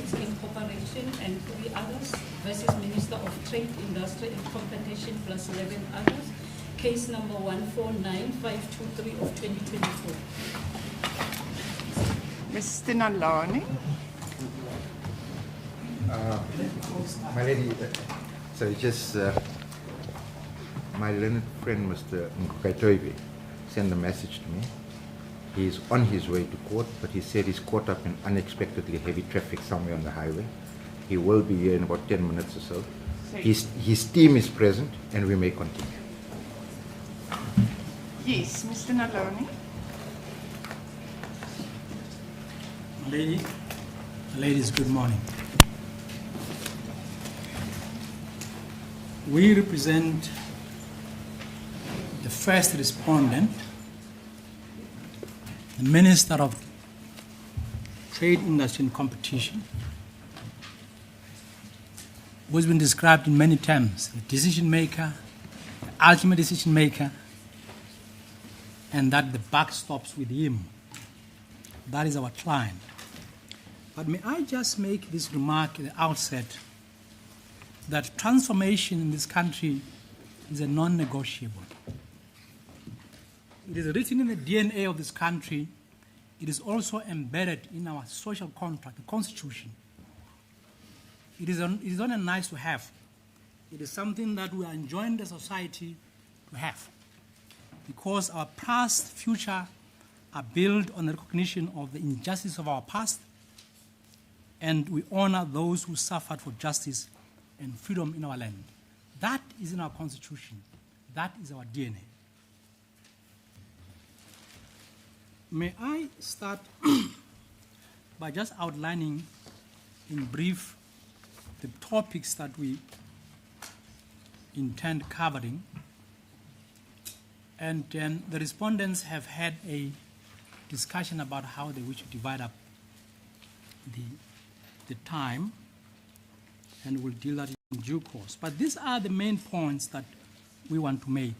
Logistics Incorporation and 3 others versus Minister of Trade, Industry and Competition plus 11 others. Case number 149523 of 2024. Mr. Nalani. My lady, my learned friend, Mr. Nkokaitoibe, sent a message to me. He's on his way to court, but he said he's caught up in unexpectedly heavy traffic somewhere on the highway. He will be here in about 10 minutes or so. His team is present, and we may continue. Yes, Mr. Nalani. Ladies, good morning. We represent the first respondent, the Minister of Trade, Industry and Competition, who has been described in many terms, the decision maker, the ultimate decision maker, and that the buck stops with him. That is our client. But may I just make this remark at the outset that transformation in this country is a non-negotiable. It is written in the DNA of this country. It is also embedded in our social contract, the Constitution. It is not a nice to have. It is something that we are enjoined as a society to have, because our past, future are built on the recognition of the injustice of our past, and we honor those who suffered for justice and freedom in our land. That is in our Constitution. That is our DNA. May I start by just outlining in brief the topics that we intend covering, and then the respondents have had a discussion about how they wish to divide up the time, and we'll deal that in due course. But these are the main points that we want to make.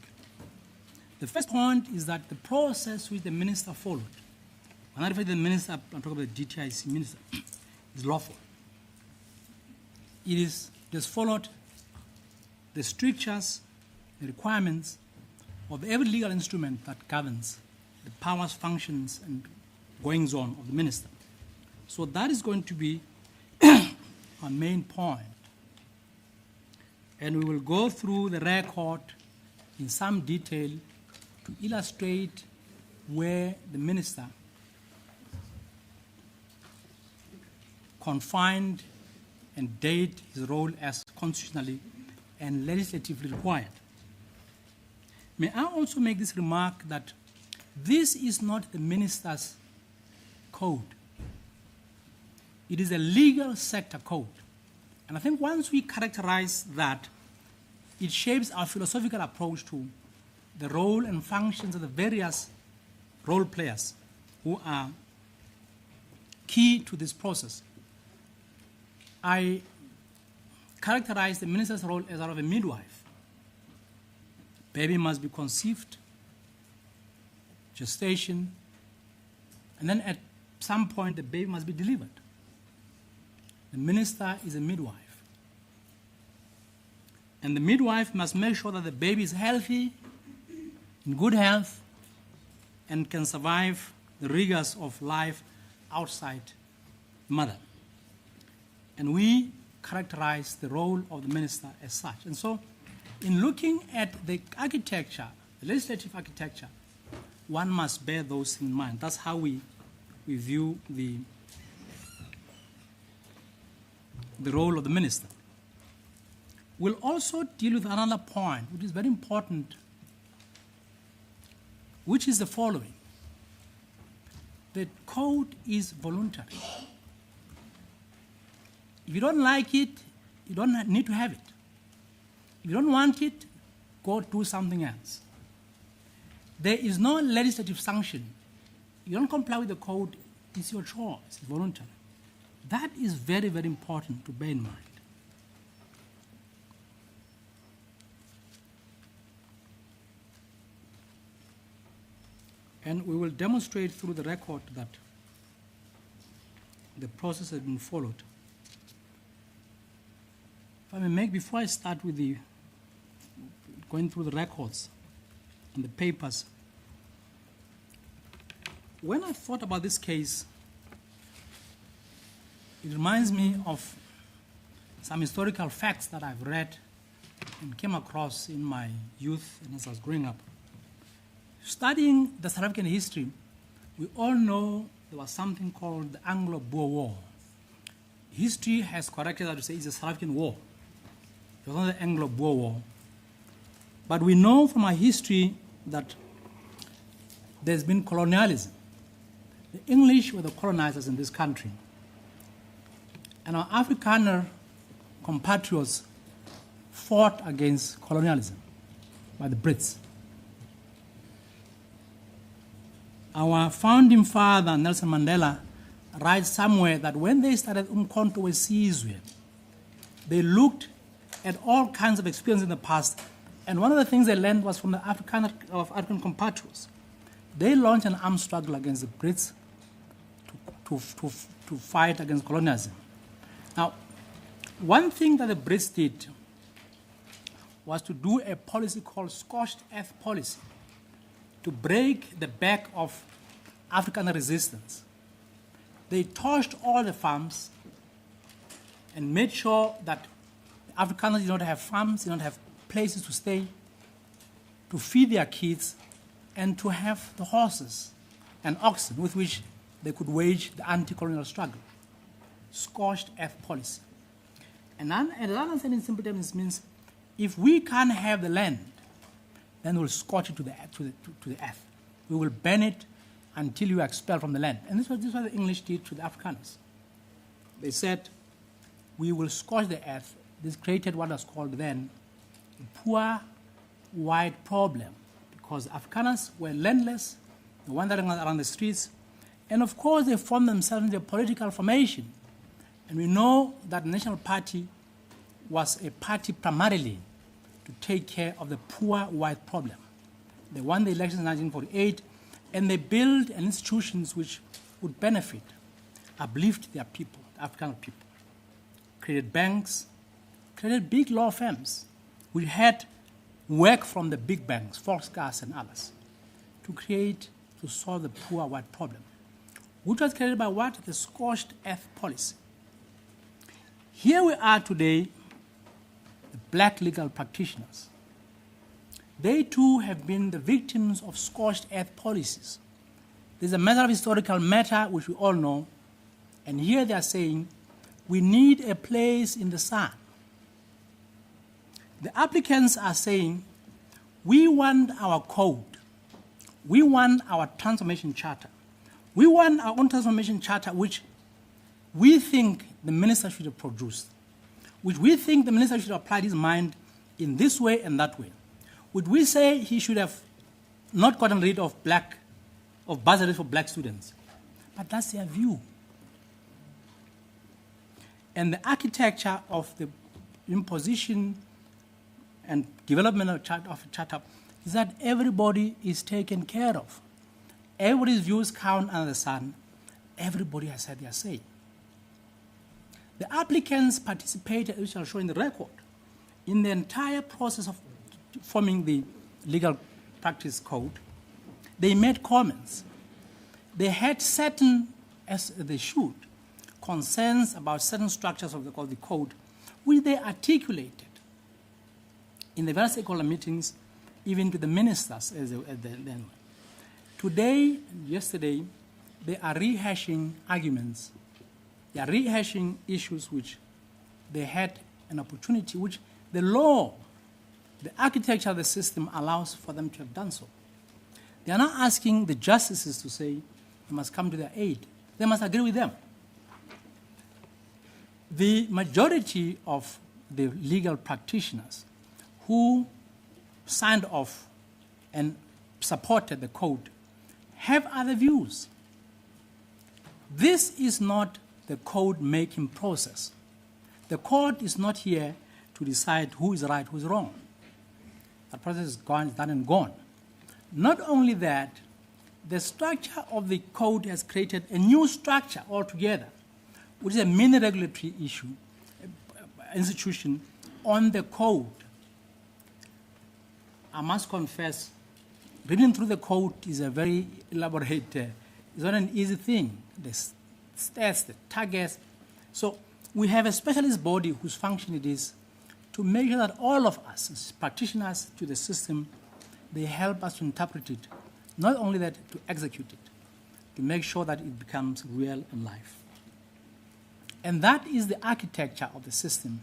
The first point is that the process which the minister followed, when I refer to the minister, I'm talking about the DTIC minister, is lawful. It has followed the strictures, the requirements of every legal instrument that governs the powers, functions, and goings-on of the minister. So that is going to be our main point. And we will go through the record in some detail to illustrate where the minister confined and did his role as constitutionally and legislatively required. May I also make this remark that this is not the minister's code. It is a legal sector code. And I think once we characterize that, it shapes our philosophical approach to the role and functions of the various role players who are key to this process. I characterize the minister's role as that of a midwife. Baby must be conceived, gestation, and then at some point the baby must be delivered. The minister is a midwife. And the midwife must make sure that the baby is healthy, in good health, and can survive the rigors of life outside the mother. And we characterize the role of the minister as such. And so, in looking at the architecture, the legislative architecture, one must bear those in mind. That's how we view the role of the minister. We'll also deal with another point, which is very important, which is the following. The code is voluntary. If you don't like it, you don't need to have it. If you don't want it, go do something else. There is no legislative sanction. If you don't comply with the code, it's your choice, it's voluntary. That is very, very important to bear in mind. And we will demonstrate through the record that the process has been followed If I may make, before I start with the going through the records and the papers, when I thought about this case, it reminds me of some historical facts that I've read and came across in my youth and as I was growing up. Studying the South African history, we all know there was something called the Anglo-Boer War. History has corrected that to say it's a South African war. It was not the Anglo-Boer War. But we know from our history that there's been colonialism. The English were the colonizers in this country. And our Afrikaner compatriots fought against colonialism by the Brits. Our founding father, Nelson Mandela, writes somewhere that when they started Umkhonto weSizwe, they looked at all kinds of experience in the past, and one of the things they learned was from the African compatriots. They launched an armed struggle against the Brits to fight against colonialism. Now, one thing that the Brits did was to do a policy called scorched earth policy to break the back of African resistance. They torched all the farms and made sure that the Afrikaners did not have farms, did not have places to stay, to feed their kids, and to have the horses and oxen with which they could wage the anti-colonial struggle. Scorched earth policy. And another thing in simple terms means if we can't have the land, then we'll scorch it to the earth. We will burn it until you are expelled from the land. And this is what the English did to the Afrikaners. They said, we will scorch the earth. This created what was called then the poor white problem, because the Afrikaners were landless, they were wandering around the streets, and of course they formed themselves into a political formation. And we know that the National Party was a party primarily to take care of the poor white problem. They won the elections in 1948, and they built institutions which would benefit, uplift their people, the African people. Created banks, created big law firms. We had work from the big banks, Volkskas and others, to solve the poor white problem, which was created by what? The scorched earth policy. Here we are today, the black legal practitioners. They too have been the victims of scorched earth policies. There's a matter of historical matter which we all know, and here they are saying, we need a place in the sun. The applicants are saying, we want our code, we want our transformation charter, we want our own transformation charter which we think the minister should have produced, which we think the minister should have applied his mind in this way and that way. Would we say he should have not gotten rid of bursaries for black students? But that's their view. And the architecture of the imposition and development of a charter is that everybody is taken care of. Everybody's views count under the sun. Everybody has had their say. The applicants participated, which I'll show in the record, in the entire process of forming the legal practice code. They made comments. They had certain, as they should, concerns about certain structures of the code, which they articulated in the various stakeholder meetings, even to the ministers as then. Today, yesterday, they are rehashing arguments. They are rehashing issues which they had an opportunity, which the law, the architecture of the system allows for them to have done so. They are not asking the justices to say they must come to their aid. They must agree with them. The majority of the legal practitioners who signed off and supported the code have other views. This is not the code-making process. The court is not here to decide who is right, who is wrong. That process is gone, it's done and gone. Not only that, the structure of the code has created a new structure altogether, which is a mini-regulatory institution, on the code, I must confess, reading through the code is a very elaborate, it's not an easy thing. The stats, the targets. So we have a specialist body whose function it is to make sure that all of us, as practitioners to the system, they help us to interpret it, not only that, to execute it, to make sure that it becomes real in life. And that is the architecture of the system.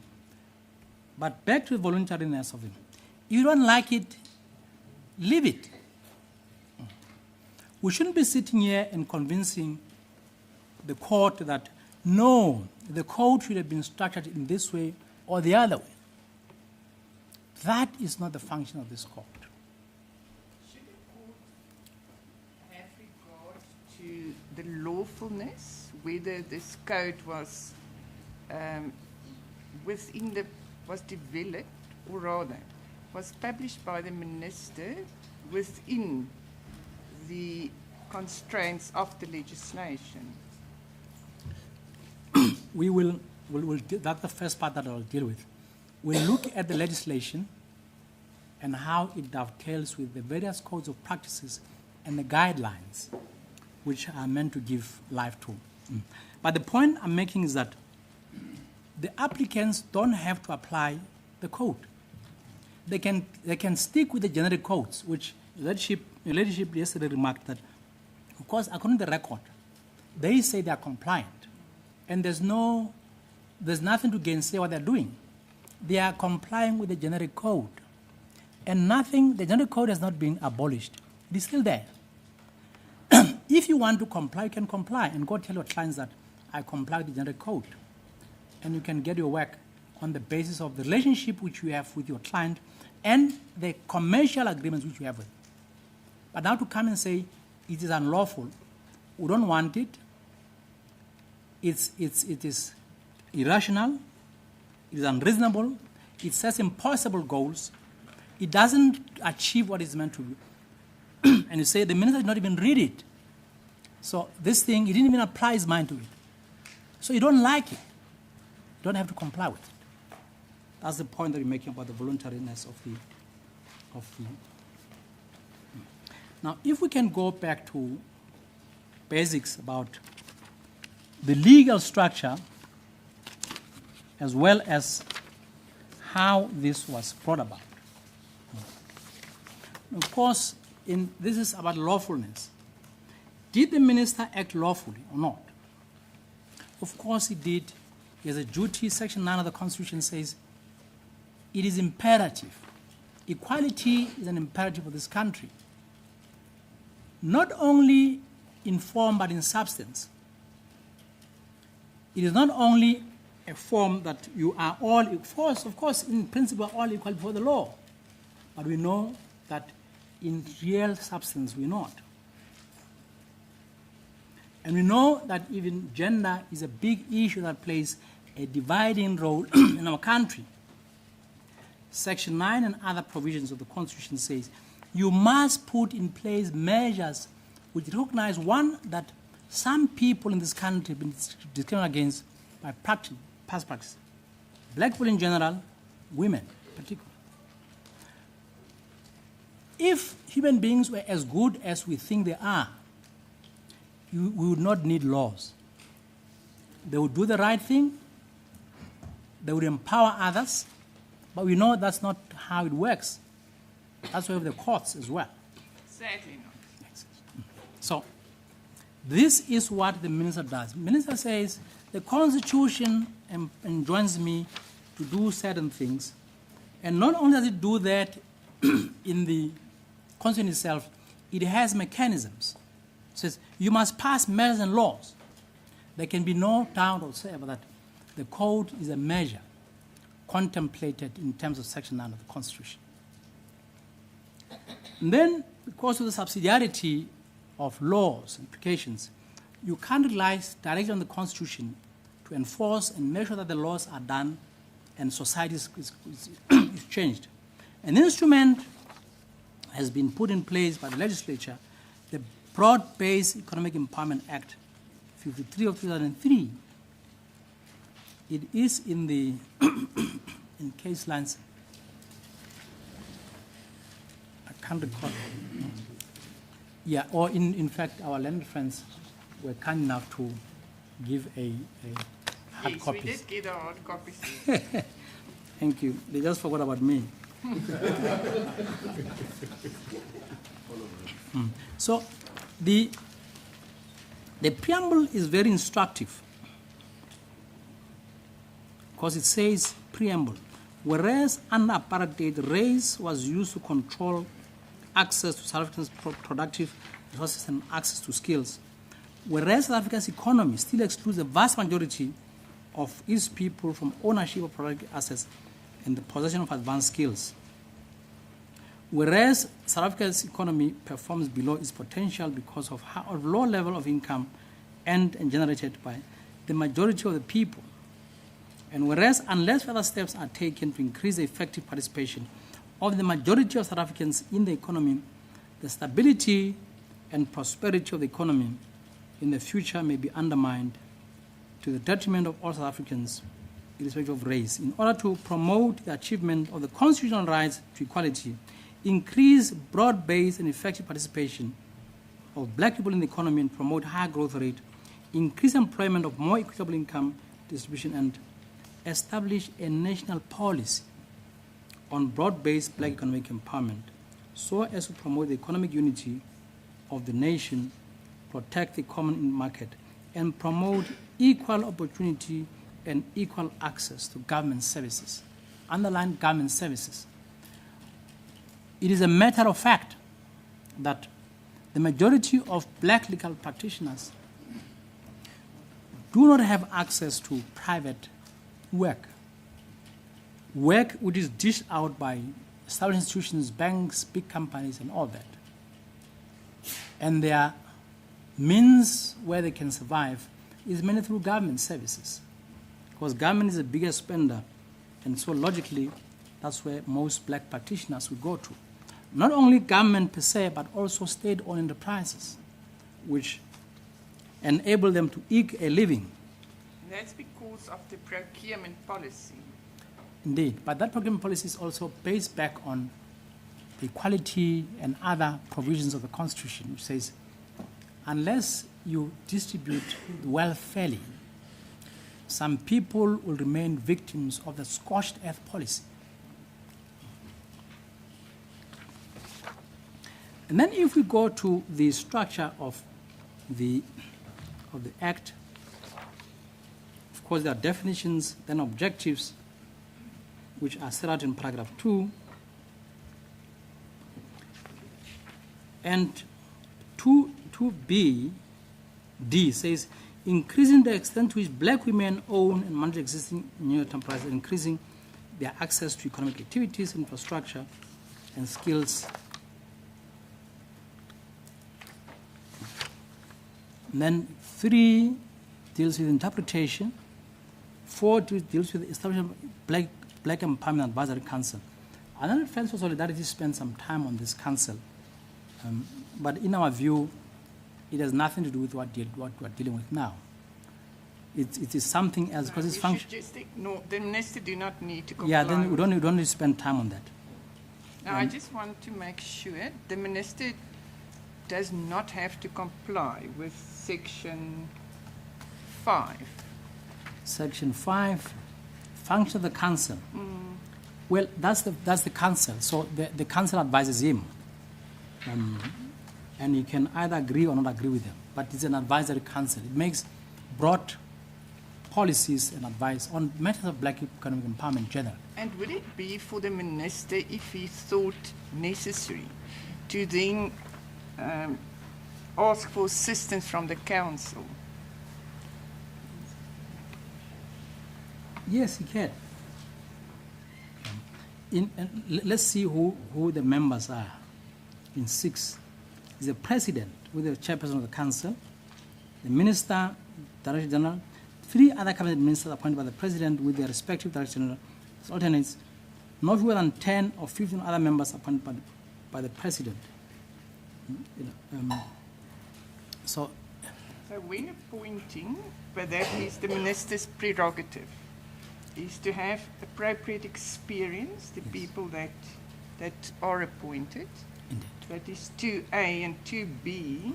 But back to the voluntariness of it. If you don't like it, leave it. We shouldn't be sitting here and convincing the court that, no, the code should have been structured in this way or the other way. That is not the function of this court. Should the court have regard to the lawfulness, whether this code was was developed, or rather, was published by the minister within the constraints of the legislation? That's the first part that I'll deal with. We'll look at the legislation and how it dovetails with the various codes of practices and the guidelines which are meant to give life to. But the point I'm making is that the applicants don't have to apply the code. They can stick with the generic codes, which leadership yesterday remarked that, of course, according to the record, they say they are compliant, and there's nothing to gainsay what they're doing. They are complying with the generic code, and the generic code has not been abolished. It is still there. If you want to comply, you can comply and go tell your clients that I comply with the generic code, and you can get your work on the basis of the relationship which you have with your client and the commercial agreements which you have with. But now to come and say it is unlawful, we don't want it, it is irrational, it is unreasonable, it sets impossible goals, it doesn't achieve what it's meant to do. And you say the minister did not even read it. So this thing, he didn't even apply his mind to it. So you don't like it. You don't have to comply with it. That's the point that you're making about the voluntariness of the. Now, if we can go back to basics about the legal structure as well as how this was brought about. Of course, this is about lawfulness. Did the minister act lawfully or not? Of course he did. He has a duty. Section 9 of the Constitution says it is imperative. Equality is an imperative of this country. Not only in form but in substance. It is not only a form that you are all, of course, in principle, all equal before the law. But we know that in real substance, we're not. And we know that even gender is a big issue that plays a dividing role in our country. Section 9 and other provisions of the Constitution says you must put in place measures which recognize, one, that some people in this country have been discriminated against by past practice. Black people in general, women particularly. If human beings were as good as we think they are, we would not need laws. They would do the right thing. They would empower others. But we know that's not how it works. That's why we have the courts as well. Sadly not. So this is what the minister does. The minister says the Constitution enjoins me to do certain things. And not only does it do that in the Constitution itself, it has mechanisms. It says you must pass measures and laws. There can be no doubt whatsoever that the code is a measure contemplated in terms of Section 9 of the Constitution. And then, because of the subsidiarity of laws and implications, you can't rely directly on the Constitution to enforce and make sure that the laws are done and society is changed. An instrument has been put in place by the legislature, the Broad-Based Economic Empowerment Act 53 of 2003. It is in the in case lines, I can't recall. Yeah, or in fact, our learned friends were kind enough to give a hard Yes, copies. we did get a hard copy. Thank you. They just forgot about me. So the preamble is very instructive because it says preamble. Whereas under apartheid, race was used to control access to South Africa's productive resources and access to skills, whereas South Africa's economy still excludes the vast majority of its people from ownership of productive assets and the possession of advanced skills. Whereas South Africa's economy performs below its potential because of low level of income earned and generated by the majority of the people. And whereas unless further steps are taken to increase the effective participation of the majority of South Africans in the economy, the stability and prosperity of the economy in the future may be undermined to the detriment of all South Africans, irrespective of race. In order to promote the achievement of the constitutional rights to equality, increase broad-based and effective participation of black people in the economy and promote higher growth rate, increase employment of more equitable income distribution, and establish a national policy on broad-based black economic empowerment so as to promote the economic unity of the nation, protect the common market, and promote equal opportunity and equal access to government services. Underline government services. It is a matter of fact that the majority of black legal practitioners do not have access to private work which is dished out by established institutions, banks, big companies, and all that. And their means where they can survive is mainly through government services, because government is the biggest spender, and so logically, that's where most black practitioners would go to. Not only government per se, but also state-owned enterprises, which enable them to eke a living. That's because of the procurement policy. Indeed, but that procurement policy is also based back on the equality and other provisions of the Constitution, which says, unless you distribute the wealth fairly, some people will remain victims of the scorched earth policy. And then if we go to the structure of the Act, of course there are definitions, then objectives, which are set out in paragraph 2. And 2B, D says, increasing the extent to which black women own and manage existing new enterprises, increasing their access to economic activities, infrastructure, and skills. And then 3 deals with interpretation. 4 deals with the establishment of Black Empowerment Advisory Council. Another Friends for Solidarity spent some time on this council, but in our view, it has nothing to do with what we're dealing with now. It is something else because it's function. Just ignore. The minister do not need to comply. Yeah, then we don't need to spend time on that. Now, I just want to make sure the minister does not have to comply with Section 5. Section 5, function of the council. Well, that's the council. So the council advises him, and he can either agree or not agree with them. But it's an advisory council. It makes broad policies and advice on matters of black economic empowerment generally. And would it be for the minister, if he thought necessary, to then ask for assistance from the council? Yes, he can. Let's see who the members are. In 6, is the president with the chairperson of the council, the minister, director general, 3 other cabinet ministers appointed by the president with their respective director general as alternates, not fewer than 10 or 15 other members appointed by the president. So when appointing, but that is the minister's prerogative. is to have appropriate experience, the people that are appointed. Indeed. That is 2A and 2B,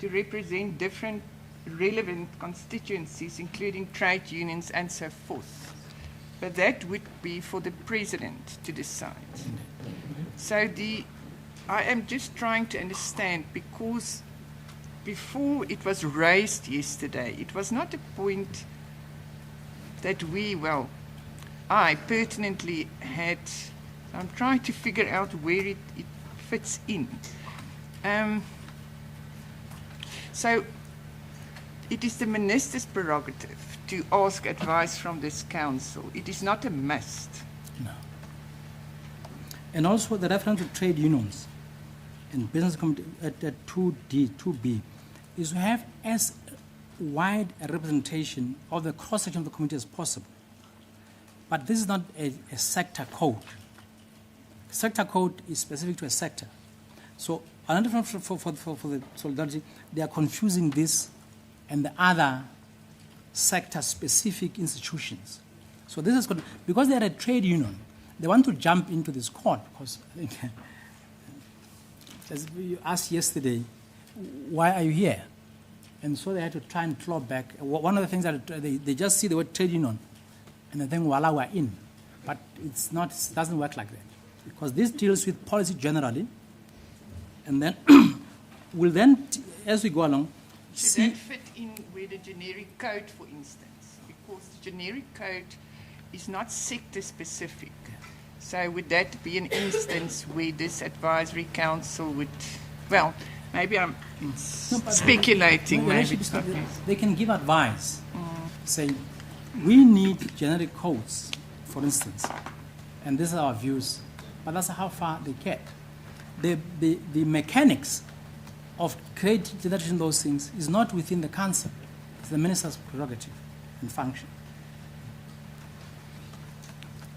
to represent different relevant constituencies, including trade unions and so forth. But that would be for the president to decide. So I am just trying to understand, because before it was raised yesterday, it was not a point that I pertinently had. I'm trying to figure out where it fits in. So it is the minister's prerogative to ask advice from this council. It is not a must. No. And also the reference to trade unions and business committee at 2D, 2B, is to have as wide a representation of the cross-section of the community as possible. But this is not a sector code. Sector code is specific to a sector. So another for the solidarity, they are confusing this and the other sector-specific institutions. So this is good, because they are a trade union, they want to jump into this court, because as you asked yesterday, why are you here? And so they had to try and claw back. One of the things that they just see the word trade union, and they think, voila, we're in. But it's not, it doesn't work like that. Because this deals with policy generally, and then we'll then, as we go along, should that fit in with the generic code, for instance? Because the generic code is not sector-specific. So would that be an instance where this advisory council would, well, maybe I'm speculating. Maybe it's not this. They can give advice, saying, we need generic codes, for instance, and these are our views, but that's how far they get. The mechanics of creating those things is not within the council. It's the minister's prerogative and function.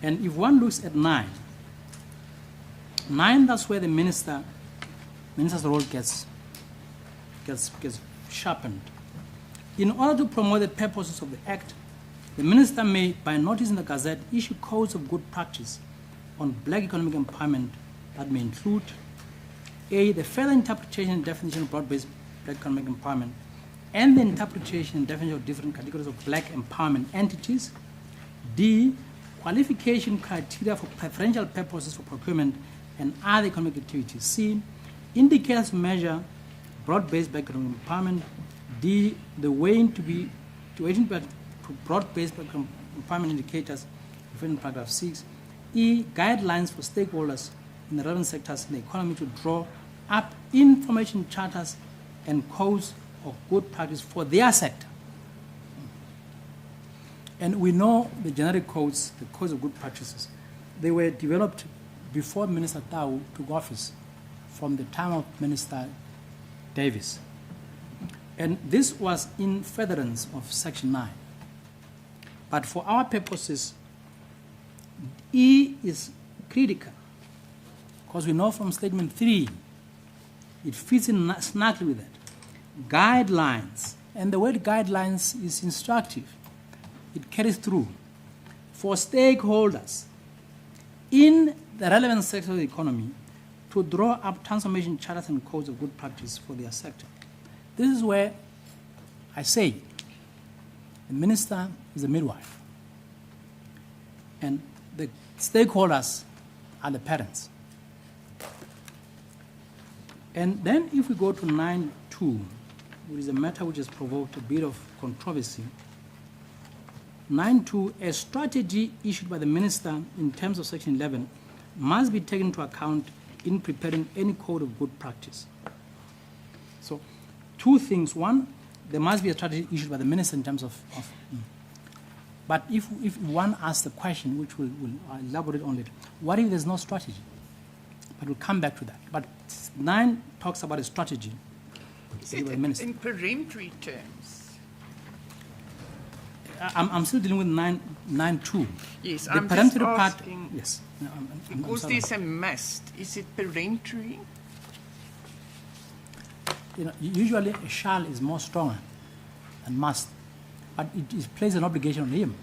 And if one looks at 9, that's where the minister's role gets sharpened. In order to promote the purposes of the Act, the minister may, by notice in the Gazette, issue codes of good practice on black economic empowerment that may include A, the further interpretation and definition of broad-based black economic empowerment, and the interpretation and definition of different categories of black empowerment entities. D, qualification criteria for preferential purposes for procurement and other economic activities. C, indicators to measure broad-based black economic empowerment. D, the weighing to broad-based black empowerment indicators referred in paragraph 6. E, guidelines for stakeholders in the relevant sectors in the economy to draw up information charters and codes of good practice for their sector. And we know the generic codes, the codes of good practices, they were developed before Minister Tau took office, from the time of Minister Davis. And this was in furtherance of Section 9. But for our purposes, E is critical, because we know from Statement 3, it fits in snugly with that. Guidelines, and the word guidelines is instructive. It carries through. For stakeholders in the relevant sector of the economy to draw up transformation charters and codes of good practice for their sector. This is where I say the minister is a midwife, and the stakeholders are the parents. And then if we go to 9.2, which is a matter which has provoked a bit of controversy, 9.2, a strategy issued by the minister in terms of Section 11 must be taken into account in preparing any code of good practice. So, two things. One, there must be a strategy issued by the minister in terms of but if one asks the question, which we'll elaborate on it, what if there's no strategy? But we'll come back to that. But 9 talks about a strategy. Is it in peremptory terms? I'm still dealing with 9.2. Yes, the I'm peremptory just part. asking, Yes. No, because there's a must. Is it peremptory? Usually a shall is more stronger than must, but it plays an obligation on him.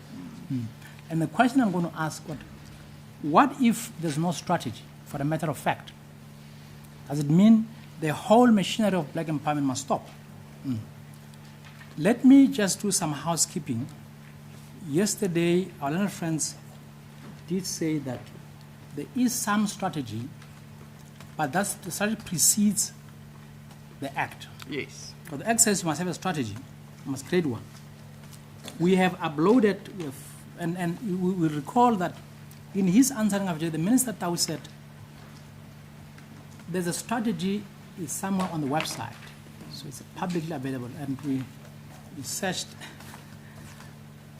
And the question I'm going to ask, what if there's no strategy, for a matter of fact? Does it mean the whole machinery of black empowerment must stop? Let me just do some housekeeping. Yesterday, our learned friends did say that there is some strategy, but the strategy precedes the act. Yes. But the act says you must have a strategy, you must create one. We have uploaded, and we will recall that in his answering of the Minister Tau said, there's a strategy is somewhere on the website, so it's publicly available, and we searched.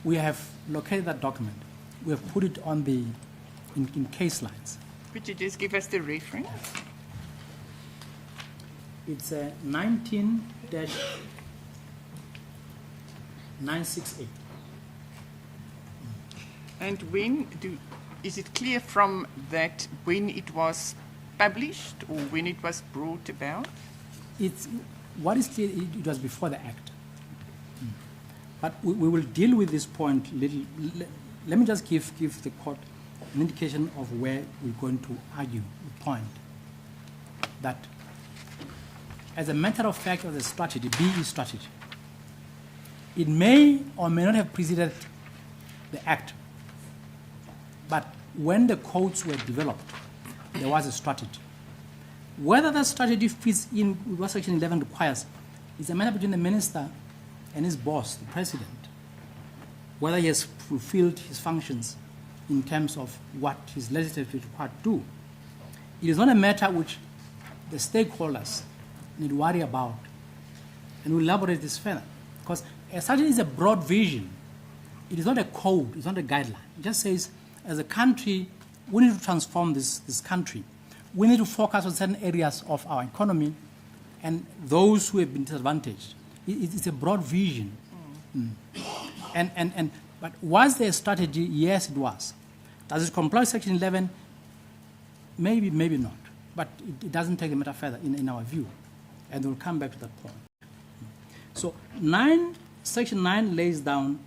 We have located that document. We have put it on in case lines. Could you just give us the reference? It's 19-968. And is it clear from that when it was published or when it was brought about? What is clear, it was before the act. But we will deal with this point little. Let me just give the court an indication of where we're going to argue the point. That as a matter of fact of the strategy, BE strategy, it may or may not have preceded the act. But when the codes were developed, there was a strategy. Whether that strategy fits in with what Section 11 requires is a matter between the minister and his boss, the president, whether he has fulfilled his functions in terms of what his legislative is required to do. It is not a matter which the stakeholders need to worry about, and we'll elaborate this further. Because a strategy is a broad vision. It is not a code, it's not a guideline. It just says, as a country, we need to transform this country. We need to focus on certain areas of our economy and those who have been disadvantaged. It's a broad vision. But was there a strategy? Yes, it was. Does it comply with Section 11? Maybe, maybe not. But it doesn't take the matter further in our view. And we'll come back to that point. So Section 9 lays down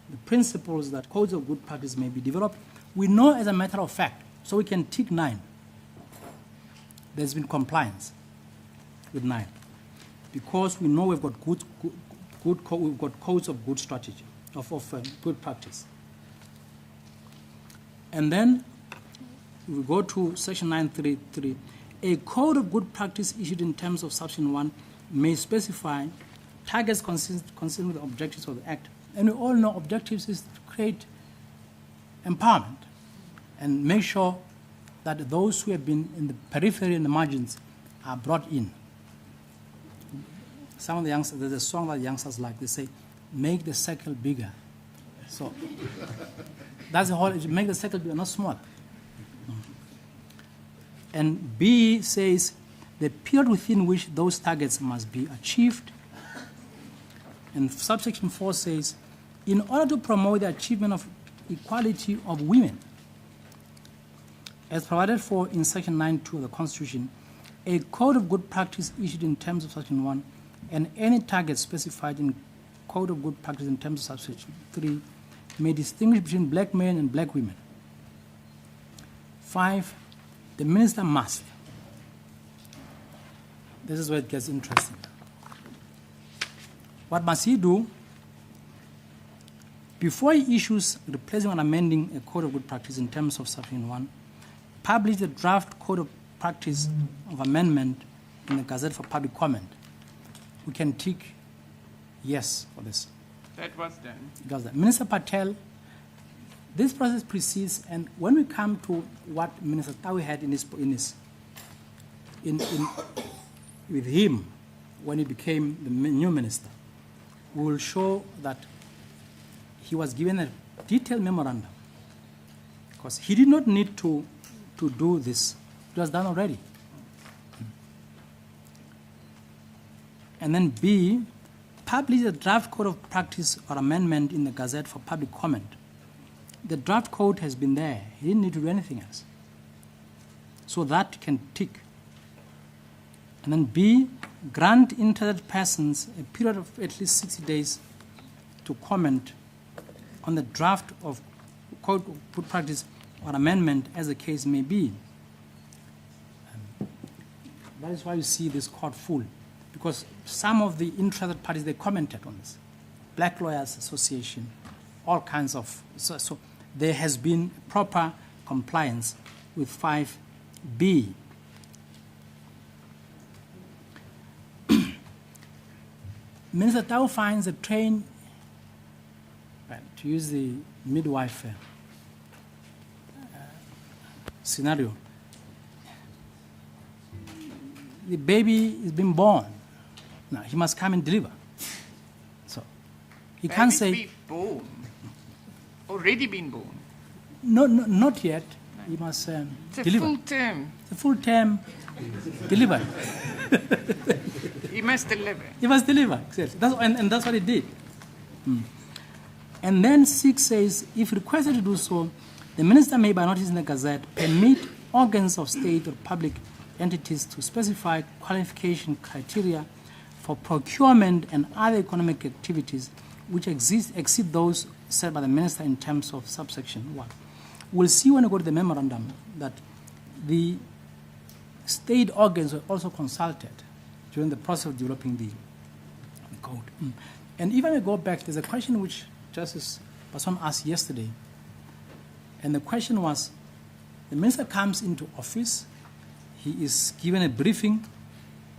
the principles that codes of good practice may be developed. We know as a matter of fact, so we can tick 9. There's been compliance with 9. Because we know we've got we've got codes of good strategy, of good practice. And then we go to Section 933. A code of good practice issued in terms of Section 1 may specify targets consistent with the objectives of the Act. And we all know objectives is to create empowerment and make sure that those who have been in the periphery and the margins are brought in. Some of the youngsters, there's a song that youngsters like, they say, make the circle bigger. So that's the whole, make the circle bigger, not small. And B says the period within which those targets must be achieved. And subsection 4 says, in order to promote the achievement of equality of women, as provided for in Section 9.2 of the Constitution, a code of good practice issued in terms of Section 1 and any target specified in code of good practice in terms of Section 3 may distinguish between black men and black women. 5, the minister must. This is where it gets interesting. What must he do? Before he issues replacing or amending a code of good practice in terms of Section 1, publish the draft code of practice of amendment in the Gazette for public comment. We can tick yes for this. That was done. It was done. Minister Patel, this process precedes, and when we come to what Minister Tawi had with him when he became the new minister, we will show that he was given a detailed memorandum because he did not need to do this. It was done already. And then B, publish a draft code of practice or amendment in the Gazette for public comment. The draft code has been there. He didn't need to do anything else. So that can tick. And then B, grant interested persons a period of at least 60 days to comment on the draft of code of good practice or amendment as the case may be. That is why you see this court full, because some of the interested parties, they commented on this. Black Lawyers Association, all kinds of, so there has been proper compliance with 5B. Minister Tau finds a train, to use the midwife scenario, the baby is being born. Now he must come and deliver. So he can't say be born. Already been born. no, not yet. He must It's a deliver. full term. The full term deliver. He must deliver. He must deliver. Exactly. And that's what he did. And then 6 says, if requested to do so, the minister may, by notice in the Gazette, permit organs of state or public entities to specify qualification criteria for procurement and other economic activities which exceed those set by the minister in terms of subsection 1. We'll see when we go to the memorandum that the state organs were also consulted during the process of developing the code. And even I go back, there's a question which Justice Basson asked yesterday, and the question was, the minister comes into office, he is given a briefing,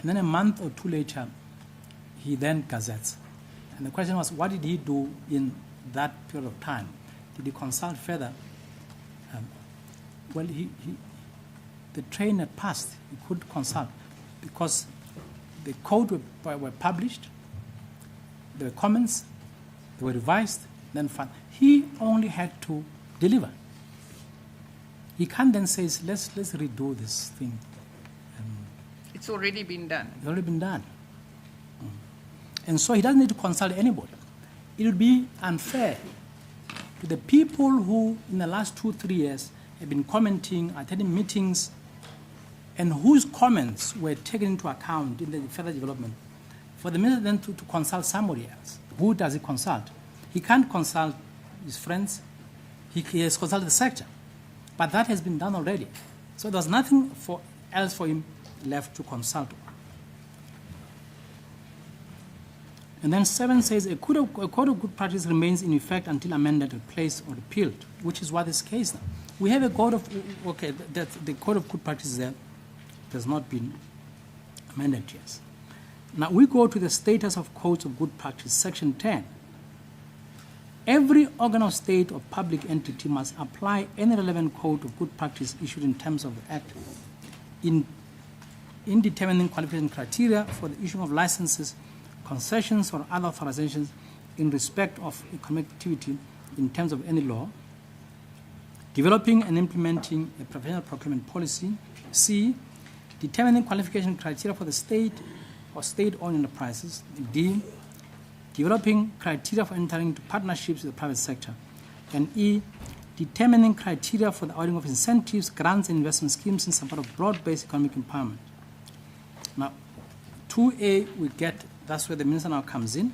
and then a month or two later, he then gazettes. And the question was, what did he do in that period of time? Did he consult further? Well, the train had passed. He could consult because the code were published, there were comments, they were revised, then found. He only had to deliver. He can't then say, let's redo this thing. It's already been done. It's already been done. And so he doesn't need to consult anybody. It would be unfair to the people who, in the last 2-3 years, have been commenting, attending meetings, and whose comments were taken into account in the further development, for the minister then to consult somebody else. Who does he consult? He can't consult his friends. He has consulted the sector. But that has been done already. So there's nothing else for him left to consult. And then 7 says, a code of good practice remains in effect until amended, replaced, or repealed, which is what is the case now. We have a code of, the code of good practice there has not been amended yet. Now we go to the status of codes of good practice, section 10. Every organ of state or public entity must apply any relevant code of good practice issued in terms of the Act in determining qualification criteria for the issuing of licenses, concessions, or other authorizations in respect of economic activity in terms of any law, developing and implementing a professional procurement policy. C, determining qualification criteria for the state or state-owned enterprises. D, developing criteria for entering into partnerships with the private sector. And E, determining criteria for the awarding of incentives, grants, and investment schemes in support of broad-based economic empowerment. Now, 2A, we get, that's where the minister now comes in.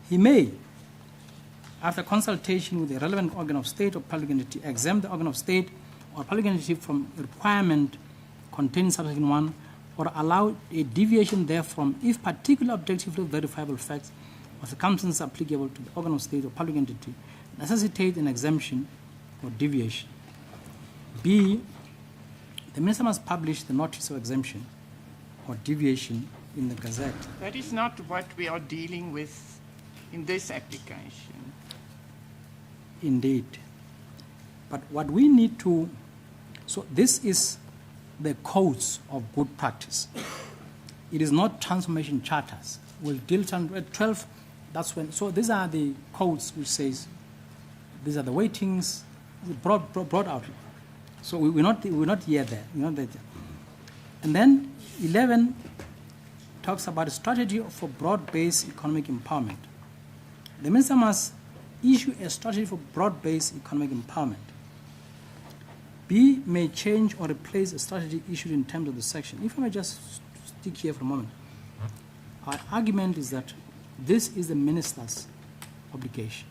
He may, after consultation with the relevant organ of state or public entity, exempt the organ of state or public entity from a requirement contained in subsection 1, or allow a deviation therefrom if particular objectively verifiable facts or circumstances applicable to the organ of state or public entity necessitate an exemption or deviation. B, the minister must publish the notice of exemption or deviation in the Gazette. That is not what we are dealing with in this application. Indeed. But what we need to, so this is the codes of good practice. It is not transformation charters. We'll deal at 12, that's when, so these are the codes which says, these are the weightings, broad outline. So we're not yet there. We're not there. And then 11 talks about a strategy for broad-based economic empowerment. The minister must issue a strategy for broad-based economic empowerment. B, may change or replace a strategy issued in terms of the section. If I may just stick here for a moment. Our argument is that this is the minister's obligation.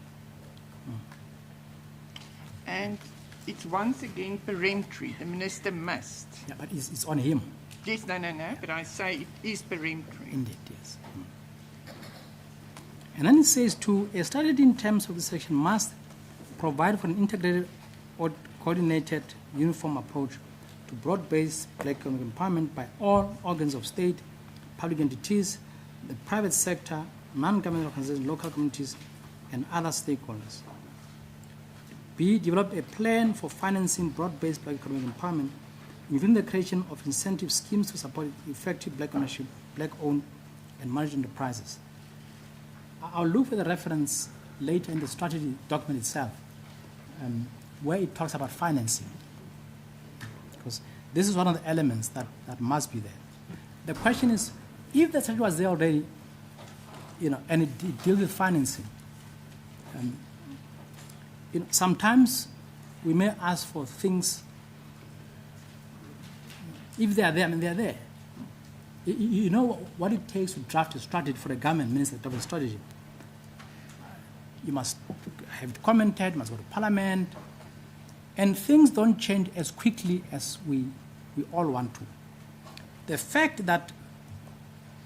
And it's once again peremptory. The minister must. Yeah, but it's on him. Yes, no, but I say it is peremptory. Indeed, yes. And then it says to, a strategy in terms of the section must provide for an integrated or coordinated uniform approach to broad-based black economic empowerment by all organs of state, public entities, the private sector, non-governmental organizations, local communities, and other stakeholders. B, develop a plan for financing broad-based black economic empowerment, including the creation of incentive schemes to support effective black ownership, black-owned and managed enterprises. I'll look for the reference later in the strategy document itself, where it talks about financing, because this is one of the elements that must be there. The question is, if the strategy was there already, and it deals with financing, sometimes we may ask for things. If they are there, they are there. You know what it takes to draft a strategy for a government minister to draft a strategy. You must have it commented, you must go to parliament, and things don't change as quickly as we all want to. The fact that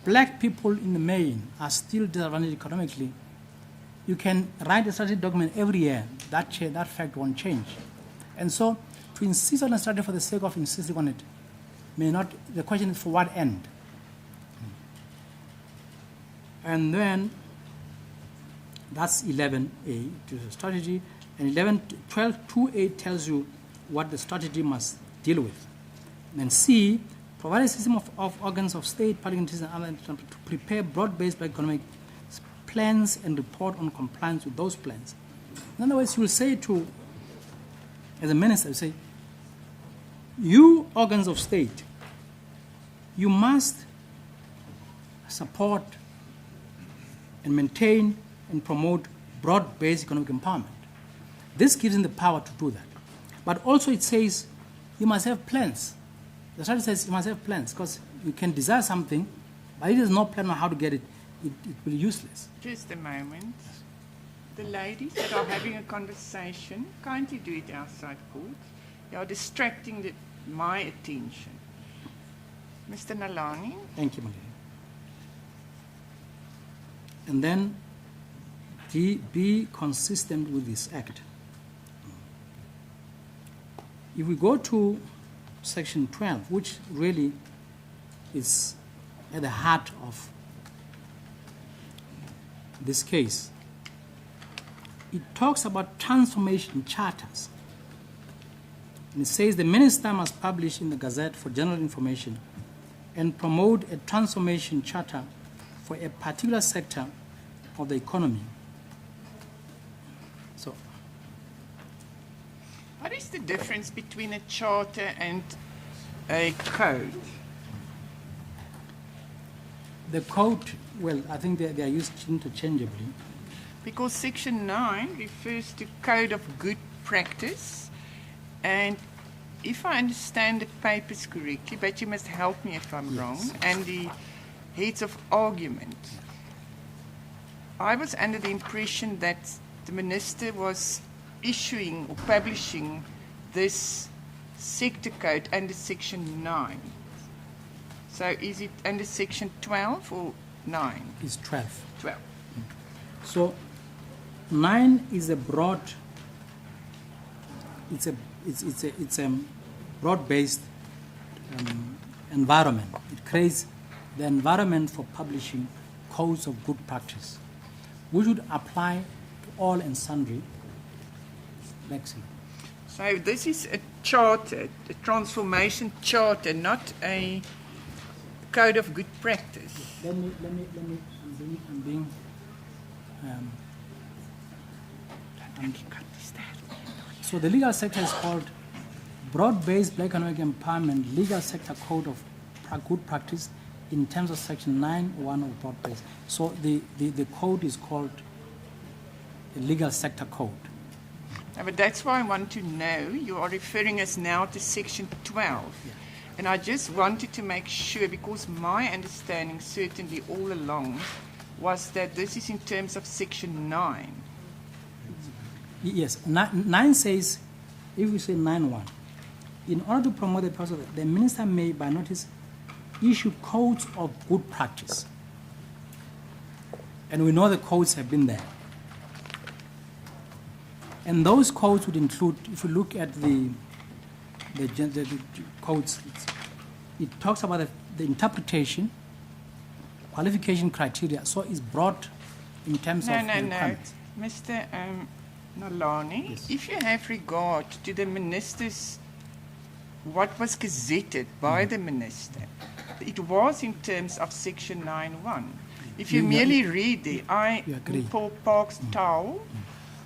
black people in the main are still disadvantaged economically, you can write a strategy document every year. That fact won't change. And so to insist on a strategy for the sake of insisting on it may not, the question is for what end? And then that's 11A, to the strategy, and 12.2a tells you what the strategy must deal with. And then C, provide a system of organs of state, public entities, and other to prepare broad-based economic plans and report on compliance with those plans. In other words, you will say to, as a minister, you say, you organs of state, you must support and maintain and promote broad-based economic empowerment. This gives them the power to do that. But also it says you must have plans. The strategy says you must have plans, because you can desire something, but if there's no plan on how to get it, it will be useless. Just a moment. The ladies that are having a conversation, kindly do it outside court. You are distracting my attention. Mr. Nalani. Thank you, Malini. And then be consistent with this act. If we go to section 12, which really is at the heart of this case, it talks about transformation charters. And it says the minister must publish in the Gazette for general information and promote a transformation charter for a particular sector of the economy. So, what is the difference between a charter and a code? The code, well, I think they are used interchangeably. Because section 9 refers to code of good practice, and if I understand the papers correctly, but you must help me if I'm wrong, and the heads of argument, I was under the impression that the minister was issuing or publishing this sector code under section 9. So is it under section 12 or 9? It's 12. 12. So 9 is a broad, it's a broad-based environment. It creates the environment for publishing codes of good practice, which would apply to all and sundry. Excellent. So this is a charter, a transformation charter, not a code of good practice. Let me I'm being so the legal sector is called Broad-Based Black Economic Empowerment Legal Sector Code of Good Practice in terms of section 9.1 of broad-based. So the code is called the Legal Sector Code. No, but that's why I want to know. You are referring us now to section 12. Yeah. And I just wanted to make sure, because my understanding certainly all along was that this is in terms of section 9. Yes, 9 says if we say 9.1, in order to promote the process, the minister may, by notice, issue codes of good practice. And we know the codes have been there. And those codes would include, if you look at the codes, it talks about the interpretation, qualification criteria, so it's broad in terms of requirements. Mr. Nolani, Yes. if you have regard to the minister's, what was gazetted by the minister, it was in terms of section 9.1. If you merely read the You agree. Paul Park's towel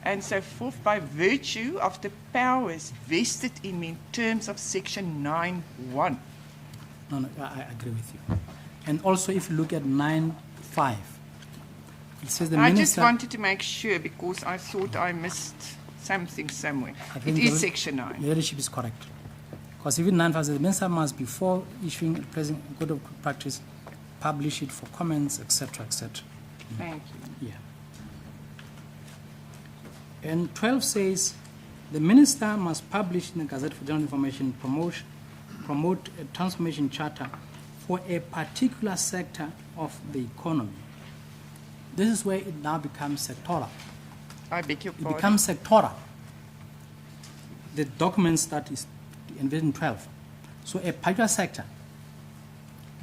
and so forth, by virtue of the powers vested in me in terms of section 9.1. No, I agree with you. And also, if you look at 9.5, it says the I minister... just wanted to make sure because I thought I missed something somewhere. I It think is the- section 9. Your leadership is correct. Because even 9.5 says the minister must, before issuing a present code of good practice, publish it for comments, etc., etc. Thank you. Yeah. And 12 says the minister must publish in the Gazette for General Information, promote a transformation charter for a particular sector of the economy. This is where it now becomes sectoral. I beg your It pardon. becomes sectoral. The documents that is envisaged in 12. So a particular sector.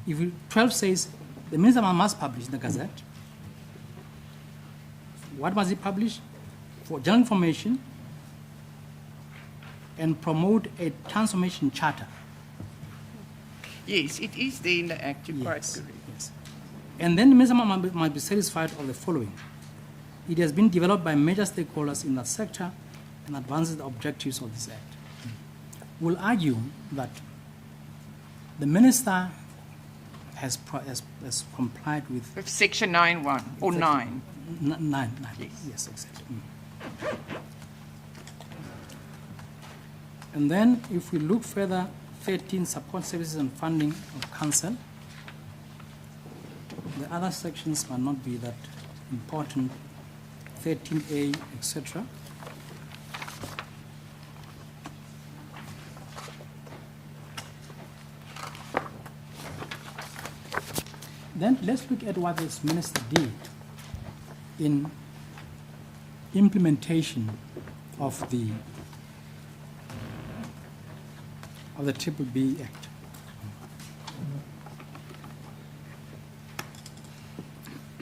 If 12 says the minister must publish in the Gazette, what must he publish? For general information and promote a transformation charter. Yes, it is there in the Act. You're quite Yes, correct. yes. And then the minister might be satisfied of the following. It has been developed by major stakeholders in that sector and advances the objectives of this Act. We'll argue that the minister has complied with With section 9.1 or 9. nine. Yes. Yes, exactly. And then if we look further, 13, support services and funding of council. The other sections might not be that important, 13A, etc. Then let's look at what this minister did in implementation of the B-BBEE Act.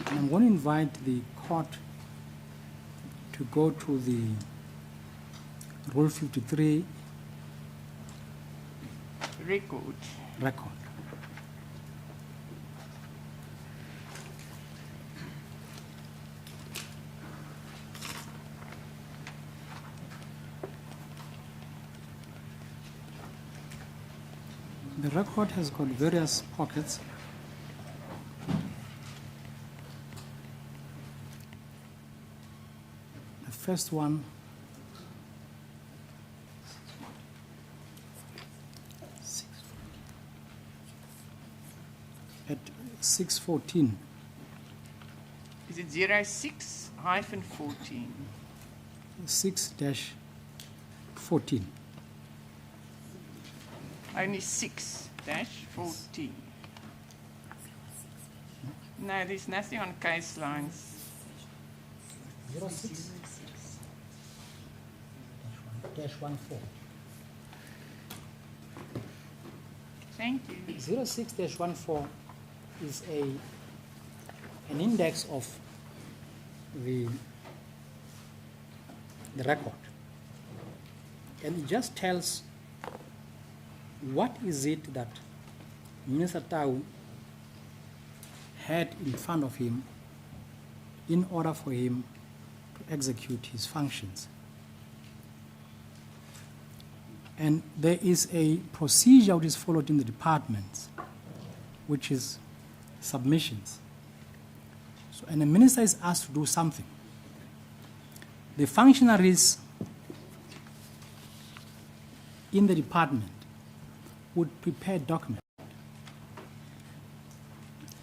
And I'm going to invite the court to go to the Rule 53 Record. record. The record has got various pockets. The first one at 614. Is it 06-14? 6-14. Only 6-14. No, there's nothing on case lines. 06-14. Thank you. 06-14 is an index of the record, and it just tells what is it that Minister Tau had in front of him in order for him to execute his functions. And there is a procedure which is followed in the departments, which is submissions. So, and the minister is asked to do something. The functionaries in the department would prepare a document.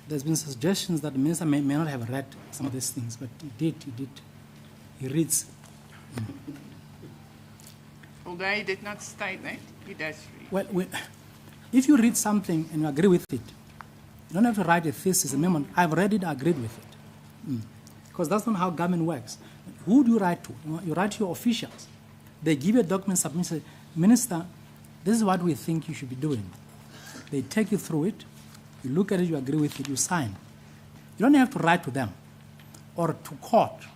There's been suggestions that the minister may not have read some of these things, but he did. He reads. Although he did not state that, he does read. Well, if you read something and you agree with it, you don't have to write a thesis, a memo. I've read it, I agreed with it. Because that's not how government works. Who do you write to? You write to your officials. They give you a document submission, say, Minister, this is what we think you should be doing. They take you through it, you look at it, you agree with it, you sign. You don't have to write to them or to court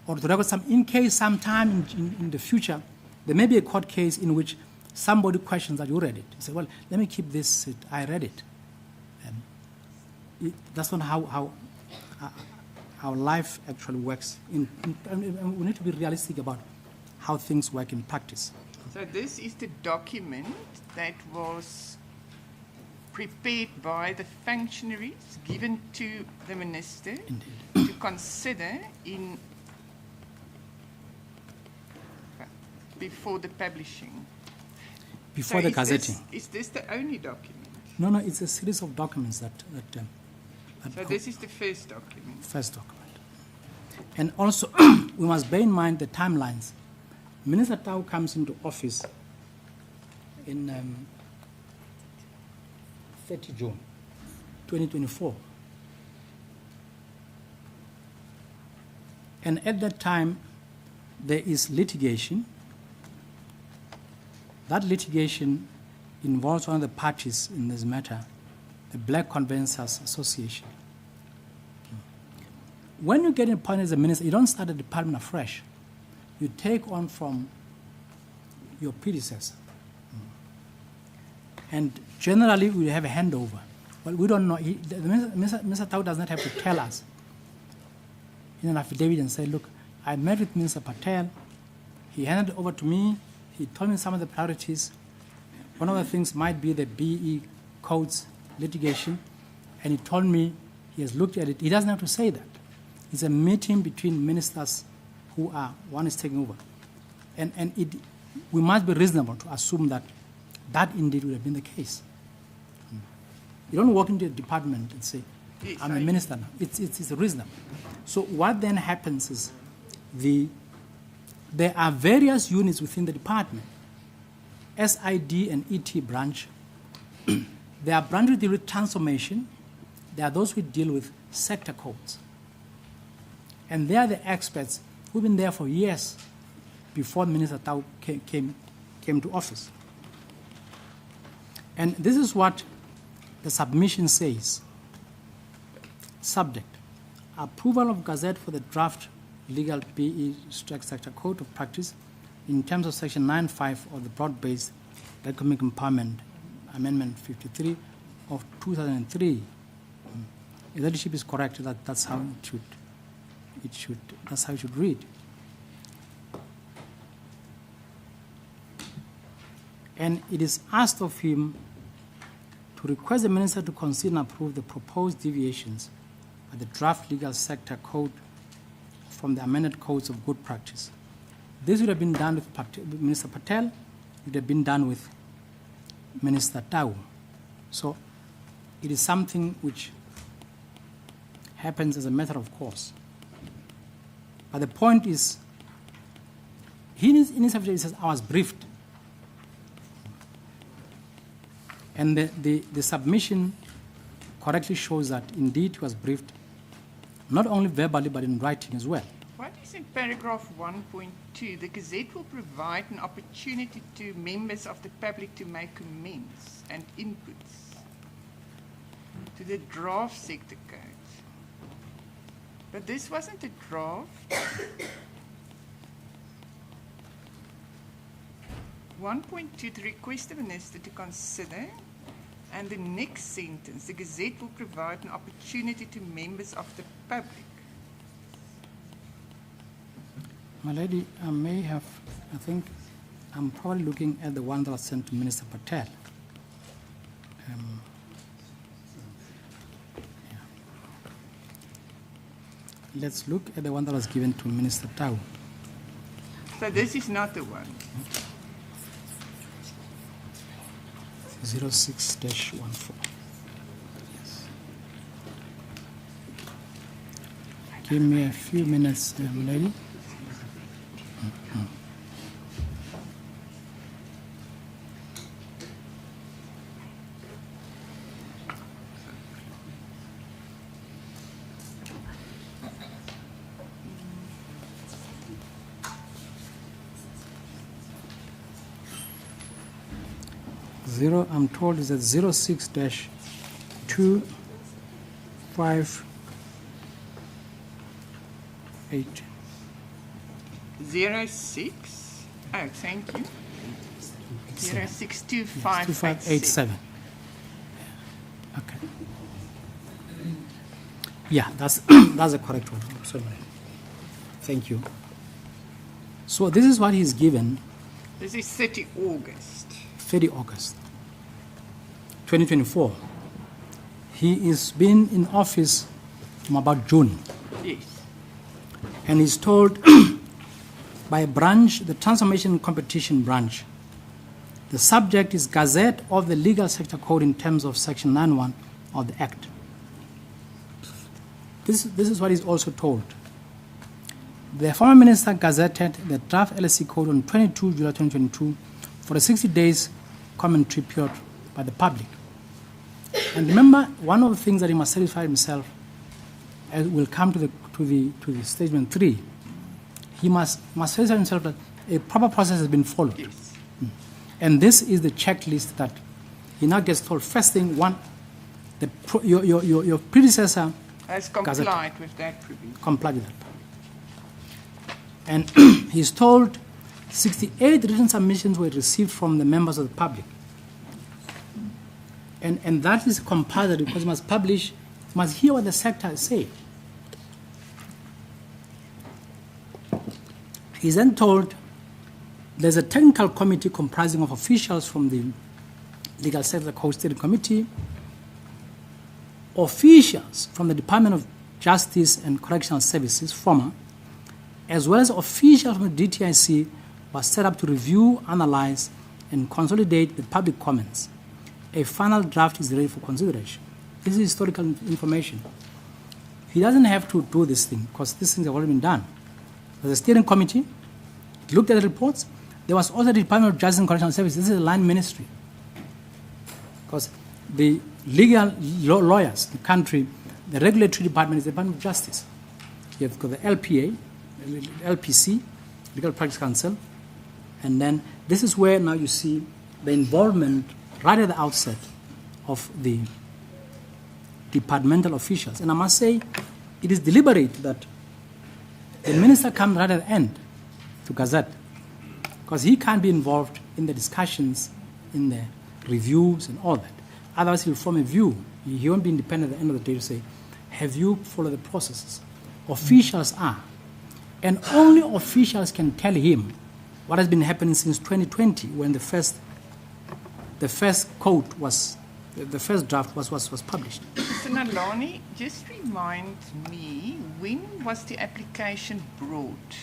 or to record some, in case sometime in the future, there may be a court case in which somebody questions that you read it. You say, well, let me keep this, I read it. That's not how life actually works. We need to be realistic about how things work in practice. So this is the document that was prepared by the functionaries given to the minister to consider before the publishing. Before the gazetting. Is this the only document? No, it's a series of documents that so this is the first document? First document. And also, we must bear in mind the timelines. Minister Tau comes into office in 30 June 2024. And at that time, there is litigation. That litigation involves one of the parties in this matter, the Black Conveyancers Association. When you get appointed as a minister, you don't start a department afresh. You take on from your predecessor. And generally, we have a handover. Well, we don't know. Mr. Tau does not have to tell us in an affidavit and say, look, I met with Minister Patel. He handed it over to me. He told me some of the priorities. One of the things might be the BE codes litigation. And he told me he has looked at it. He doesn't have to say that. It's a meeting between ministers who are, one is taking over. And we must be reasonable to assume that that indeed would have been the case. You don't walk into a department and say, I'm a minister now. It's reasonable. So what then happens is there are various units within the department, SID and ET branch. There are branches who deal with transformation. There are those who deal with sector codes. And they are the experts who've been there for years before Minister Tau came to office. And this is what the submission says. Subject: approval of Gazette for the draft legal BE sector code of practice in terms of section 9.5 of the broad-based economic empowerment amendment 53 of 2003. If the leadership is correct, that's how that's how it should read. And it is asked of him to request the minister to consider and approve the proposed deviations of the draft legal sector code from the amended codes of good practice. This would have been done with Minister Patel, it would have been done with Minister Tau. So it is something which happens as a matter of course. But the point is, in his affidavit, he says, I was briefed. And the submission correctly shows that indeed he was briefed, not only verbally, but in writing as well. What is in paragraph 1.2? The Gazette will provide an opportunity to members of the public to make comments and inputs to the draft sector code. But this wasn't a draft. 1.2, to request the minister to consider, and the next sentence, the Gazette will provide an opportunity to members of the public. My lady, I think I'm probably looking at the one that was sent to Minister Patel. Let's look at the one that was given to Minister Tau. So this is not the one. 06-14. Yes. Give me a few minutes, lady. I'm told is at 06-258. 06. Oh, thank you. 062587. 2587. Okay. Yeah, that's that's the correct one. Sorry. Thank you. So this is what he's given. This is 30 August. 30 August 2024. He is been in office from about June. Yes. And he's told by a branch, the Transformation Competition branch, the subject is Gazette of the Legal Sector Code in terms of Section 91 of the Act. This is what he's also told. The former minister gazetted the draft LSC code on 22 July 2022 for a 60 days commentary period by the public. And remember, one of the things that he must satisfy himself, as we'll come to the statement 3, he must satisfy himself that a proper process has been followed. Yes. And this is the checklist that he now gets told. First thing, one, your predecessor Has complied with that provision. complied with that. And he's told 68 written submissions were received from the members of the public. And that is compulsory because must hear what the sector say. He's then told there's a technical committee comprising of officials from the Legal Sector Code Steering Committee, officials from the Department of Justice and Correctional Services, former, as well as officials from the DTIC, was set up to review, analyze, and consolidate the public comments. A final draft is ready for consideration. This is historical information. He doesn't have to do this thing because these things have already been done. There's a steering committee, looked at the reports. There was also the Department of Justice and Correctional Services. This is a line ministry. Because the legal lawyers in the country, the regulatory department is the Department of Justice. You've got the LPA, LPC, Legal Practice Council, and then this is where now you see the involvement right at the outset of the departmental officials. And I must say, it is deliberate that the minister comes right at the end to Gazette, because he can't be involved in the discussions, in the reviews and all that. Otherwise, he'll form a view. He won't be independent at the end of the day to say, have you followed the processes? Officials are. And only officials can tell him what has been happening since 2020 when the first code was, the first draft was published. Mr. Nalani, just remind me, when was the application brought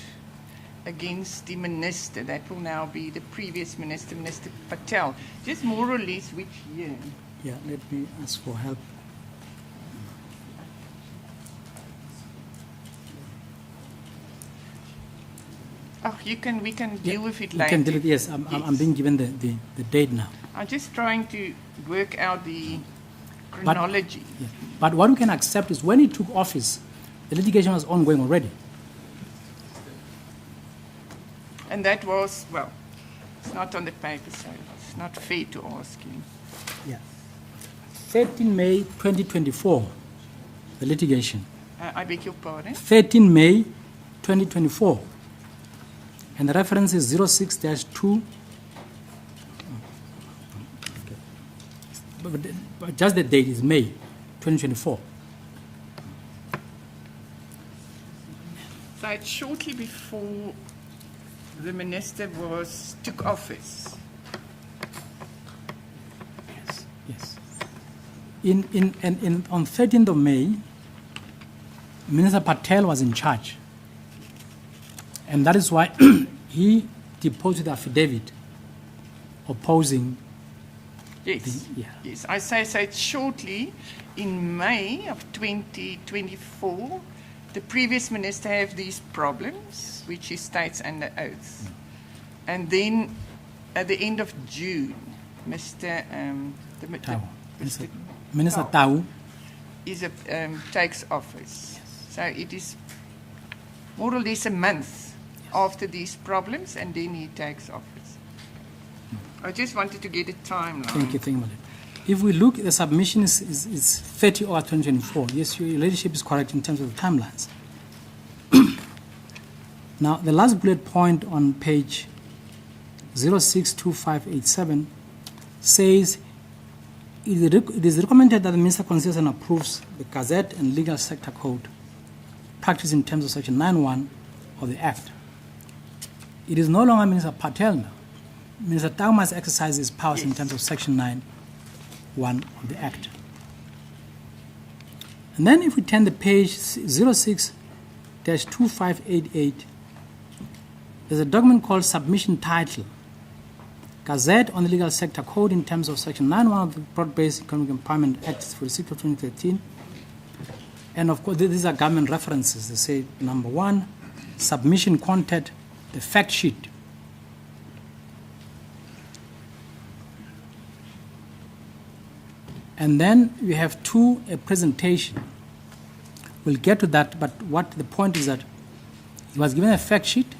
against the minister? That will now be the previous minister, Minister Patel. Just more or less which year? Yeah, let me ask for help. Oh, we can deal with it later. You can deal with it, yes. I'm being given the date now. I'm just trying to work out the chronology. But what we can accept is when he took office, the litigation was ongoing already. And that was, well, it's not on the paper, so it's not fair to ask him. Yeah. 13 May 2024, the litigation. I beg your pardon? 13 May 2024. And the reference is 06-2. But just the date is May 2024. So it's shortly before the minister took office. Yes. On 13th of May, Minister Patel was in charge. And that is why he deposed the affidavit opposing. Yes. Yes. I say so. It's shortly in May of 2024. The previous minister have these problems, which he states under oath. And then at the end of June, Minister Tau takes office. So it is more or less a month after these problems, and then he takes office. I just wanted to get a timeline. Thank you, Malay. If we look, the submission is 30 August 2024. Yes, your leadership is correct in terms of the timelines. Now, the last bullet point on page 062587 says, it is recommended that the Minister considers and approves the Gazette and Legal Sector Code practice in terms of Section 9.1 of the Act. It is no longer Minister Patel now. Minister Tau must exercise his powers in terms of Section 9.1 of the Act. And then if we turn the page 06-2588, there's a document called Submission Title, Gazette on the Legal Sector Code in terms of Section 9.1 of the Broad-Based Economic Empowerment Act for the 6th of 2013. And of course, these are government references. They say, number 1, submission content, the fact sheet. And then we have 2, a presentation. We'll get to that, but what the point is that he was given a fact sheet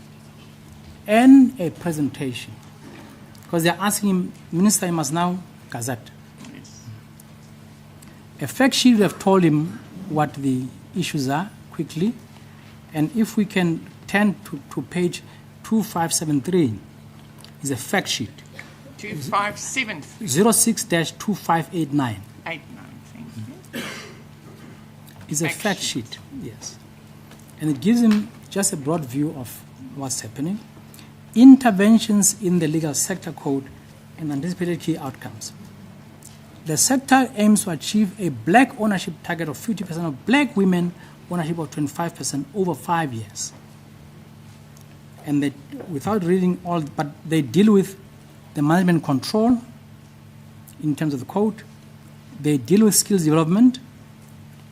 and a presentation. Because they're asking him, Minister, you must now gazette. Yes. A fact sheet, we have told him what the issues are quickly. And if we can turn to page 2573, is a fact sheet. 2573. 06-2589. 89, thank you. Is a fact sheet, yes. And it gives him just a broad view of what's happening. Interventions in the legal sector code and anticipated key outcomes. The sector aims to achieve a black ownership target of 50% of black women, ownership of 25% over 5 years. And they, without reading all, but they deal with the management control in terms of the code. They deal with skills development.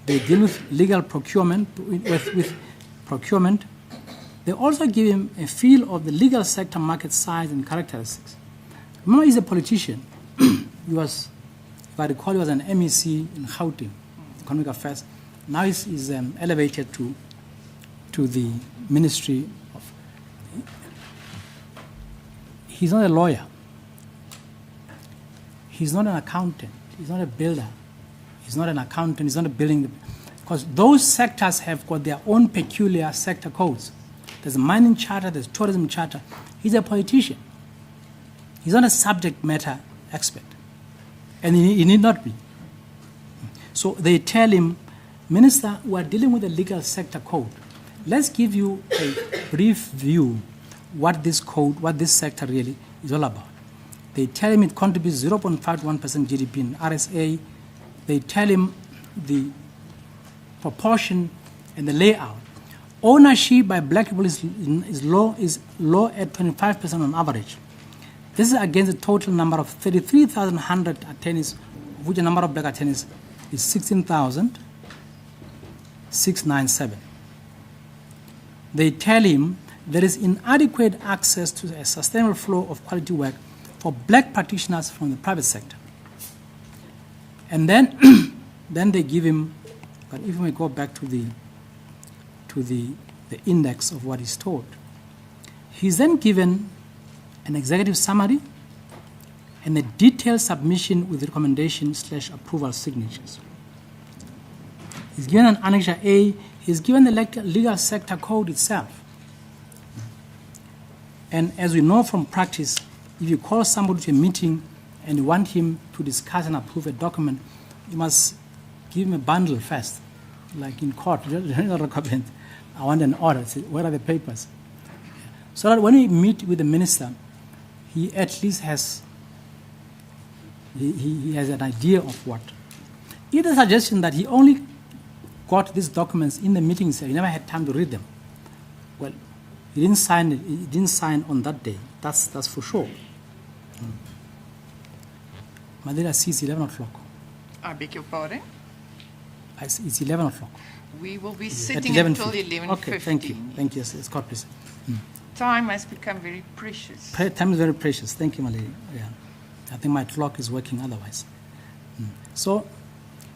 They deal with legal procurement, with procurement. They also give him a feel of the legal sector market size and characteristics. Remember, he's a politician. He was, if I recall, he was an MEC in Gauteng, Economic Affairs. Now he's elevated to the Ministry of... He's not a lawyer. He's not an accountant. He's not a builder. He's not an accountant. He's not a building... Because those sectors have got their own peculiar sector codes. There's a mining charter, there's tourism charter. He's a politician. He's not a subject matter expert. And he need not be. So they tell him, Minister, we are dealing with the legal sector code. Let's give you a brief view what this code, what this sector really is all about. They tell him it contributes 0.51% GDP in RSA. They tell him the proportion and the layout. Ownership by black people is low at 25% on average. This is against the total number of 33,100 attorneys, of which the number of black attorneys is 16,697. They tell him there is inadequate access to a sustainable flow of quality work for black practitioners from the private sector. And then, then they give him, but if we go back to the index of what he's told, he's then given an executive summary and a detailed submission with recommendation/approval signatures. He's given an Annexure A. He's given the legal sector code itself. And as we know from practice, if you call somebody to a meeting and you want him to discuss and approve a document, you must give him a bundle first, like in court. I want an order. Say, where are the papers? So that when we meet with the minister, he at least has he has an idea of what. It is a suggestion that he only got these documents in the meeting, so he never had time to read them. Well, he didn't sign it. He didn't sign on that day. That's for sure. Madela sees 11 o'clock. I beg your pardon? It's 11 o'clock. We will be At sitting 11:50. until 11:15. Okay, thank you. Thank you, yes, God bless. Time has become very precious. Time is very precious. Thank you, my lady. Yeah. I think my clock is working otherwise. So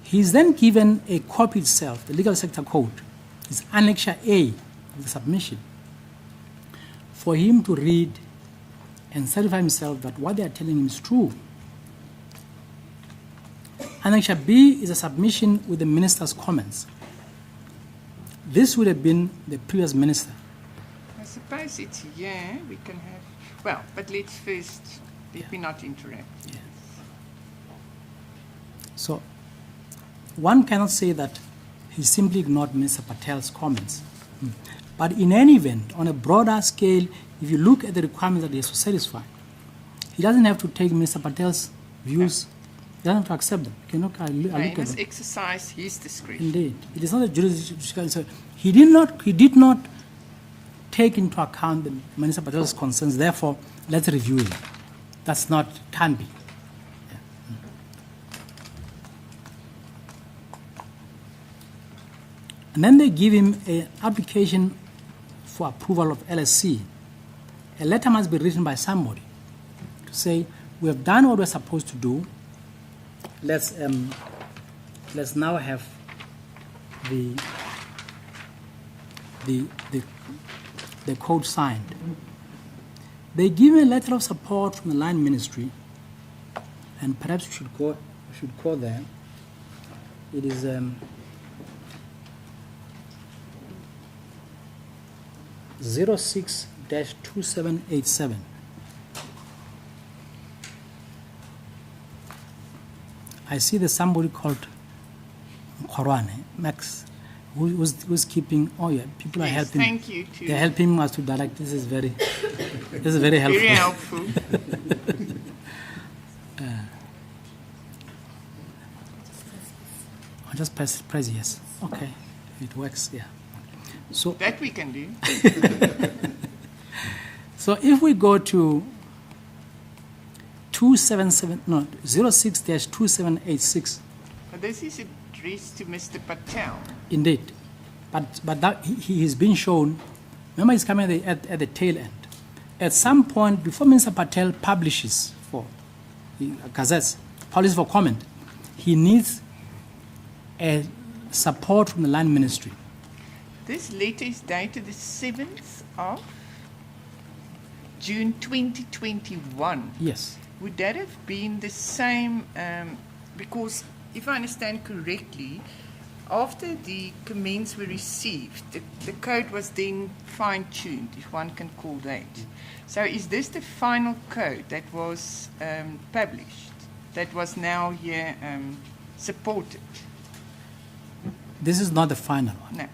he's then given a copy itself, the legal sector code. It's Annexure A of the submission, for him to read and certify himself that what they are telling him is true. Annexure B is a submission with the minister's comments. This would have been the previous minister. I suppose it's here we can have, well, but let's first, let me not interrupt. Yeah. So one cannot say that he simply ignored Mr. Patel's comments. But in any event, on a broader scale, if you look at the requirements that he has to satisfy, he doesn't have to take Mr. Patel's views. He doesn't have to accept them. You know, He must exercise his discretion. Indeed, it is not a jurisdictional. So he did not take into account the Minister Patel's concerns. Therefore, let's review it. That's not, can be. Yeah. And then they give him an application for approval of LSC. A letter must be written by somebody to say, we have done what we're supposed to do. Let's now have the code signed. They give a letter of support from the line ministry, and perhaps we should go there. It is 06-2787. I see there's somebody called Korwane, Max, who's keeping, oh yeah, people are helping. Thank you too. They're helping us to direct. This is very helpful. Very helpful. I'll just press yes. Okay, it works, yeah. So that we can do. So if we go to 06-2786. This is addressed to Mr. Patel. Indeed. But that he has been shown, remember he's coming at the tail end. At some point, before Mr. Patel publishes for the gazettes, publishes for comment, he needs a support from the land ministry. This letter is dated the 7th of June 2021. Yes. Would that have been the same, because if I understand correctly, after the comments were received, the code was then fine-tuned, if one can call that. So is this the final code that was published, that was now here supported? This is not the final one. No.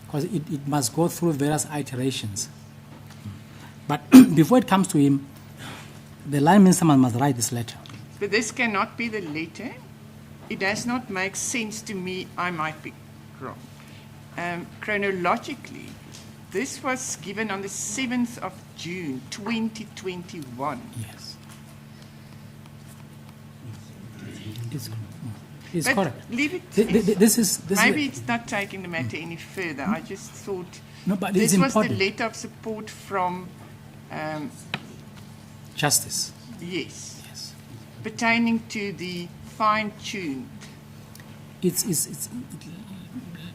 Because it must go through various iterations. But before it comes to him, the line minister must write this letter. But this cannot be the letter. It does not make sense to me. I might be wrong. Chronologically, this was given on the 7th of June, 2021. Yes. It's But correct. leave it. Maybe it's not taking the matter any further. I just thought No, but this it's was important. the letter of support from, Justice. yes, Yes. pertaining to the fine-tuned.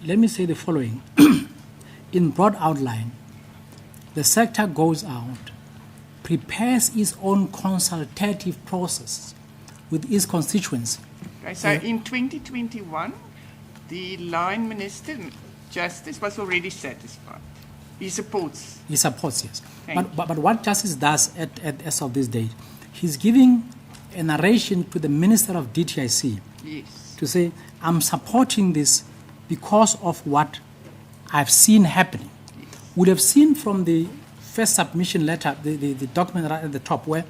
Let me say the following. In broad outline, the sector goes out, prepares its own consultative process with its constituency. Okay, so in 2021, the line minister, Justice, was already satisfied. He supports. He supports, yes. Thank But what Justice does as of this date, he's giving a narration to the Minister of DTIC Yes. to say, I'm supporting this because of what I've seen happening. Would have seen from the first submission letter, the document right at the top, where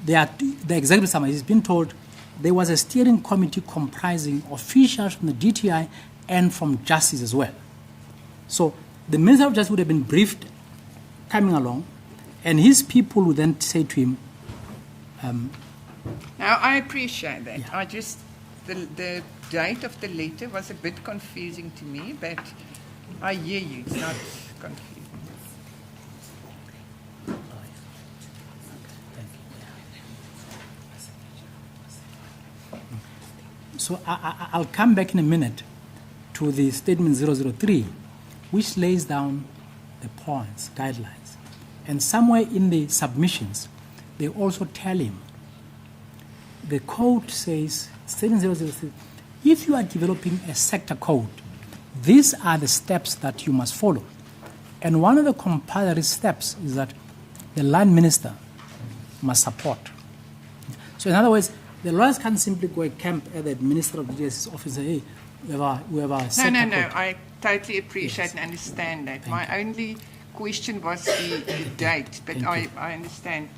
the executive summary has been told there was a steering committee comprising officials from the DTI and from Justice as well. So the Minister of Justice would have been briefed coming along, and his people would then say to him, Now, I appreciate that. Yeah. I just, the date of the letter was a bit confusing to me, but I hear you. It's not confusing. so I'll come back in a minute to the statement 003, which lays down the points, guidelines. And somewhere in the submissions, they also tell him, the code says, Section 006, if you are developing a sector code, these are the steps that you must follow. And one of the compulsory steps is that the land minister must support. So in other words, the lawyers can't simply go and camp at the Minister of Justice's office and say, hey, we have a sector No. code. I totally appreciate Yes. and understand that. Thank My only question was the date, but Thank I understand.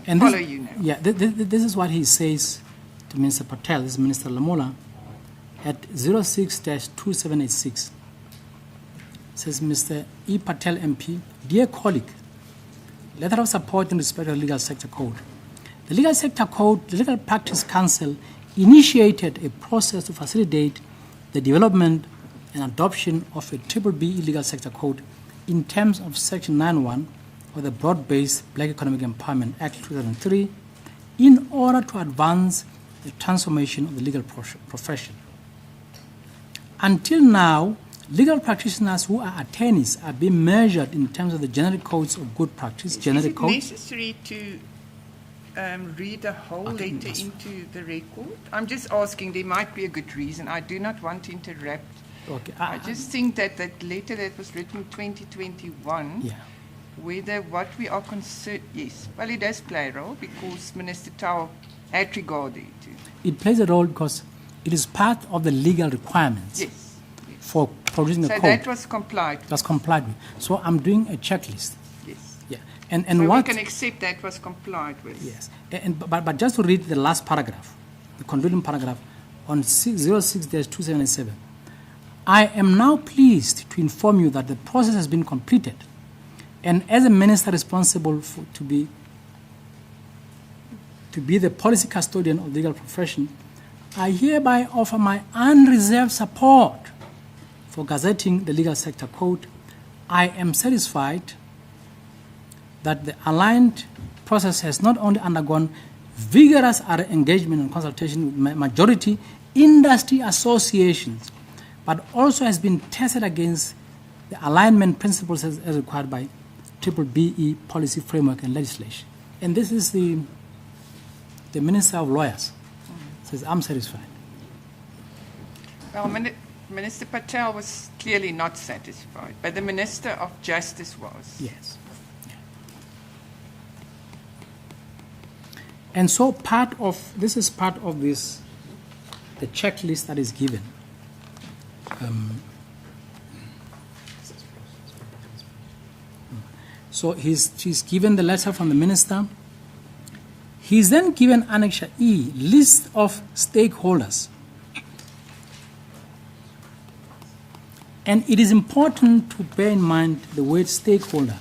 And Follow this, you now. Yeah, this is what he says to Minister Patel, this is Minister Lamola, at 06-2786. Says Mr. E. Patel MP, dear colleague, letter of support in respect of the legal sector code. The legal sector code, the Legal Practice Council initiated a process to facilitate the development and adoption of a B-BBEE legal sector code in terms of Section 9.1 of the Broad-Based Black Economic Empowerment Act 2003 in order to advance the transformation of the legal profession. Until now, legal practitioners who are attorneys are being measured in terms of the generic codes of good practice, generic Is it codes. necessary to read the whole Okay, letter yes. into the record? I'm just asking, there might be a good reason. I do not want to interrupt. Okay, I just think that that letter that was written 2021, yeah. whether what we are concerned, yes, well, it does play a role because Minister Tau had regard there too. It plays a role because it is part of the legal requirements Yes. for producing So a code. that was complied with. That's complied with. So I'm doing a checklist. Yes. Yeah, and So what? we can accept that was complied with. Yes, but just to read the last paragraph, the concluding paragraph on 06-277. I am now pleased to inform you that the process has been completed, and as a minister responsible to be the policy custodian of the legal profession, I hereby offer my unreserved support for gazetting the legal sector code. I am satisfied that the aligned process has not only undergone vigorous engagement and consultation with majority industry associations, but also has been tested against the alignment principles as required by B-BBEE policy framework and legislation. And this is the Minister of Lawyers. Says, I'm satisfied. Well, Minister Patel was clearly not satisfied, but the Minister of Justice was. Yes. Yeah. And so this is part of this, the checklist that is given. So he's given the letter from the minister. He's then given Annex E, list of stakeholders. And it is important to bear in mind the word stakeholder,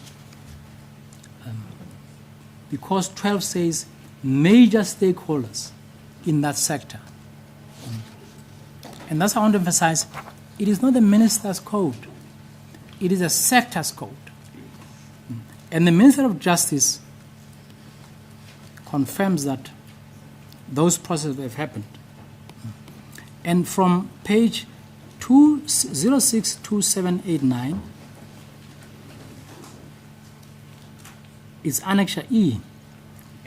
because 12 says major stakeholders in that sector. And that's how I want to emphasize, it is not the minister's code, it is a sector's code. And the Minister of Justice confirms that those processes have happened. And from page 062789, it's Annex E.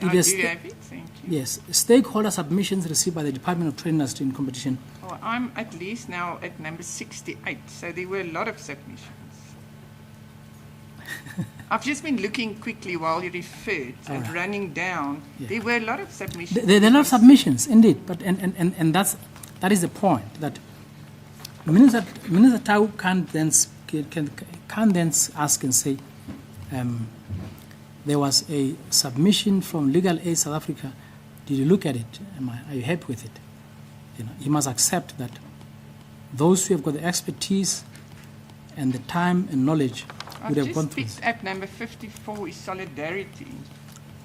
I do have it, thank you. Yes, stakeholder submissions received by the Department of Trade, Industry and Competition. Oh, I'm at least now at number 68, so there were a lot of submissions. I've just been looking quickly while you referred and running down. Yeah. There were a lot of submissions. There are a lot of submissions, indeed, but and that is the point, that Minister Tau can't then ask and say, there was a submission from Legal Aid South Africa. Did you look at it? Are you happy with it? He must accept that those who have got the expertise and the time and knowledge would have gone through. I've just picked up number 54 is Solidarity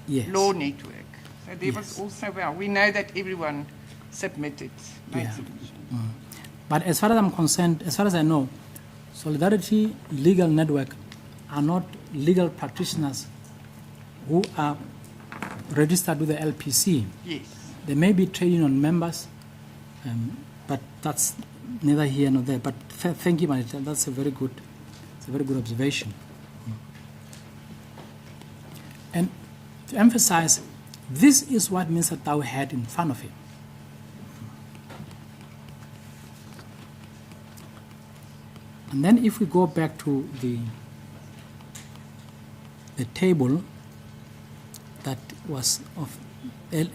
Yes. Law Network. So there was Yes. also, well, we know that everyone submitted, made Yeah. submissions. But as far as I'm concerned, as far as I know, Solidarity Legal Network are not legal practitioners who are registered with the LPC. Yes. They may be trade union members, but that's neither here nor there. But thank you, Manita. That's a very good observation. And to emphasize this is what Minister Tau had in front of him. And then if we go back to the table that was of a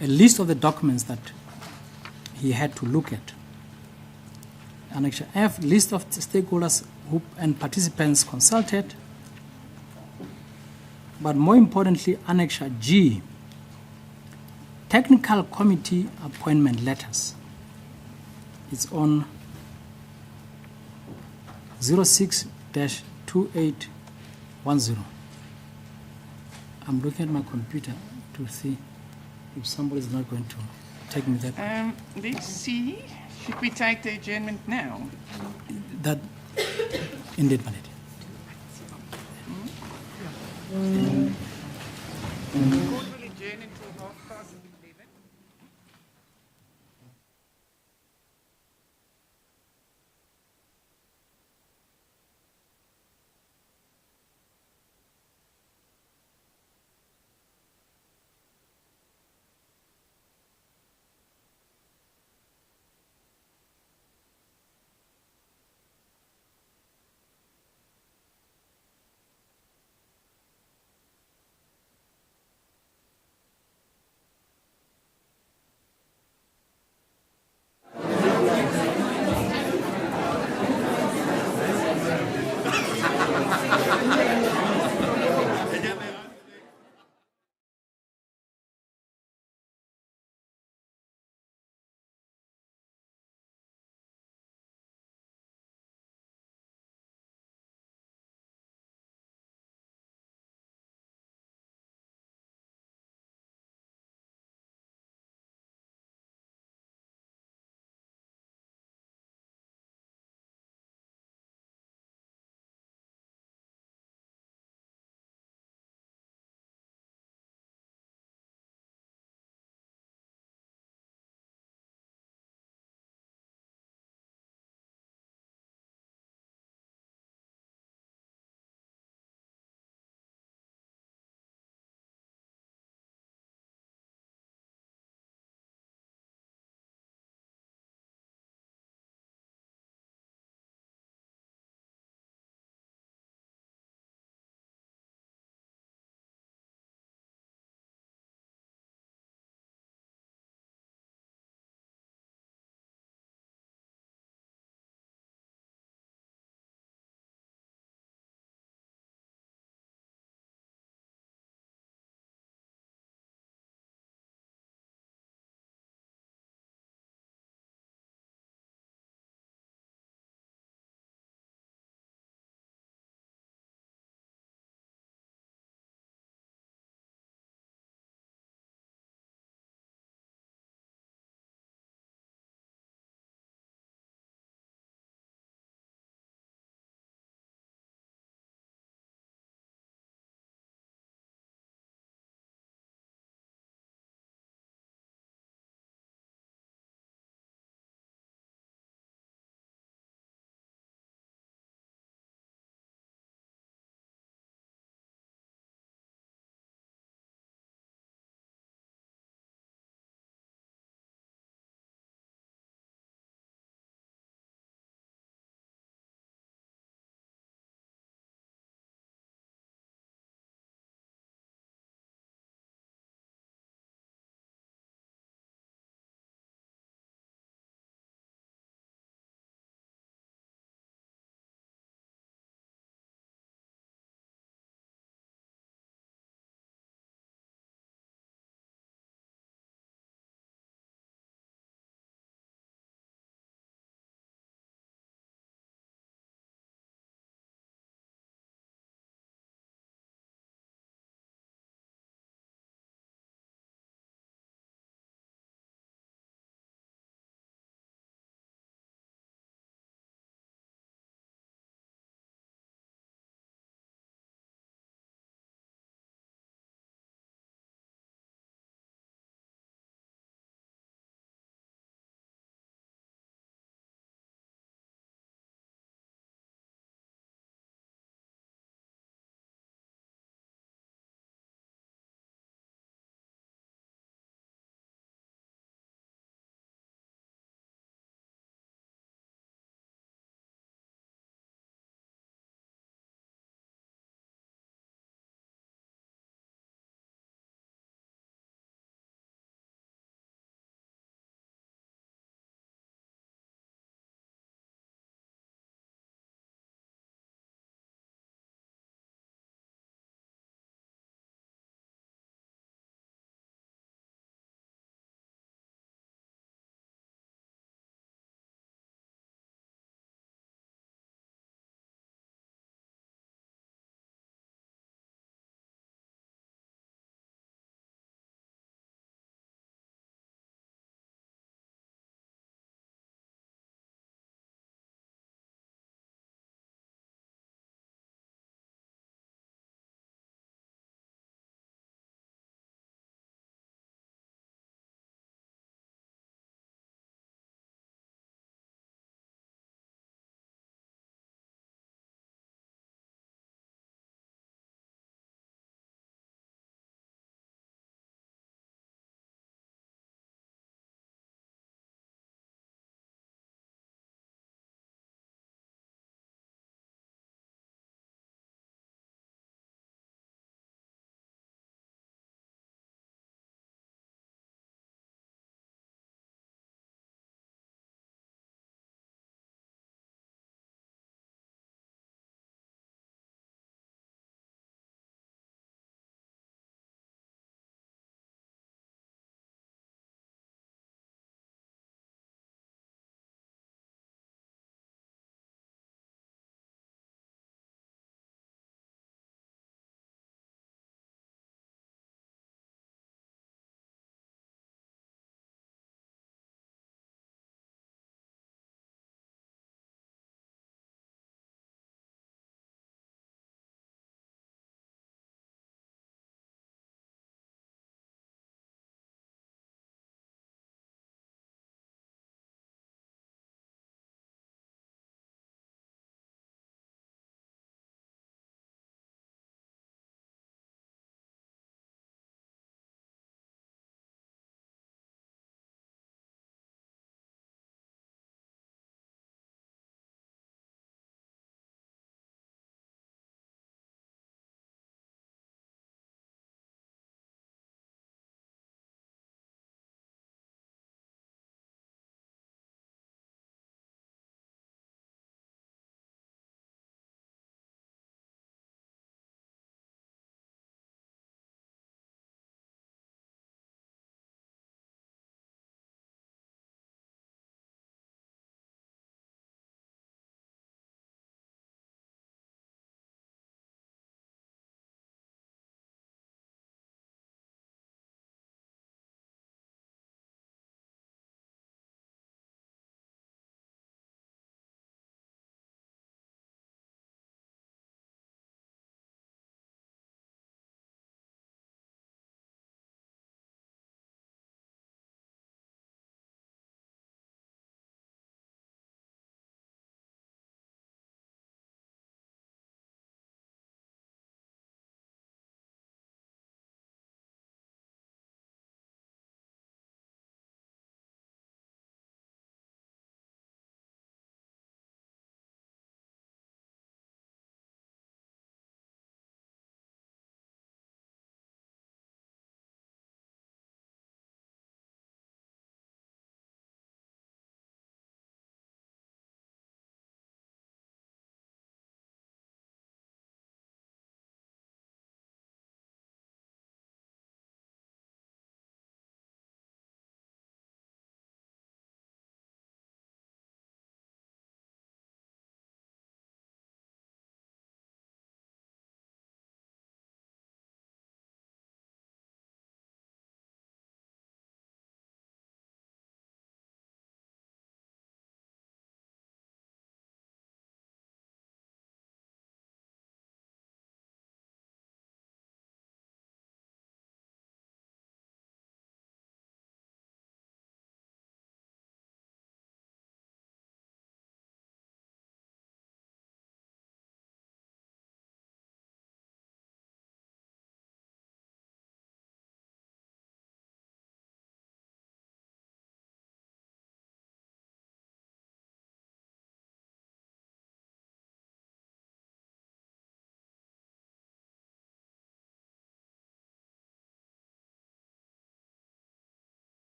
list of the documents that he had to look at. Annex F, list of stakeholders who and participants consulted. But more importantly, Annex G, technical committee appointment letters. It's on 06-2810. I'm looking at my computer to see if somebody is not going to take me there. Let's see. Should we take the adjournment now? That, indeed, Manette. The court will adjourn until 11:30.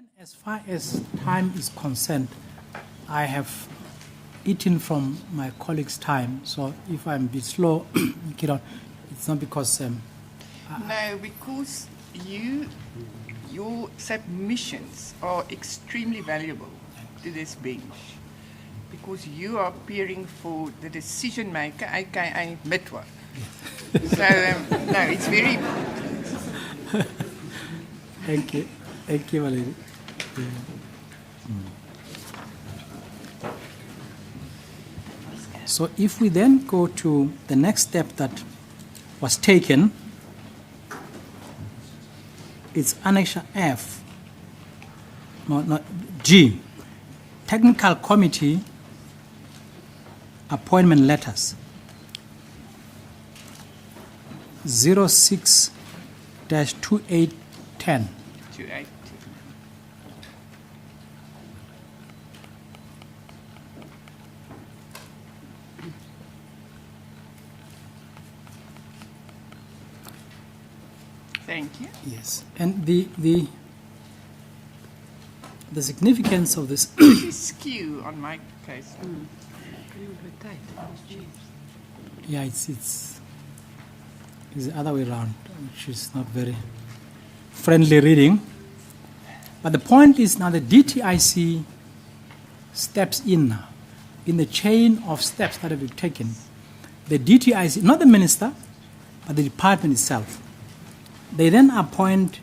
And as far as time is concerned, I have eaten from my colleague's time, so if I'm a bit slow, it's not because... No, because your submissions are extremely valuable to this bench, because you are appearing for the decision maker, aka Mitwa. So, no, it's very important. Thank you, Valerie. Yeah. So if we then go to the next step that was taken, it's Annexure F, not G, Technical Committee Appointment Letters, 06-2810. 280. Thank you. Yes, and the significance of this. This is skew on my case. Yeah, it's the other way around, which is not very friendly reading. But the point is now the DTIC steps in now, in the chain of steps that have been taken. The DTIC, not the minister, but the department itself, they then appoint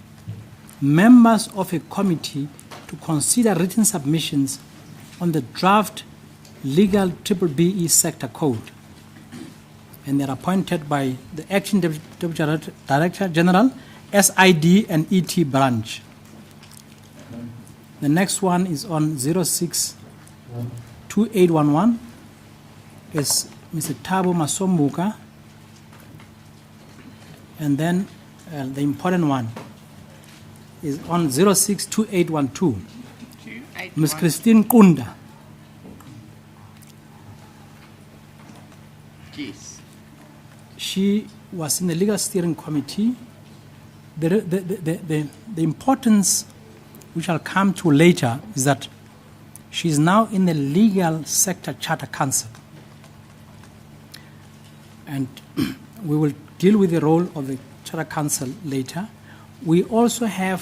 members of a committee to consider written submissions on the draft legal B-BBEE sector code. And they're appointed by the Acting Deputy Director General, SID and ET branch. The next one is on 06-2811. Is Mr. Thabo Masombuka. And then the important one is on 06-2812. Ms. Christine Kunda. Yes. She was in the legal steering committee. The importance, which I'll come to later, is that she is now in the legal sector charter council. And we will deal with the role of the charter council later. They also had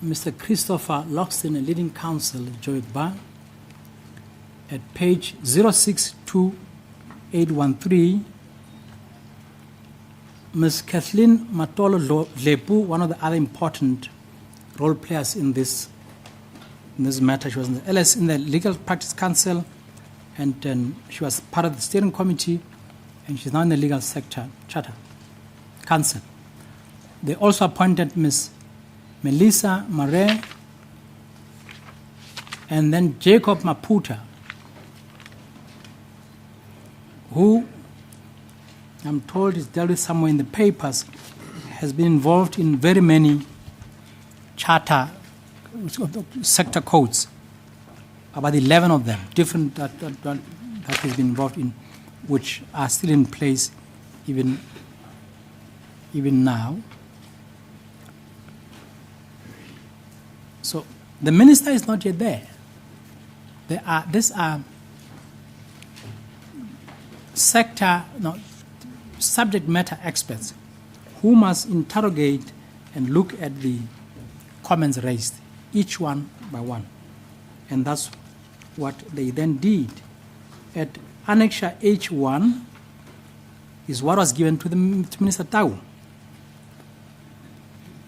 Mr. Christopher Loxton, a leading counsel, Joyce Bar, at page 062813. Ms. Kathleen Matolo Lepu, one of the other important role players in this matter. She was in the Legal Practice Council, and she was part of the steering committee, and she's now in the legal sector charter council. They also appointed Ms. Melissa Mare and then Jacob Maputa, who I'm told is dealt with somewhere in the papers, has been involved in very many charter sector codes, about 11 of them, different that has been involved in, which are still in place even now. So the minister is not yet there. These are subject matter experts who must interrogate and look at the comments raised, each one by one. And that's what they then did. At Annexure H1 is what was given to Minister Tau,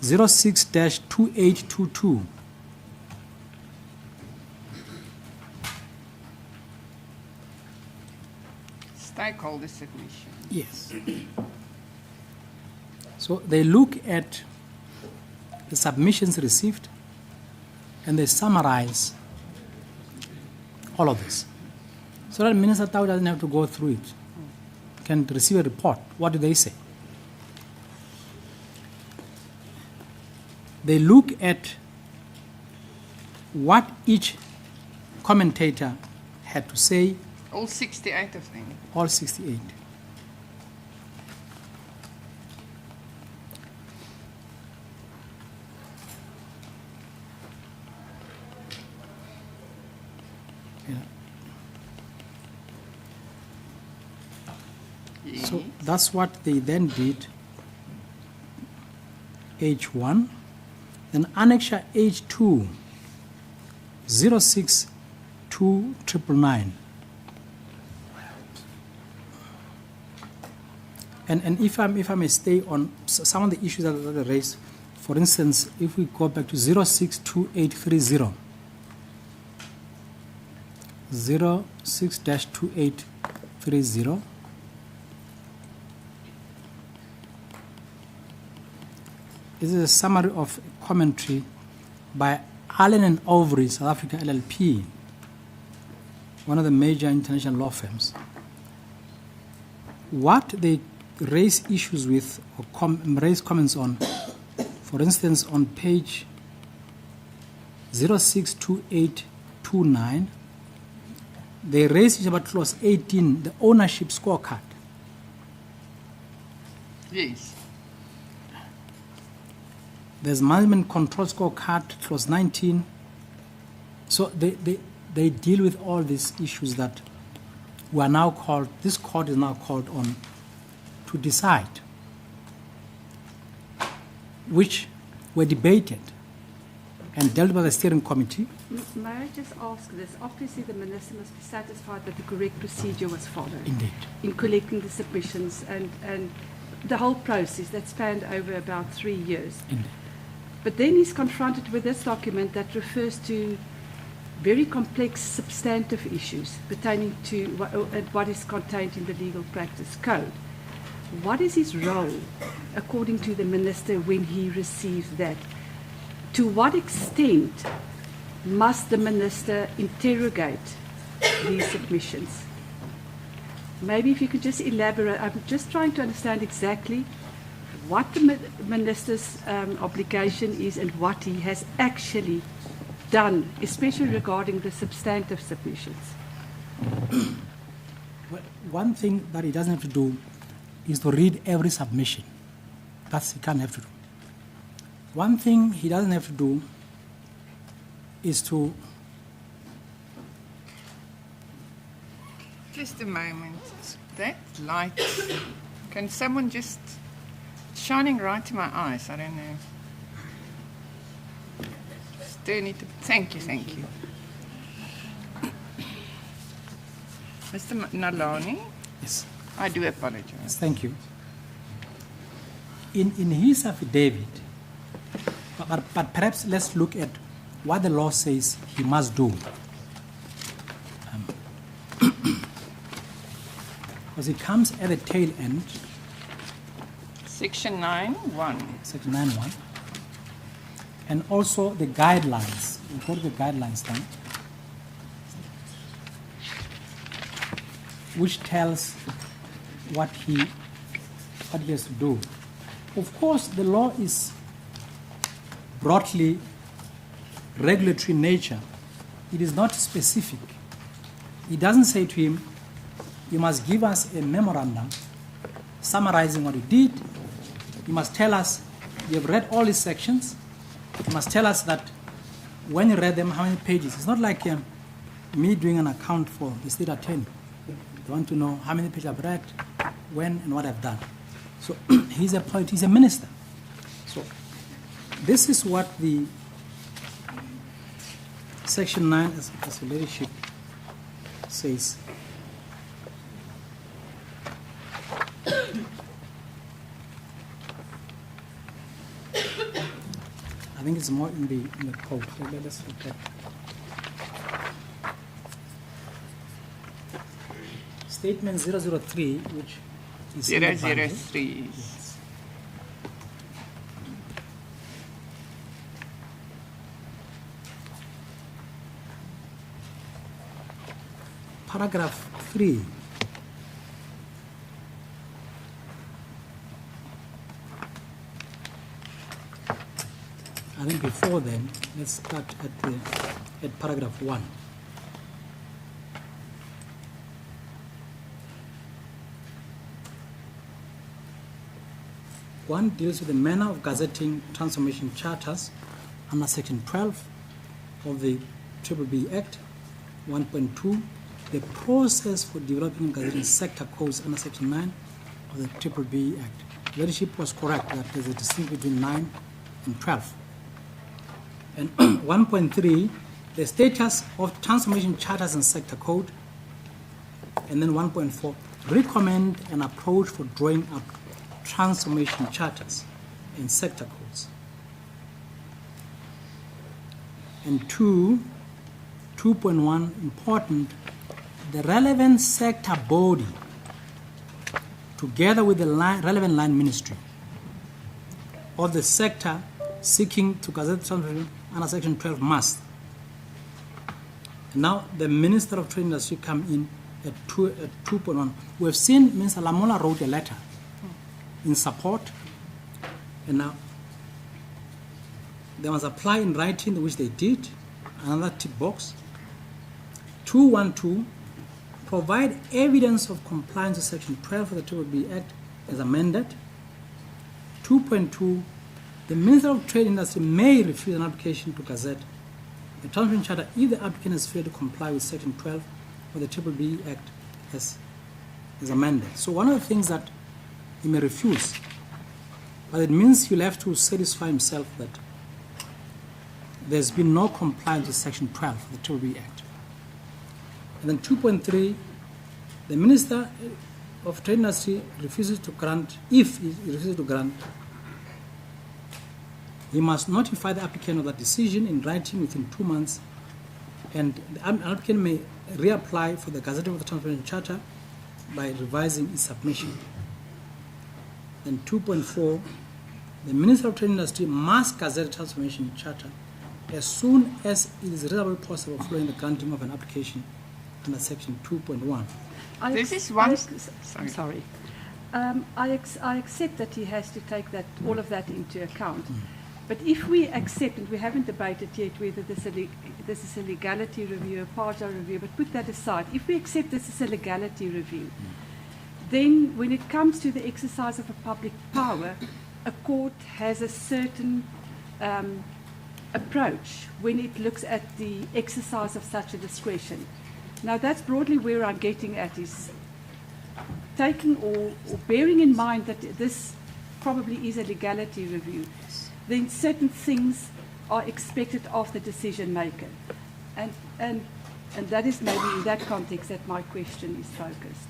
06-2822. Stakeholder submission. Yes. So they look at the submissions received and they summarize all of this, so that Minister Tau doesn't have to go through it. Can receive a report. What do they say? They look at what each commentator had to say. All 68 of them. All 68. Yes. So that's what they then did. H1, then Annexure H2, 06299. And if I may stay on some of the issues that are raised, for instance, if we go back to 062830, 06-2830, this is a summary of commentary by Allen and Overy, South Africa LLP, one of the major international law firms. What they raise issues with or raise comments on, for instance, on page 062829, they raise issues about clause 18, the ownership scorecard. Yes. There's management control scorecard, clause 19. So they deal with all these issues that we are now called, this court is now called on to decide, which were debated and dealt by the steering committee. May I just ask this? Obviously, the minister must be satisfied that the correct procedure was followed Indeed. in collecting the submissions and the whole process that spanned over about 3 years. Indeed. But then he's confronted with this document that refers to very complex substantive issues pertaining to what is contained in the legal practice code. What is his role, according to the minister, when he receives that? To what extent must the minister interrogate these submissions? Maybe if you could just elaborate. I'm just trying to understand exactly what the minister's obligation is and what he has actually done, especially regarding the substantive submissions. Well, one thing that he doesn't have to do is to read every submission. That's he can't have to do. One thing he doesn't have to do is to... Just a moment. That light, can someone just... It's shining right in my eyes, I don't know. Just turn it... Thank you. Mr. Nalani? Yes. I do apologize. Thank you. In his affidavit, but perhaps let's look at what the law says he must do. Because it comes at the tail end. Section 9(1). Section 9.1. And also the guidelines. We go to the guidelines now, which tells what he has to do. Of course, the law is broadly regulatory in nature. It is not specific. It doesn't say to him, you must give us a memorandum summarizing what you did. You must tell us you have read all these sections. You must tell us that when you read them, how many pages. It's not like me doing an account for the state attorney. They want to know how many pages I've read, when, and what I've done. So he's a minister. So this is what the Section 9 as a leadership says. I think it's more in the code. Let us look at Statement 003, which is 003. Yes. Paragraph 3. I think before then, let's start at paragraph 1. One deals with the manner of gazetting transformation charters under Section 12 of the B-BBEE Act, 1.2, the process for developing and gazetting sector codes under Section 9 of the B-BBEE Act. Leadership was correct that there's a distinction between 9 and 12. And 1.3, the status of transformation charters and sector code. And then 1.4, recommend an approach for drawing up transformation charters and sector codes. And 2.1, important, the relevant sector body, together with the relevant line ministry of the sector seeking to gazette transformation under Section 12 must. Now the Minister of Trade Industry come in at 2.1. We have seen Minister Lamola wrote a letter in support, and now they must apply in writing, which they did, another tick box. 2.12, provide evidence of compliance with Section 12 of the B-BBEE Act as amended. 2.2, the Minister of Trade Industry may refuse an application to gazette a transformation charter if the applicant has failed to comply with Section 12 of the B-BBEE Act as amended. So one of the things that he may refuse, but it means he'll have to satisfy himself that there's been no compliance with Section 12 of the B-BBEE Act. And then 2.3, the Minister of Trade Industry refuses to grant, if he refuses to grant, he must notify the applicant of that decision in writing within 2 months, and the applicant may reapply for the gazetting of the transformation charter by revising its submission. Then 2.4, the Minister of Trade Industry must gazette the transformation charter as soon as it is reasonably possible following the granting of an application under Section 2.1. I accept that he has to take all of that into account. But if we accept, and we haven't debated yet whether this is a legality review, a partial review, but put that aside. If we accept this is a legality review, then when it comes to the exercise of a public power, a court has a certain approach when it looks at the exercise of such a discretion. Now that's broadly where I'm getting at, is taking or bearing in mind that this probably is a legality review, then certain things are expected of the decision maker. And that is maybe in that context that my question is focused.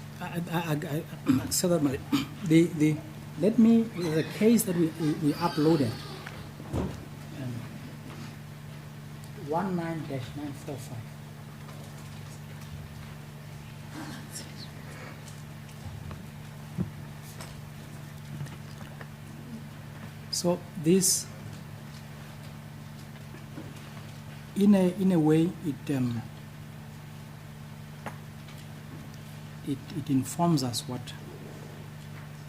So that the case that we uploaded, 19-945. So this, in a way, it informs us what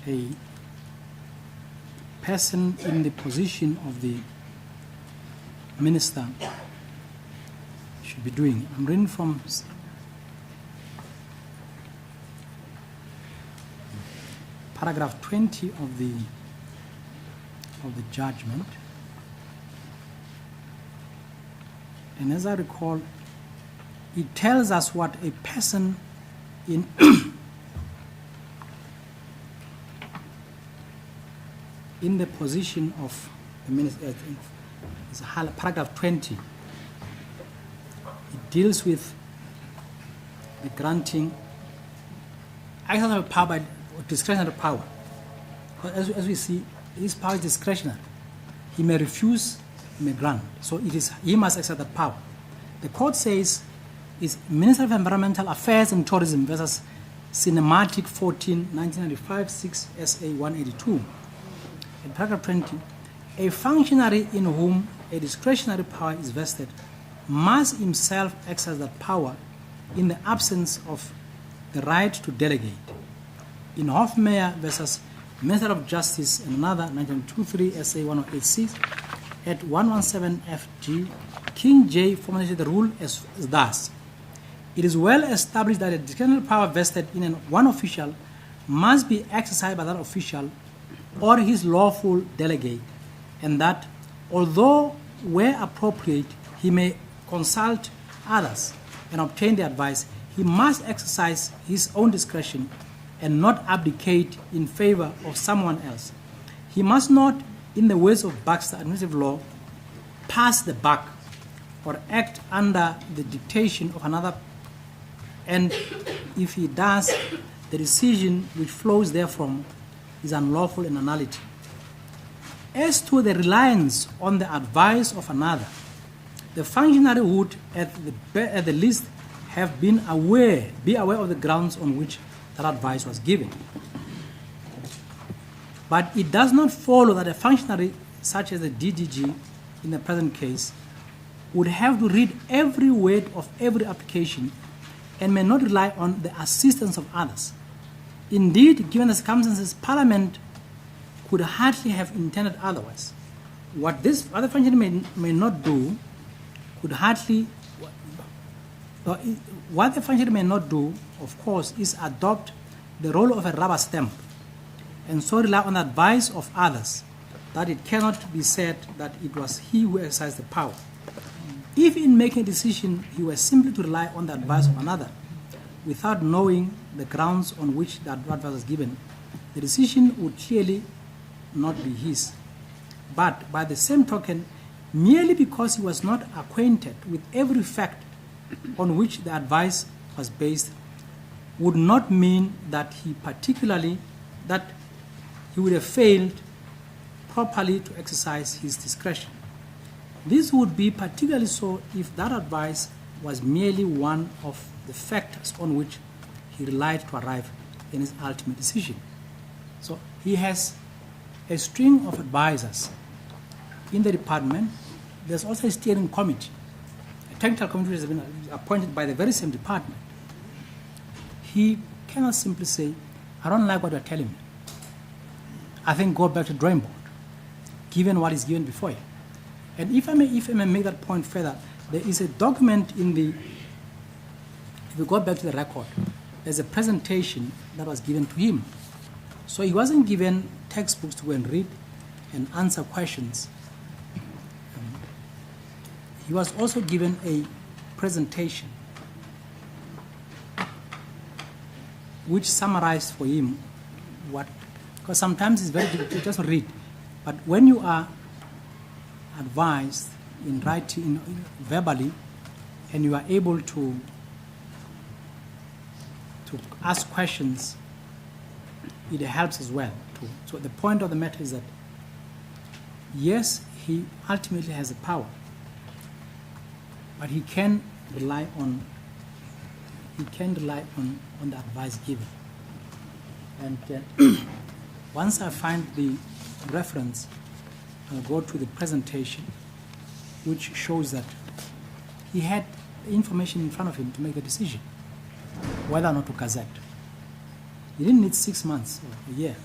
a person in the position of the minister should be doing. I'm reading from paragraph 20 of the judgment. And as I recall, it tells us what a person in in the position of the minister, it's paragraph 20. It deals with the granting exercise of power by discretionary power. As we see, this power is discretionary. He may refuse, he may grant. So he must exercise that power. The court says is Minister of Environmental Affairs and Tourism versus Cinematic 14, 1995, 6 SA 182. In paragraph 20, a functionary in whom a discretionary power is vested must himself exercise that power in the absence of the right to delegate. In Hofmeyer versus Minister of Justice and another 1923 SA 1086 at 117 FG, King J formulated the rule as thus: it is well established that a discretionary power vested in one official must be exercised by that official or his lawful delegate, and that although where appropriate he may consult others, and obtain the advice, he must exercise his own discretion and not abdicate in favor of someone else. He must not, in the words of Baxter administrative law, pass the buck or act under the dictation of another, and if he does, the decision which flows therefrom is unlawful in nullity. As to the reliance on the advice of another, the functionary would, at the least, have be aware of the grounds on which that advice was given. But it does not follow that a functionary, such as the DDG in the present case, would have to read every word of every application and may not rely on the assistance of others. Indeed, given the circumstances, Parliament could hardly have intended otherwise. What this other functionary may not do could hardly, what the functionary may not do, of course, is adopt the role of a rubber stamp and so rely on the advice of others, that it cannot be said that it was he who exercised the power. If in making a decision he was simply to rely on the advice of another, without knowing the grounds on which that advice was given, the decision would clearly not be his. But by the same token, merely because he was not acquainted with every fact on which the advice was based, would not mean that he would have failed properly to exercise his discretion. This would be particularly so if that advice was merely one of the factors on which he relied to arrive in his ultimate decision. So he has a string of advisors in the department. There's also a steering committee, a technical committee which has been appointed by the very same department. He cannot simply say, I don't like what you're telling me. I think go back to the drawing board, given what is given before you. And if I may make that point further, there is a document in the, if we go back to the record, there's a presentation that was given to him. So he wasn't given textbooks to go and read and answer questions. He was also given a presentation which summarized for him what, because sometimes it's very difficult to just read, but when you are advised in writing, verbally, and you are able to ask questions, it helps as well. So the point of the matter is that, yes, he ultimately has the power, but he can rely on the advice given. And once I find the reference, I'll go to the presentation, which shows that he had the information in front of him to make a decision whether or not to gazette. He didn't need 6 months or a year.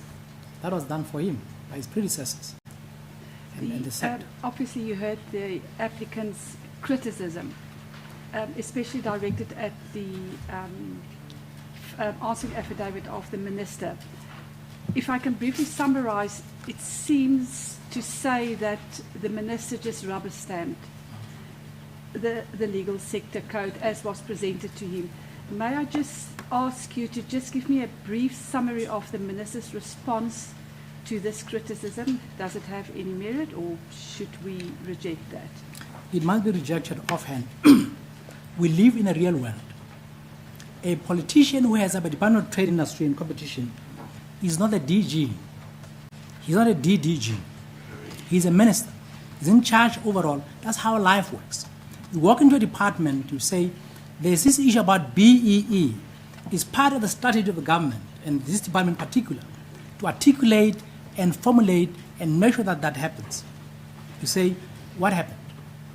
That was done for him by his predecessors. And the sector. Obviously, you heard the applicant's criticism, especially directed at the answering affidavit of the minister. If I can briefly summarize, it seems to say that the minister just rubber stamped the legal sector code as was presented to him. May I just ask you to just give me a brief summary of the minister's response to this criticism? Does it have any merit, or should we reject that? It must be rejected offhand. We live in a real world. A politician who has a Department of Trade, Industry and Competition is not a DG. He's not a DDG. He's a minister. He's in charge overall. That's how life works. You walk into a department, you say, there's this issue about BEE. It's part of the strategy of the government, and this department in particular, to articulate and formulate and make sure that that happens. You say, what happened?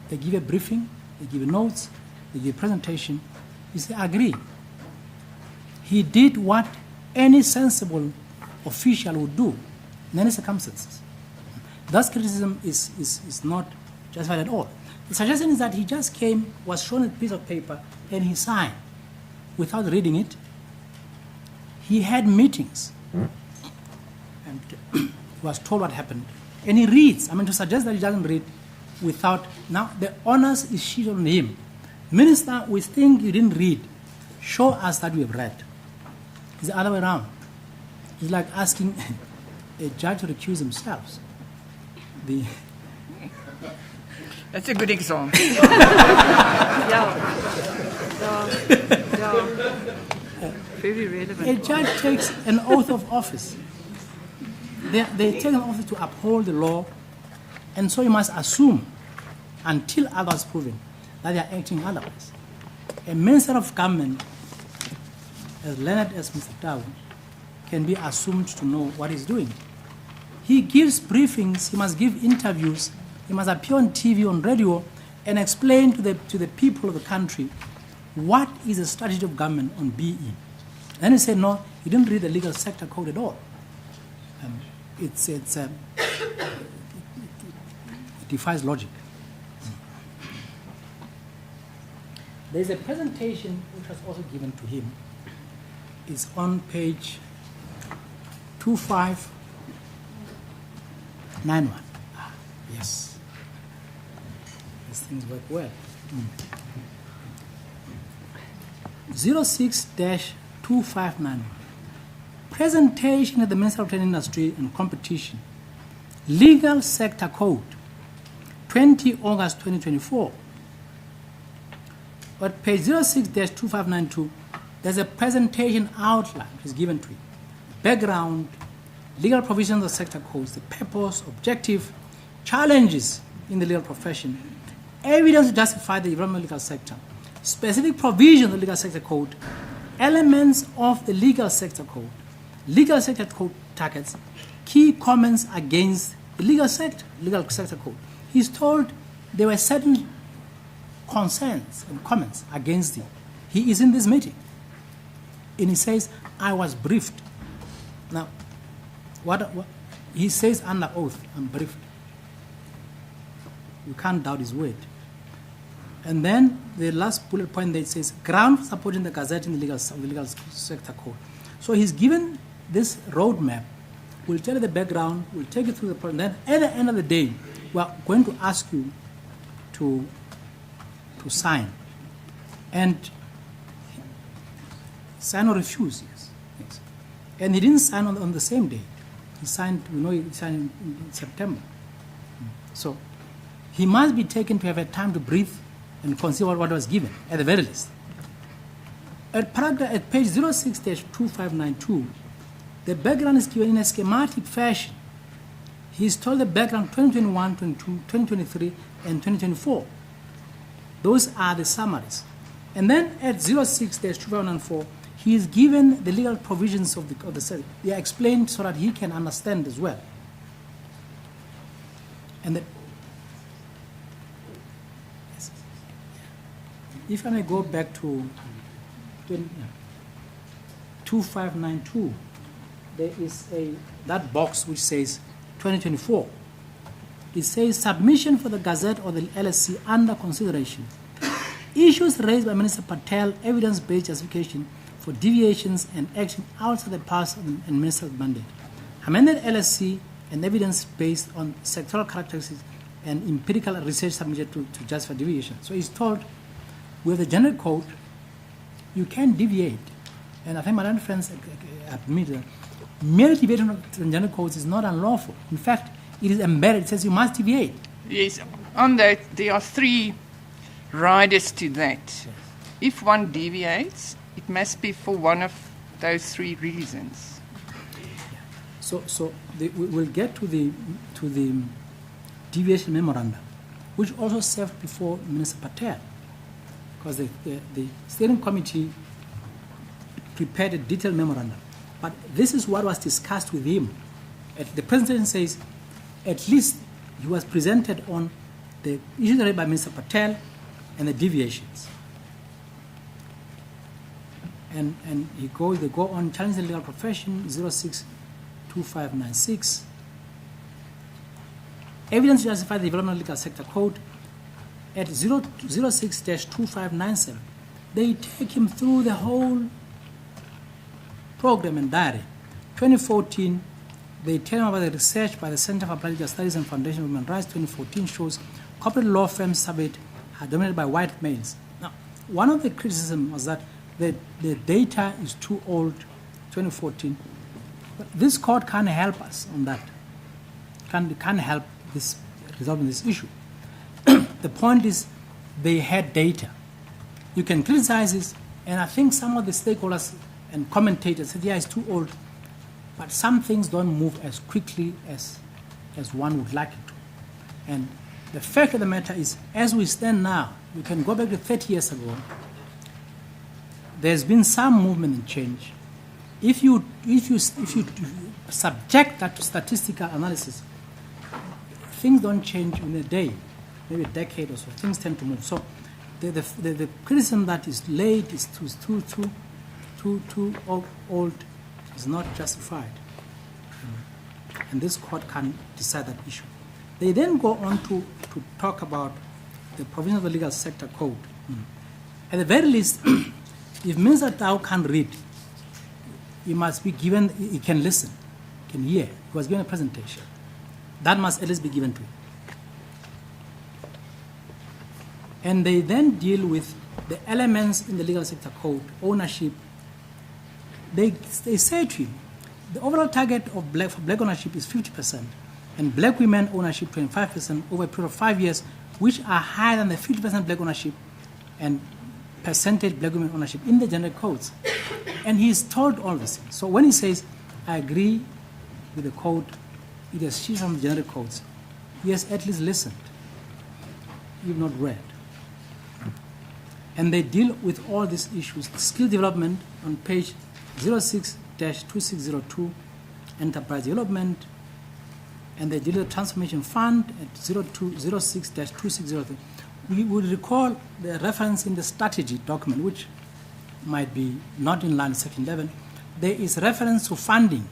They give a briefing, they give notes, they give a presentation. You say, I agree. He did what any sensible official would do in any circumstances. Thus, criticism is not justified at all. The suggestion is that he just came, was shown a piece of paper, and he signed without reading it. He had meetings, and he was told what happened. And he reads. I mean, to suggest that he doesn't read without, now the onus is sheet on him. Minister, we think you didn't read. Show us that you have read. It's the other way around. It's like asking a judge to recuse himself. That's a good example. Very relevant. A judge takes an oath of office. They take an oath to uphold the law, and so you must assume, until otherwise proven, that they are acting otherwise. A minister of government, as learned as Mr. Tau, can be assumed to know what he's doing. He gives briefings, he must give interviews, he must appear on TV, on radio, and explain to the people of the country what is the strategy of government on BE. Then he said, no, he didn't read the legal sector code at all. It defies logic. There's a presentation which was also given to him. It's on page 2591. Yes. These things work well. 06-2591. Presentation at the Minister of Trade Industry and Competition. Legal Sector Code. 20 August 2024. But page 06-2592, there's a presentation outline which is given to you. Background, legal provisions of sector codes, the purpose, objective, challenges in the legal profession, evidence to justify the development of the legal sector, specific provisions of the legal sector code, elements of the legal sector code targets, key comments against the legal sector code. He's told there were certain concerns and comments against him. He is in this meeting. And he says, I was briefed. Now, what he says under oath, I'm briefed. You can't doubt his word. And then the last bullet point that says, ground for supporting the Gazette in the legal sector code. So he's given this roadmap. We'll tell you the background, we'll take you through the point. Then at the end of the day, we are going to ask you to sign. And sign or refuse, yes. And he didn't sign on the same day. He signed, he signed in September. So he must be taken to have a time to breathe and consider what was given, at the very least. At page 06-2592, the background is given in a schematic fashion. He's told the background 2021, 2022, 2023, and 2024. Those are the summaries. And then at 06-2594, he is given the legal provisions of the study. They are explained so that he can understand as well. And if I may go back to 2592, there is that box which says 2024. It says submission for the Gazette or the LSC under consideration. Issues raised by Minister Patel, evidence-based justification for deviations and action outside the past and minister's mandate. Amended LSC and evidence based on sectoral characteristics and empirical research submitted to justify deviation. So he's told, with the general code, you can deviate. And I think my friends admit that mere deviation from the general codes is not unlawful. In fact, it is embedded. It says you must deviate. Yes, on that, there are three riders to that. Yes. If one deviates, it must be for one of those three reasons. Yeah. So we'll get to the deviation memorandum, which also served before Minister Patel, because the steering committee prepared a detailed memorandum. But this is what was discussed with him. The presentation says, at least he was presented on the issues raised by Minister Patel and the deviations. And they go on challenging the legal profession, 06-2596. Evidence to justify the development of legal sector code at 06-2597. They take him through the whole program and diary. 2014, they tell him about the research by the Center for Applied Legal Studies and Foundation of Human Rights. 2014 shows corporate law firms surveyed are dominated by white males. Now, one of the criticisms was that the data is too old, 2014. But this court can't help us on that. Can't help this resolving this issue. The point is, they had data. You can criticize this, and I think some of the stakeholders and commentators said, yeah, it's too old. But some things don't move as quickly as one would like it to. And the fact of the matter is, as we stand now, we can go back to 30 years ago. There's been some movement and change. If you subject that to statistical analysis, things don't change in a day, maybe a decade or so. Things tend to move. So the criticism that is laid is too old is not justified. And this court can decide that issue. They then go on to talk about the provision of the legal sector code. At the very least, if Minister Tau can read, he must be given, he can listen, can hear. He was given a presentation. That must at least be given to him. And they then deal with the elements in the legal sector code, ownership. They say to him, the overall target of for black ownership is 50%, and black women ownership 25% over a period of 5 years, which are higher than the 50% black ownership and percentage black women ownership in the gender codes. And he's told all this. So when he says, I agree with the code, it is shifted from the gender codes, he has at least listened. You've not read. And they deal with all these issues. Skill development on page 06-2602, enterprise development, and they deal with the transformation fund at 06-2603. We would recall the reference in the strategy document, which might be not in line with Section 11. There is reference to funding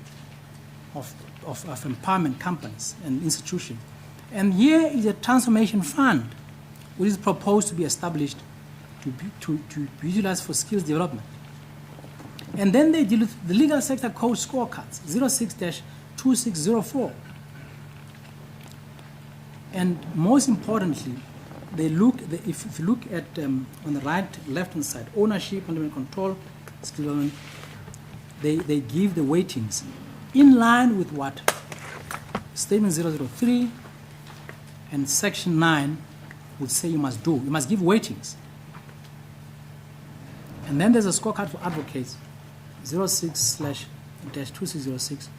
of empowerment companies and institutions. And here is a transformation fund, which is proposed to be established to be utilized for skills development. And then they deal with the legal sector code scorecards, 06-2604. And most importantly, they look, if you look at on the right, left-hand side, ownership, fundamental control, skill development, they give the weightings in line with what Statement 003 and Section 9 would say you must do. You must give weightings. And then there's a scorecard for advocates, 06-2606.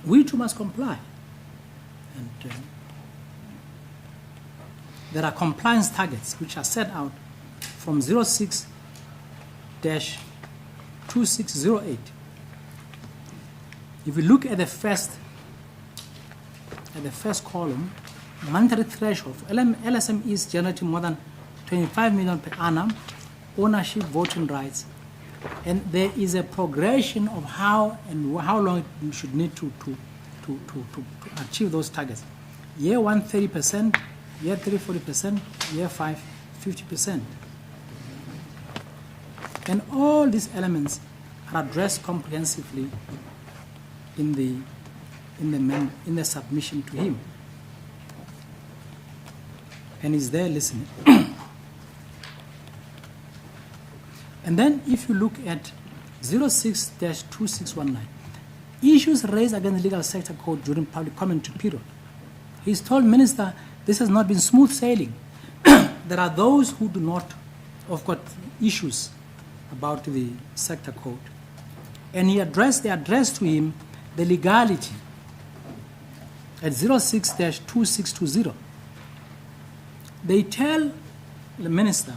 We too must comply. And there are compliance targets which are set out from 06-2608. If we look at the first column, monetary threshold for LSMEs generating more than 25 million per annum, ownership, voting rights, and there is a progression of how long you should need to achieve those targets. Year 1, 30%, year 3, 40%, year 5, 50%. And all these elements are addressed comprehensively in the submission to him. And he's there listening. And then if you look at 06-2619, issues raised against the legal sector code during public comment period. He's told Minister, this has not been smooth sailing. There are those who do not, have got issues about the sector code. And they addressed to him the legality at 06-2620. They tell the Minister,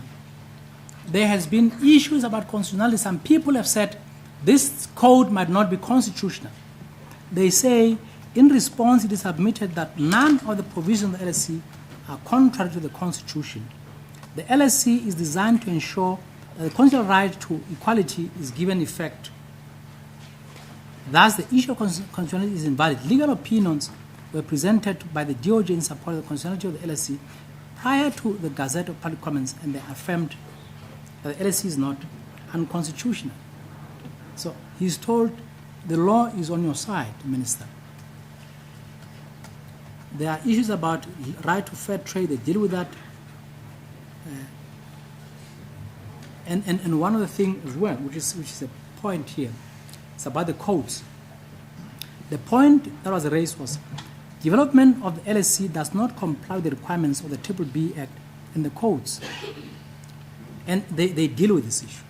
there has been issues about constitutionality. Some people have said this code might not be constitutional. They say, in response, it is admitted that none of the provisions of the LSC are contrary to the Constitution. The LSC is designed to ensure that the constitutional right to equality is given effect. Thus, the issue of constitutionality is invalid. Legal opinions were presented by the DOJ in support of the constitutionality of the LSC prior to the Gazette of Public Comments, and they affirmed that the LSC is not unconstitutional. So he's told the law is on your side, Minister. There are issues about right to fair trade, they deal with that. And one other thing as well, which is a point here, it's about the codes. The point that was raised was development of the LSC does not comply with the requirements of the B-BBEE Act and the codes. And they deal with this issue.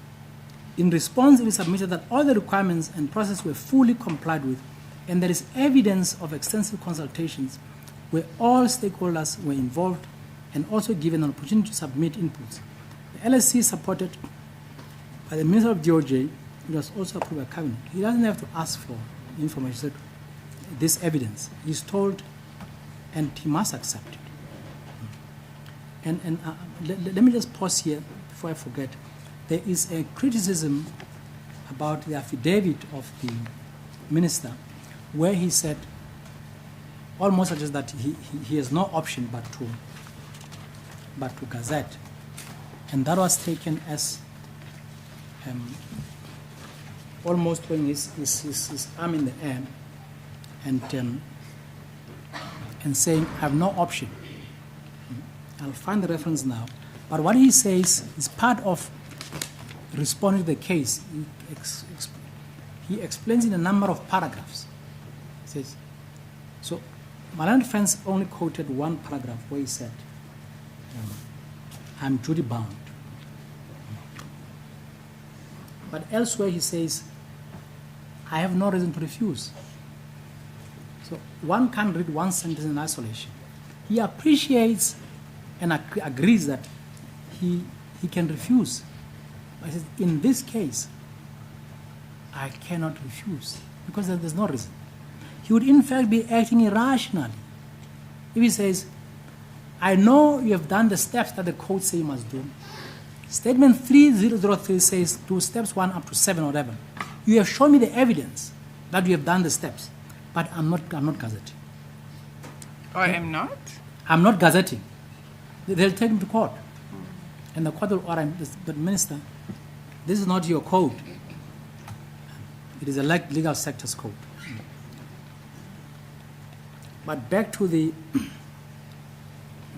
In response, it is submitted that all the requirements and processes were fully complied with, and there is evidence of extensive consultations where all stakeholders were involved and also given an opportunity to submit inputs. The LSC is supported by the Minister of DOJ, who was also approved by Cabinet. He doesn't have to ask for information, this evidence. He's told, and he must accept it. And let me just pause here before I forget. There is a criticism about the affidavit of the minister where he said, almost suggests that he has no option but to gazette. And that was taken as almost putting his arm in the air and saying, I have no option. I'll find the reference now. But what he says is part of responding to the case. He explains in a number of paragraphs. He says, so my learned friends only quoted one paragraph where he said, I'm duty bound. But elsewhere he says, I have no reason to refuse. So one can't read one sentence in isolation. He appreciates and agrees that he can refuse. But he says, in this case, I cannot refuse because there's no reason. He would in fact be acting irrationally if he says, I know you have done the steps that the code say you must do. Statement 3003 says do steps 1 up to 7 or whatever. You have shown me the evidence that you have done the steps, but I'm not gazetting. I am not? I'm not gazetting. They'll take him to court. And the court will order him, but minister, this is not your code. It is a legal sector's code. But back to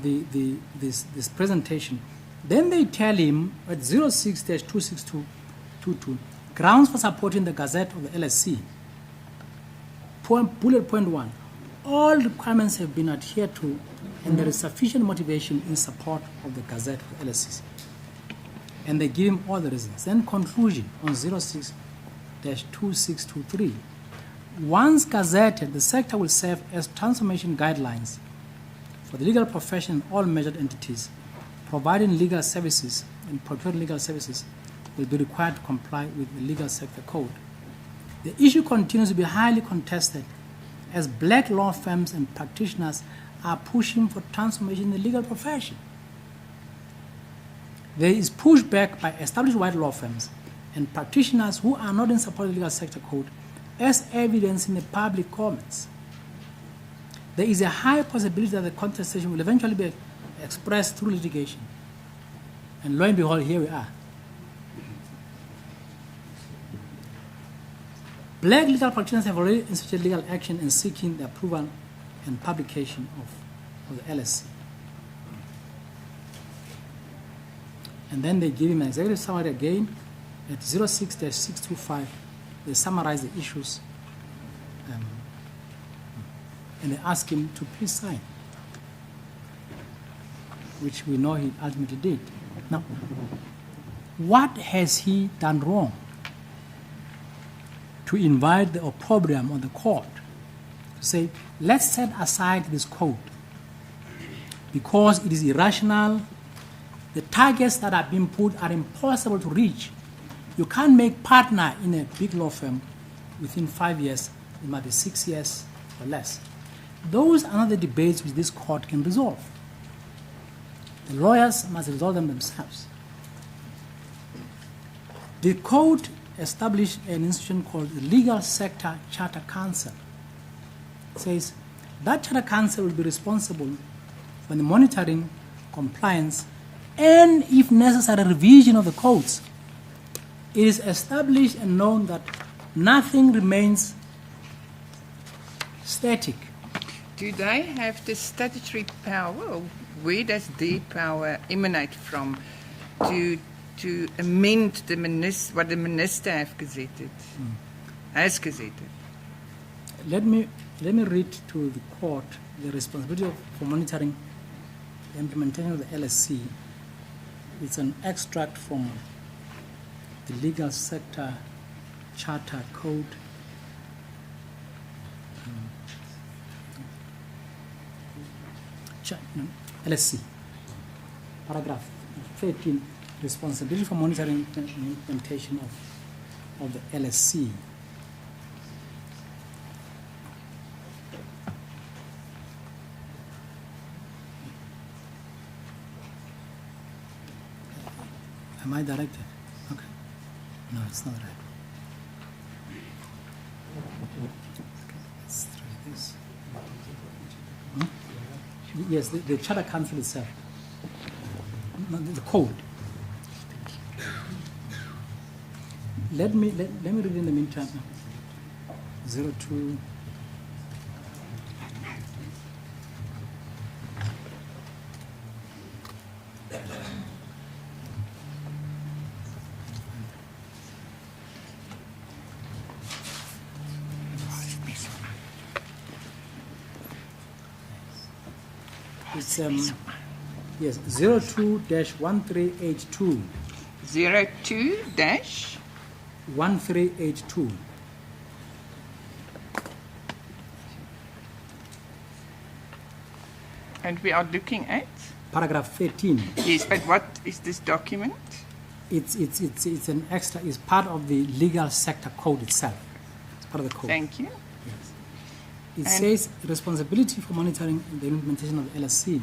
this presentation. Then they tell him at 06-26222, grounds for supporting the Gazette of the LSC. Bullet point 1, all requirements have been adhered to and there is sufficient motivation in support of the Gazette of the LSC. And they give him all the reasons. Then conclusion on 06-2623. Once gazetted, the sector will serve as transformation guidelines for the legal profession and all measured entities providing legal services and procuring legal services will be required to comply with the legal sector code. The issue continues to be highly contested as black law firms and practitioners are pushing for transformation in the legal profession. There is pushback by established white law firms and practitioners who are not in support of the legal sector code as evidenced in the public comments. There is a high possibility that the contestation will eventually be expressed through litigation. And lo and behold, here we are. Black legal practitioners have already instituted legal action in seeking the approval and publication of the LSC. And then they give him an executive summary again at 06-625. They summarize the issues and they ask him to please sign, which we know he ultimately did. Now, what has he done wrong to invite the opprobrium on the court to say, let's set aside this code because it is irrational, the targets that are being put are impossible to reach. You can't make partner in a big law firm within 5 years, it might be 6 years or less. Those are not the debates which this court can resolve. The lawyers must resolve them themselves. The code established an institution called the Legal Sector Charter Council. It says that Charter Council will be responsible for the monitoring, compliance, and if necessary, revision of the codes. It is established and known that nothing remains static. Do they have the statutory power, or where does their power emanate from, to to amend the what the minister has gazetted. Let me read to the court the responsibility for monitoring the implementation of the LSC. It's an extract from the Legal Sector Charter Code. LSC, paragraph 13, responsibility for monitoring the implementation of the LSC. Am I directed? Okay. No, it's not right. Let's try this. Yes, the Charter Council itself. No, the code. Let me read in the meantime. 02. It's yes, 02-1382. 02-1382. And we are looking at paragraph 13. Yes, but what is this document? It's an extra. It's part of the legal sector code itself. It's part of the code. Thank you. Yes. It says responsibility for monitoring the implementation of the LSC.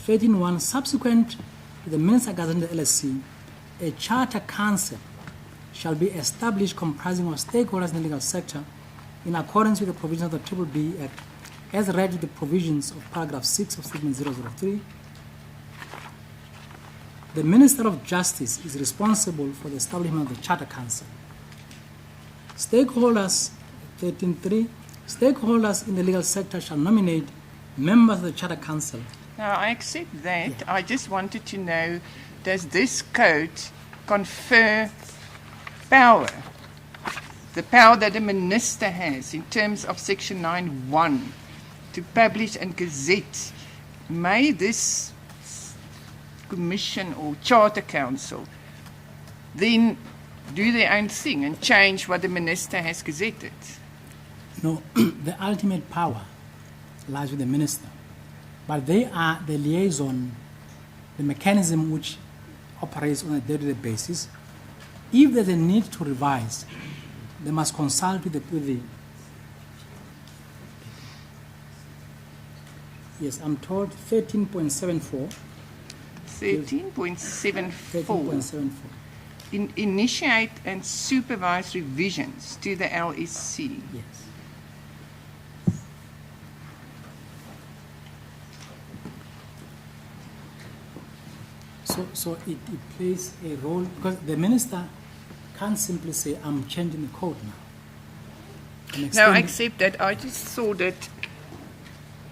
13.1. Subsequent to the Minister gazetting the LSC, a charter council shall be established comprising of stakeholders in the legal sector in accordance with the provisions of the B-BBEE Act as read with the provisions of paragraph 6 of Statement 003. The Minister of Justice is responsible for the establishment of the Charter Council. Stakeholders, 13.3, stakeholders in the legal sector shall nominate members of the Charter Council. Now, I accept that. Yeah. I just wanted to know, does this code confer power, the power that the minister has in terms of Section 9.1 to publish and gazette? May this commission or charter council then do their own thing and change what the minister has gazetted? No, the ultimate power lies with the minister, but they are the liaison, the mechanism which operates on a day-to-day basis. If there's a need to revise, they must consult with the yes, I'm told 13.74. 13.74. Initiate and supervise revisions to the LSC. Yes. So it plays a role because the minister can't simply say, I'm changing the code now. No, except that I just thought that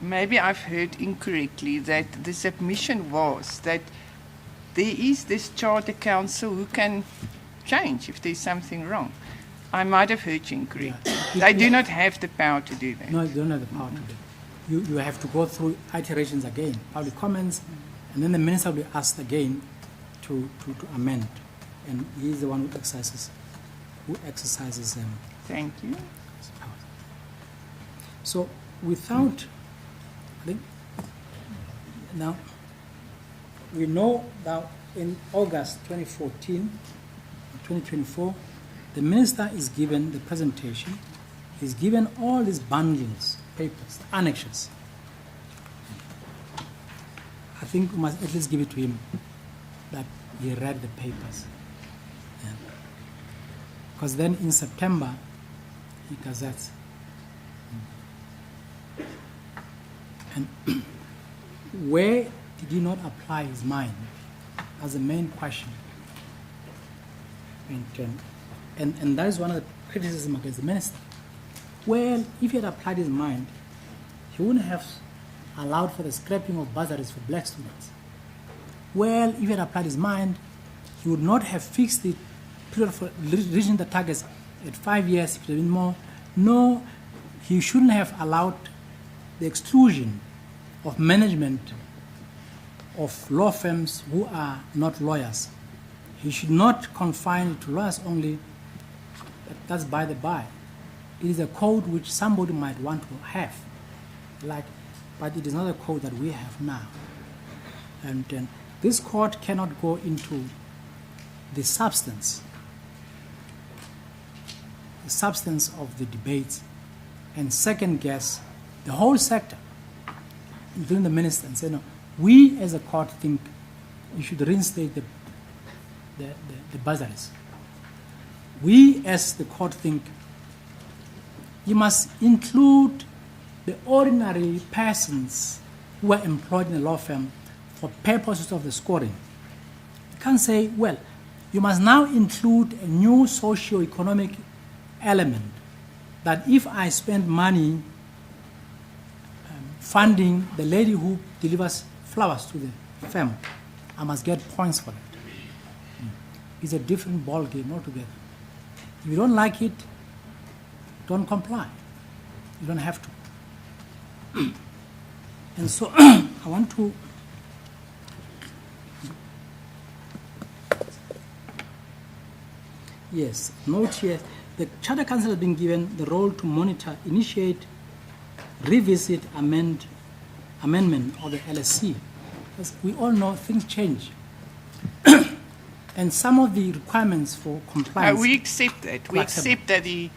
maybe I've heard incorrectly that the submission was that there is this charter council who can change if there's something wrong. I might have heard you incorrectly. Yeah. They do not have the power to do that. No, they don't have the power to do it. You have to go through iterations again, public comments, and then the minister will be asked again to amend. And he is the one who exercises Thank you. So without, I think, now, we know that in August 2024, the minister is given the presentation, he's given all these bundles, papers, annexes. I think we must at least give it to him that he read the papers. Yeah. Because then in September, he gazettes. And where did he not apply his mind as the main question? And that is one of the criticisms against the minister. Well, if he had applied his mind, he wouldn't have allowed for the scrapping of bursaries for black students, well, if he had applied his mind, he would not have fixed the period for reaching the targets at 5 years, if it had been more. No, he shouldn't have allowed the exclusion of management of law firms who are not lawyers. He should not confine it to lawyers only. That's by the by. It is a code which somebody might want to have, but it is not a code that we have now. And this court cannot go into the substance of the debates and second guess the whole sector, including the minister, and say, no, we as a court think you should reinstate the bursaries. We as the court think you must include the ordinary persons who are employed in a law firm for purposes of the scoring. You can't say, well, you must now include a new socio-economic element that if I spend money funding the lady who delivers flowers to the firm, I must get points for that. It's a different ball game altogether. If you don't like it, don't comply. You don't have to. And so I want to note here, the Charter Council has been given the role to monitor, initiate, revisit, amendment of the LSC. As we all know, things change. And some of the requirements for compliance... we accept that. We accept that the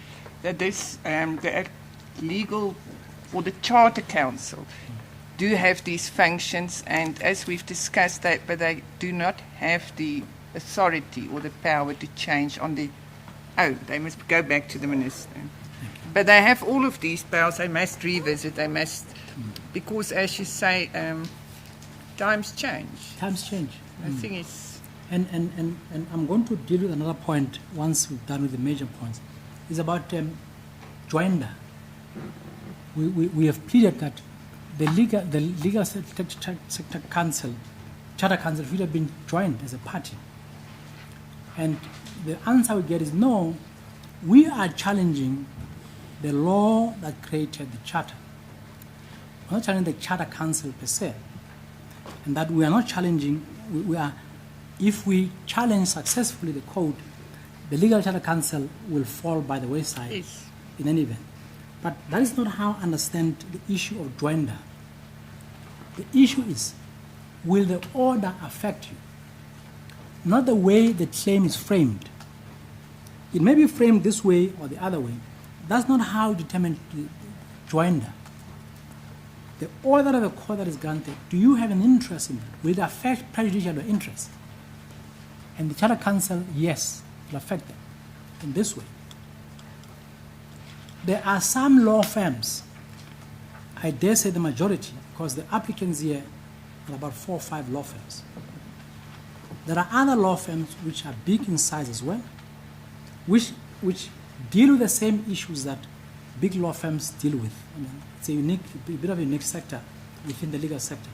legal or the Charter Council do have these functions, and as we've discussed that, but they do not have the authority or the power to change on the own. They must go back to the minister. But they have all of these powers. They must revisit. They must, because as you say, times change. Times change. The thing is... And I'm going to deal with another point once we've done with the major points. It's about joinder. We have pleaded that the legal sector council, Charter Council, should have been joined as a party. And the answer we get is no. We are challenging the law that created the charter. We're not challenging the Charter Council per se, and that we are not challenging. We are. If we challenge successfully the code, the Legal Charter Council will fall by the wayside. Yes. In any event. But that is not how I understand the issue of joinder. The issue is, will the order affect you? Not the way the claim is framed. It may be framed this way or the other way. That's not how you determine the joinder. The order of the court that is granted, do you have an interest in it? Will it affect prejudicial interest? And the Charter Council, yes, will affect them in this way. There are some law firms, I dare say the majority, because the applicants here are about 4 or 5 law firms. There are other law firms which are big in size as well, which deal with the same issues that big law firms deal with. I mean, it's a bit of a unique sector within the legal sector.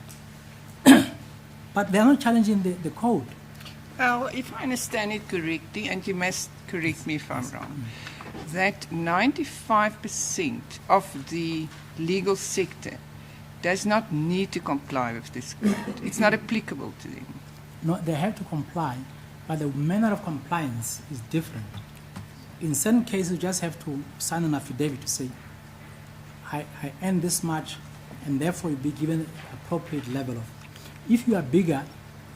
But they are not challenging the code. Well, if I understand it correctly, and you must correct me if I'm wrong, that 95% of the legal sector does not need to comply with this code. It's not applicable to them. No, they have to comply, but the manner of compliance is different. In certain cases, you just have to sign an affidavit to say, I earn this much, and therefore you'll be given an appropriate level of. If you are bigger,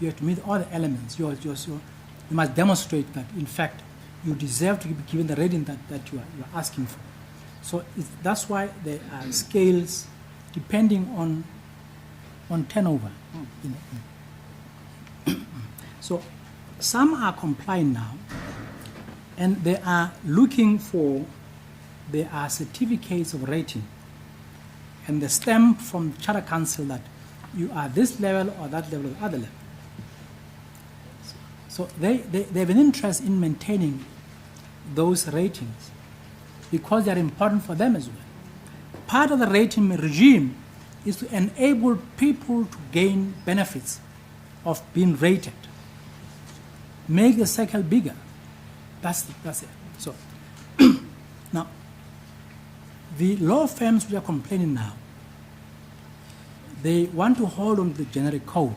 you have to meet all the elements. You must demonstrate that, in fact, you deserve to be given the rating that you are asking for. So that's why there are scales depending on turnover. So some are complying now, and they are looking for, there are certificates of rating, and the stamp from Charter Council that you are this level or that level or other level. So they have an interest in maintaining those ratings because they are important for them as well. Part of the rating regime is to enable people to gain benefits of being rated. Make the circle bigger. That's it. So now, the law firms which are complaining now, they want to hold on to the generic code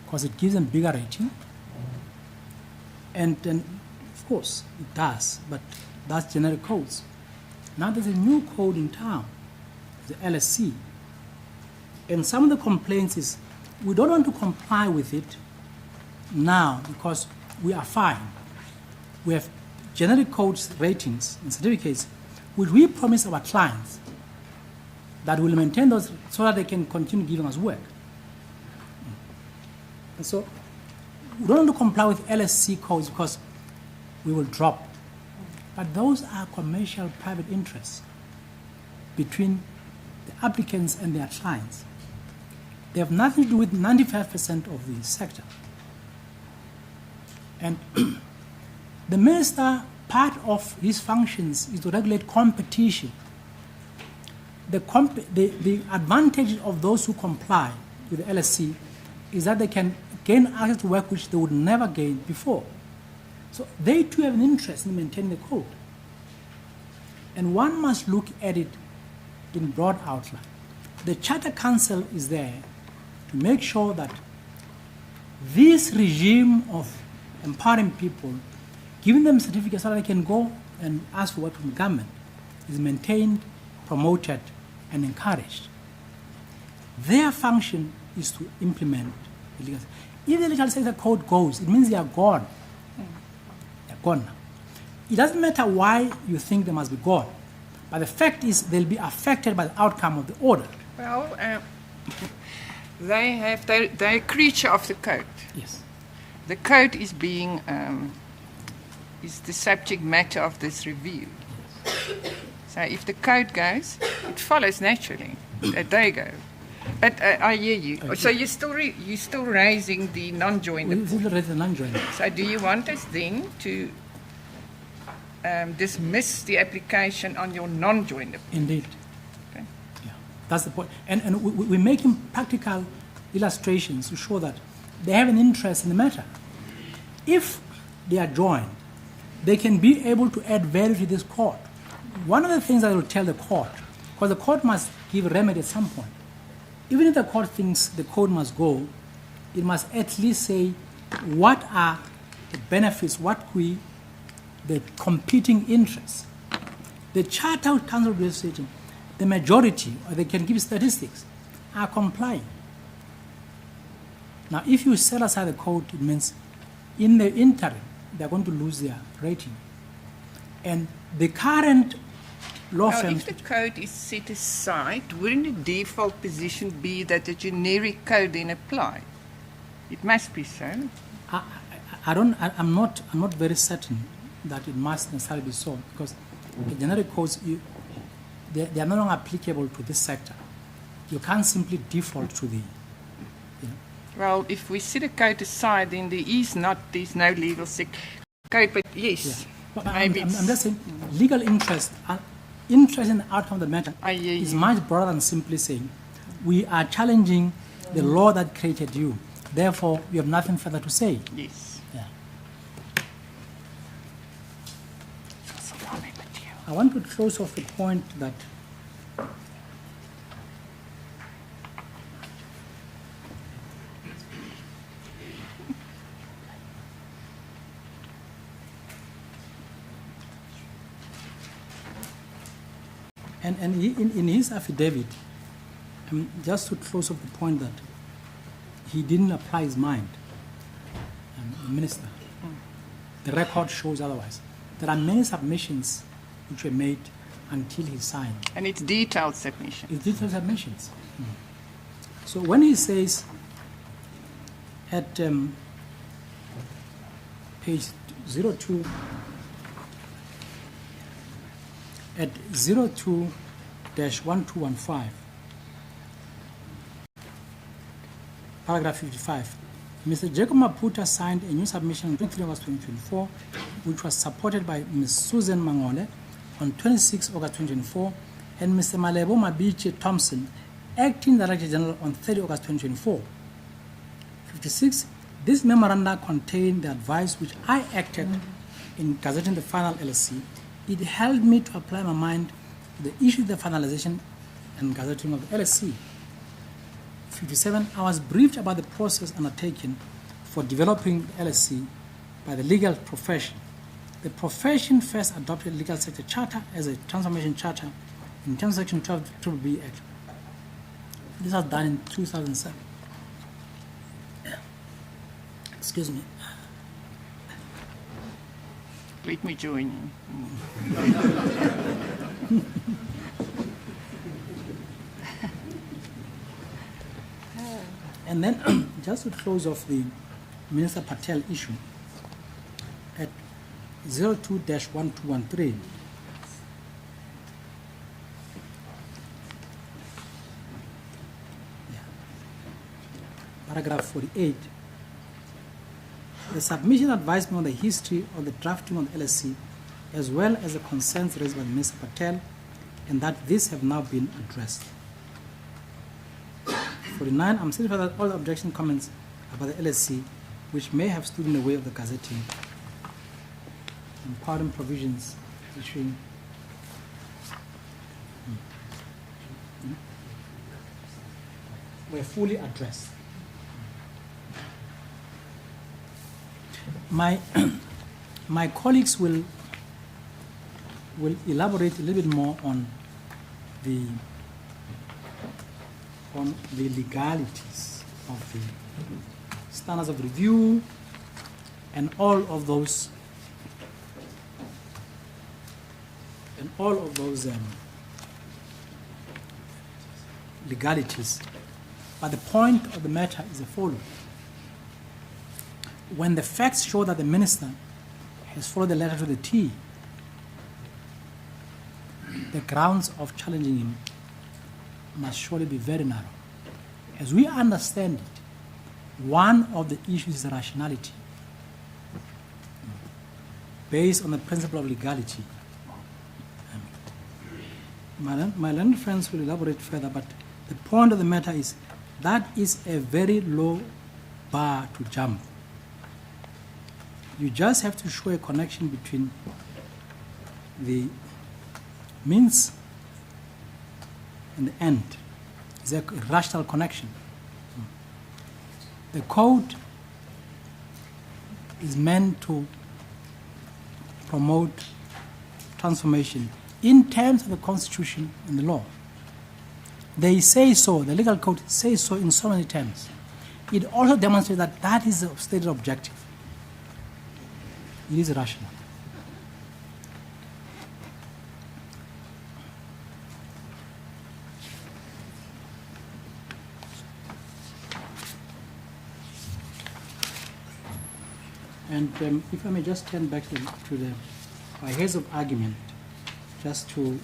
because it gives them bigger rating. And then, of course, it does, but that's generic codes. Now there's a new code in town, the LSC. And some of the complaints is, we don't want to comply with it now because we are fine. We have generic codes, ratings, and certificates, which we promise our clients that will maintain those so that they can continue giving us work. And so we don't want to comply with LSC codes because we will drop. But those are commercial private interests between the applicants and their clients. They have nothing to do with 95% of the sector. And the minister, part of his functions is to regulate competition. The advantage of those who comply with the LSC is that they can gain access to work which they would never gain before. So they too have an interest in maintaining the code. And one must look at it in broad outline. The Charter Council is there to make sure that this regime of empowering people, giving them certificates so that they can go and ask for work from the government, is maintained, promoted, and encouraged. Their function is to implement the legal. If the legal sector code goes, it means they are gone. They're gone now. It doesn't matter why you think they must be gone, but the fact is they'll be affected by the outcome of the order. Well, they're a creature of the code. Yes. The code is being is the subject matter of this review. So if the code goes, it follows naturally that they go. But I hear you. Okay. So you're still raising the non-joinder. We still raise the non-joinder. So do you want us then to dismiss the application on your non-joinder? Indeed. Okay. Yeah, that's the point. And we're making practical illustrations to show that they have an interest in the matter. If they are joined, they can be able to add value to this court. One of the things I will tell the court, because the court must give remedy at some point. Even if the court thinks the code must go, it must at least say what are the benefits, the competing interests. The Charter Council of Legislation, the majority, or they can give statistics, are complying. Now, if you set aside the code, it means in the interim, they're going to lose their rating. And the current law Now, firms... if the code is set aside, wouldn't the default position be that the generic code then apply? It must be so. I'm not very certain that it must necessarily be so, because the generic codes, they are no longer applicable to this sector. You can't simply default to the... Well, if we set a code aside, then there's no legal code, but yes. Yeah. But maybe I'm just saying, legal interest in the outcome of the matter I hear is you. much broader than simply saying, we are challenging the law that created you. Therefore, you have nothing further to say. Yes. Yeah. I want to close off the point that and he, in his affidavit, just to close off the point that he didn't apply his mind, the minister. The record shows otherwise. There are many submissions which were made until he signed. And it's detailed submission. It's detailed submissions. So when he says at page 02, at 02-1215, paragraph 55, Mr. Jacob Maputa signed a new submission on 23 August 2024, which was supported by Ms. Susan Mangole on 26 August 2024, and Mr. Malebo Mabiche Thompson, Acting Director General, on 30 August 2024. 56, this memoranda contained the advice which I acted in gazetting the final LSC. It helped me to apply my mind to the issue of the finalization and gazetting of the LSC. 57, I was briefed about the process undertaken for developing the LSC by the legal profession. The profession first adopted the legal sector charter as a transformation charter in terms of section 12 of the B-BBEE Act. This was done in 2007. Excuse me. Let me join you. And then, just to close off the Minister Patel issue, at 02-1213, paragraph 48, the submission advised me on the history of the drafting of the LSC, as well as the concerns raised by Mr. Patel, and that these have now been addressed. 49, I'm satisfied that all the objection comments about the LSC, which may have stood in the way of the gazetting, empowering provisions issuing were fully addressed. My colleagues will elaborate a little bit more on the legalities of the standards of review and all of those legalities. But the point of the matter is the following. When the facts show that the minister has followed the letter to the T, the grounds of challenging him must surely be very narrow. As we understand it, one of the issues is rationality, based on the principle of legality. My learned friends will elaborate further, but the point of the matter is that is a very low bar to jump. You just have to show a connection between the means and the end. It's a rational connection. The code is meant to promote transformation in terms of the Constitution and the law. They say so, the legal code says so in so many terms. It also demonstrates that that is the stated objective. It is rational. And if I may just turn back to the heads of argument, just to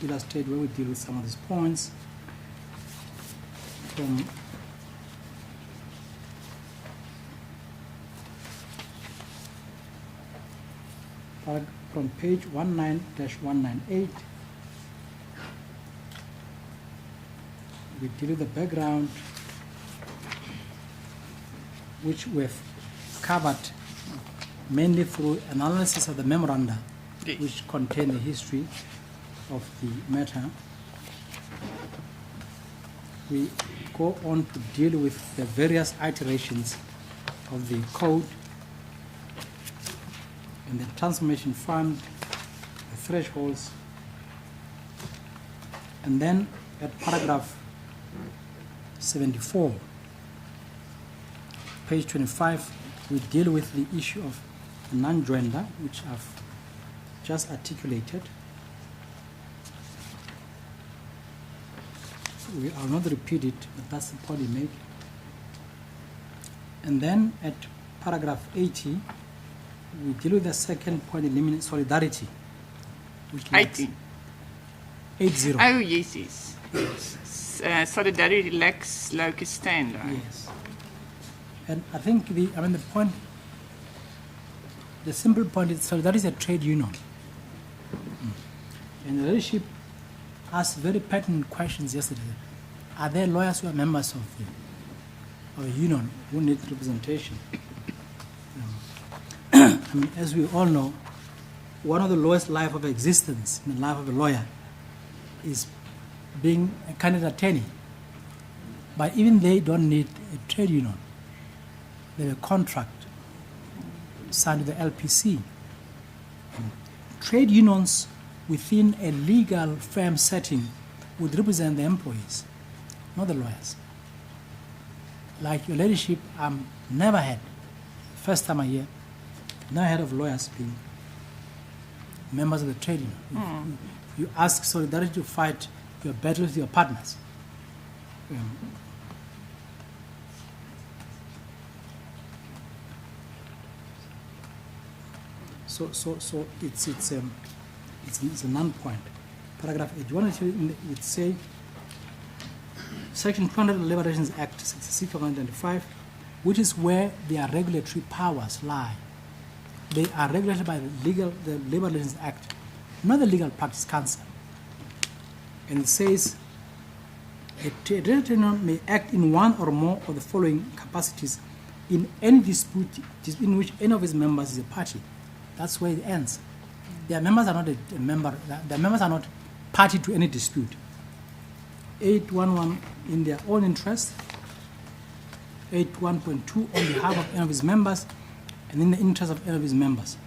illustrate where we deal with some of these points. From page 19-198, we deal with the background, which we've covered mainly through analysis of the memoranda, which contain the history of the matter. We go on to deal with the various iterations of the code and the transformation fund, the thresholds, and then at paragraph 74, page 25, we deal with the issue of the non-joinder, which I've just articulated. I'll not repeat it, but that's the point we make. And then at paragraph 80, we deal with the second point, eliminate solidarity. Which 80. 80. Oh, yes. Solidarity lacks locus stand, right? Yes. And I think the point, the simple point is solidarity is a trade union. And the leadership asked very pertinent questions yesterday. Are there lawyers who are members of of a union who need representation. I mean, as we all know, one of the lowest life of existence in the life of a lawyer is being a candidate attorney. But even they don't need a trade union. They have a contract signed with the LPC. Trade unions within a legal firm setting would represent the employees, not the lawyers. Like your ladyship, never had, first time I hear, never heard of lawyers being members of the trade union. You ask solidarity to fight your battles with your partners. So it's a non-point. Paragraph 81 would say, Section 200 of the Labour Relations Act 66 of 1995, which is where their regulatory powers lie. They are regulated by the Labour Relations Act, not the Legal Practice Council. And it says, a trade union may act in one or more of the following capacities in any dispute in which any of its members is a party. That's where it ends. Their members are not their members are not party to any dispute. 811 in their own interest, 81.2 on behalf of any of his members, and in the interest of any of his members.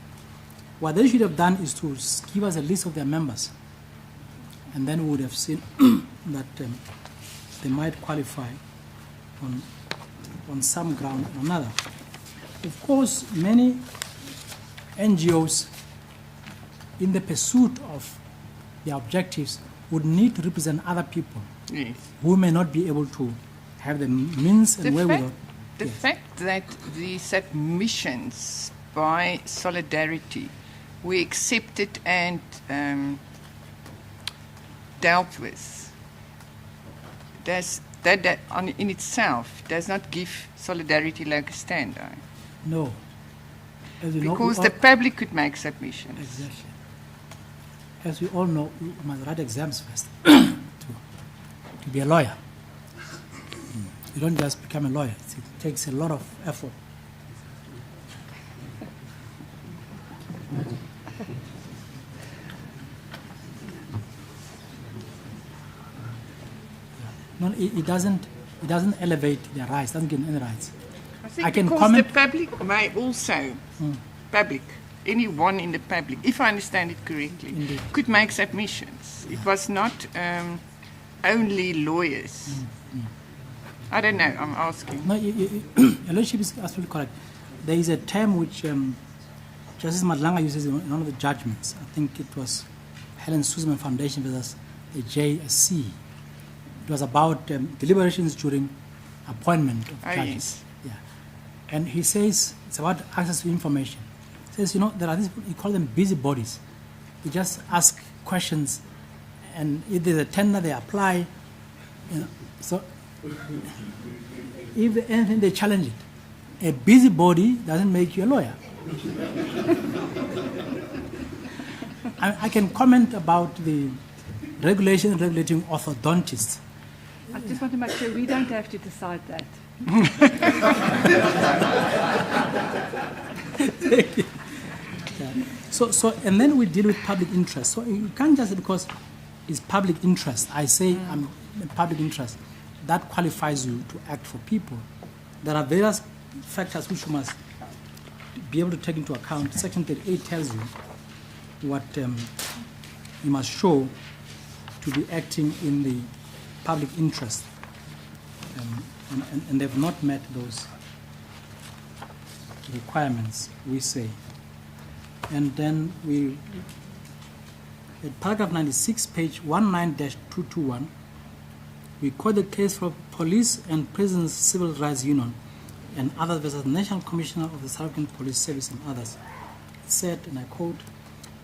What they should have done is to give us a list of their members, and then we would have seen that they might qualify on some ground or another. Of course, many NGOs, in the pursuit of their objectives, would need to represent other people who may not be able to have the means and wherewithal. The fact that the submissions by Solidarity were accepted and dealt with, that in itself does not give Solidarity like a stand. No. As you because know, the public could make submissions. Exactly. As we all know, you must write exams first to be a lawyer. You don't just become a lawyer. It takes a lot of effort. No, it doesn't elevate their rights. Doesn't give them any rights. I think I can because comment. the public may also, anyone in the public, if I understand it correctly, Indeed. could make submissions. It was not only lawyers. I don't know, I'm asking. No, your lordship is absolutely correct. There is a term which Justice Madlanga uses in one of the judgments. I think it was Helen Suzman Foundation versus the JSC. It was about deliberations during appointment of judges. Yes. Yeah. And he says it's about access to information. He says, there are these people, you call them busybodies. They just ask questions, and if there's a tender, they apply. So if anything, they challenge it. A busybody doesn't make you a lawyer. I can comment about the regulation regulating orthodontists. I just want to make sure we don't have to decide that. So, and then we deal with public interest. So you can't just say because it's public interest, I say I'm in public interest, that qualifies you to act for people. There are various factors which you must be able to take into account. Section 38 tells you what you must show to be acting in the public interest. And they've not met those requirements, we say. And then we, at paragraph 96, page 19-221, we quote the case for Police and Prisons Civil Rights Union and others versus National Commissioner of the South African Police Service and others. It said, and I quote,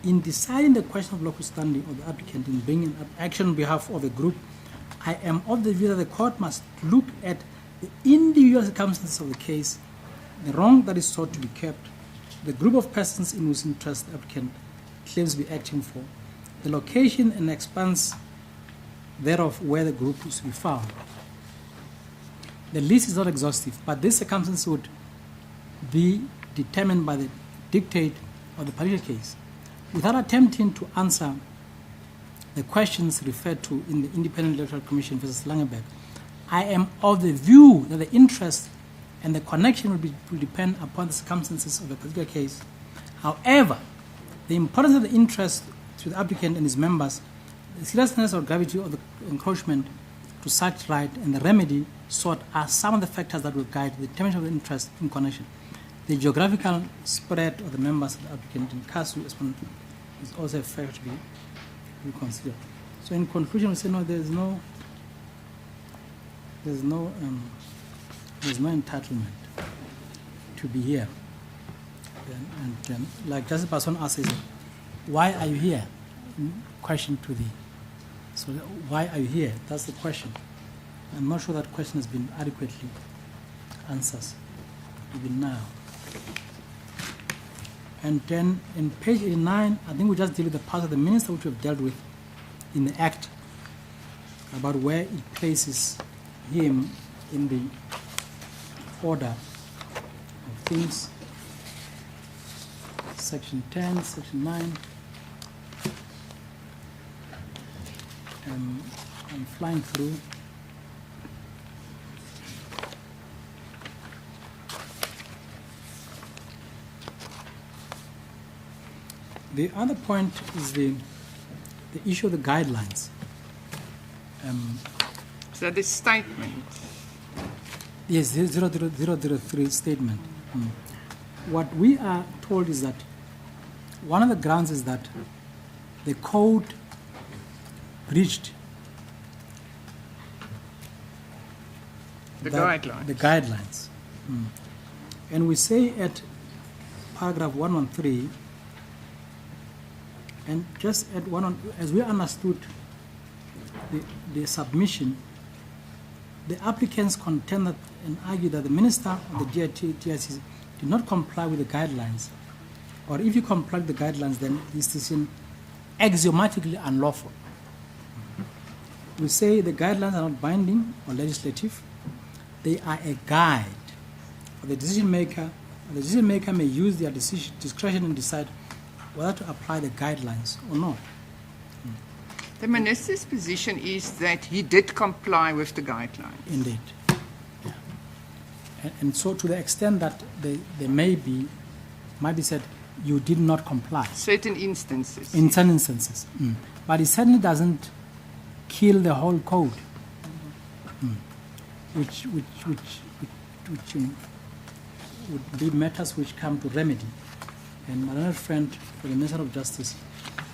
in deciding the question of local standing of the applicant in bringing an action on behalf of a group, I am of the view that the court must look at the individual circumstances of the case, the wrong that is sought to be kept, the group of persons in whose interest the applicant claims to be acting for, the location and expanse thereof where the group is to be found. the list is not exhaustive, but this circumstance would be determined by the dictate of the particular case. Without attempting to answer the questions referred to in the Independent Electoral Commission versus Langeberg, I am of the view that the interest and the connection will depend upon the circumstances of a particular case. However, the importance of the interest to the applicant and his members, the seriousness or gravity of the encroachment to such right, and the remedy sought are some of the factors that will guide the determination of the interest in connection. The geographical spread of the members of the applicant in casu is also a factor to be considered. So in conclusion, we say no, there's no entitlement to be here. And like just a person asks, why are you here? Question to the. So why are you here? That's the question. I'm not sure that question has been adequately answered even now. And then in page 89, I think we just deal with the part of the minister which we've dealt with in the Act about where it places him in the order of things. Section 10, Section 9. I'm flying through. The other point is the issue of the guidelines. So the statement. Yes, 003 statement. What we are told is that one of the grounds is that the code breached the guidelines. The guidelines. And we say at paragraph 113, and just at as we understood the submission, the applicants contend that and argue that the minister of the GITIC did not comply with the guidelines, or if you comply with the guidelines, then this is axiomatically unlawful. We say the guidelines are not binding or legislative. They are a guide for the decision maker. The decision maker may use their discretion and decide whether to apply the guidelines or not. The minister's position is that he did comply with the guidelines. Indeed. Yeah. And so to the extent that they might be said, you did not comply. Certain instances. In some instances. But it certainly doesn't kill the whole code, which would be matters which come to remedy. And my other friend for the Minister of Justice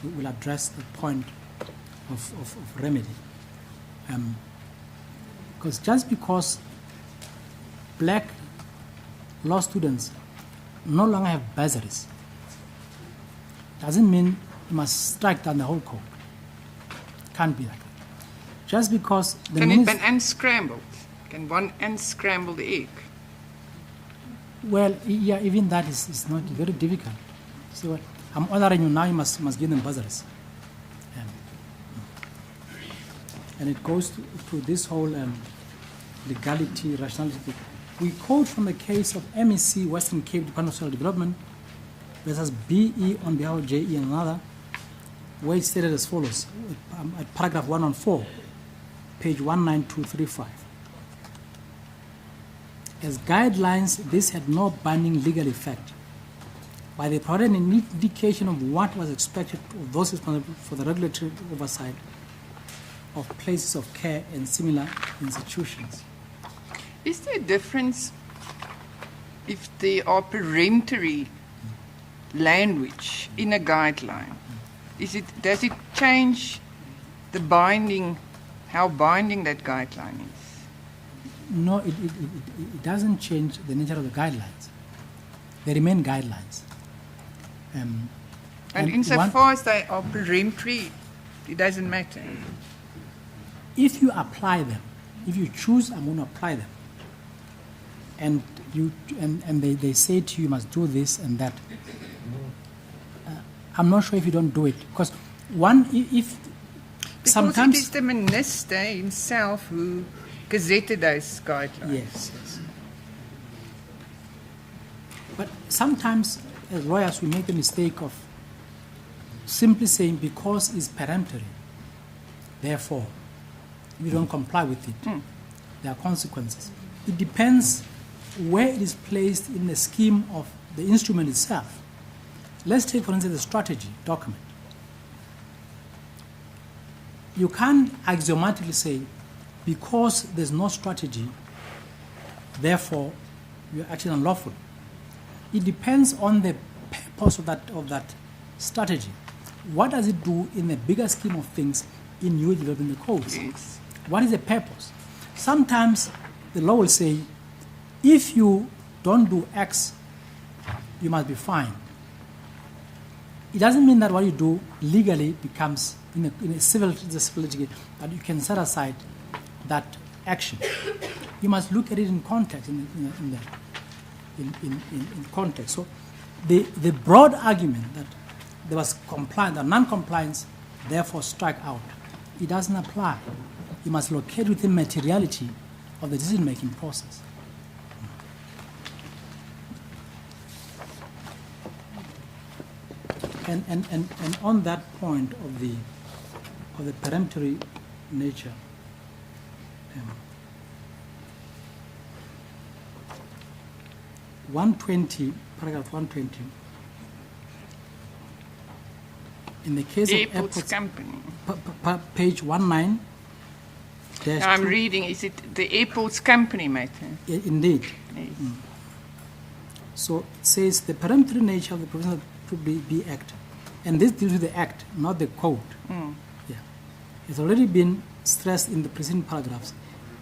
will address the point of remedy. Because just because black law students no longer have bursaries doesn't mean you must strike down the whole code. Can't be that way. Just because the Can it be unscrambled? Can one unscramble the egg? Well, yeah, even that is not very difficult. So well, I'm ordering you now, you must give them bursaries. And it goes to this whole legality, rationality. We quote from the case of MEC, Western Cape Department of Social Development, versus BE on behalf of JE and another, where it's stated as follows, at paragraph 114, page 19235. As guidelines, this had no binding legal effect, but they provided an indication of what was expected of those responsible for the regulatory oversight of places of care and similar institutions. Is there a difference if there are peremptory language in a guideline? Does it change the binding, how binding that guideline is? No, it doesn't change the nature of the guidelines. They remain guidelines. And insofar as they are peremptory, it doesn't matter. If you apply them, if you choose, I'm going to apply them, and they say to you, you must do this and that, I'm not sure if you don't do it. Because sometimes it is the minister himself who gazetted as guidelines. Yes, yes. But sometimes, as lawyers, we make the mistake of simply saying because it's peremptory, therefore, you don't comply with it. There are consequences. It depends where it is placed in the scheme of the instrument itself. Let's take, for instance, the strategy document. You can't axiomatically say, because there's no strategy, therefore, you're acting unlawful. It depends on the purpose of that strategy. What does it do in the bigger scheme of things in you developing the codes? Yes. What is the purpose? Sometimes the law will say, if you don't do X, you must be fined. It doesn't mean that what you do legally becomes, in a civil litigation, that you can set aside that action. You must look at it in context, in context. So the broad argument that there was compliance or non-compliance, therefore strike out, it doesn't apply. You must locate within materiality of the decision-making process. And on that point of the peremptory nature, paragraph 120, in the case of Airports airports, company. page 19. Now I'm reading, is it the airports company matter? Indeed. Yes. So it says the peremptory nature of the Provisional B Act, and this deals with the Act, not the code. Yeah. It's already been stressed in the preceding paragraphs.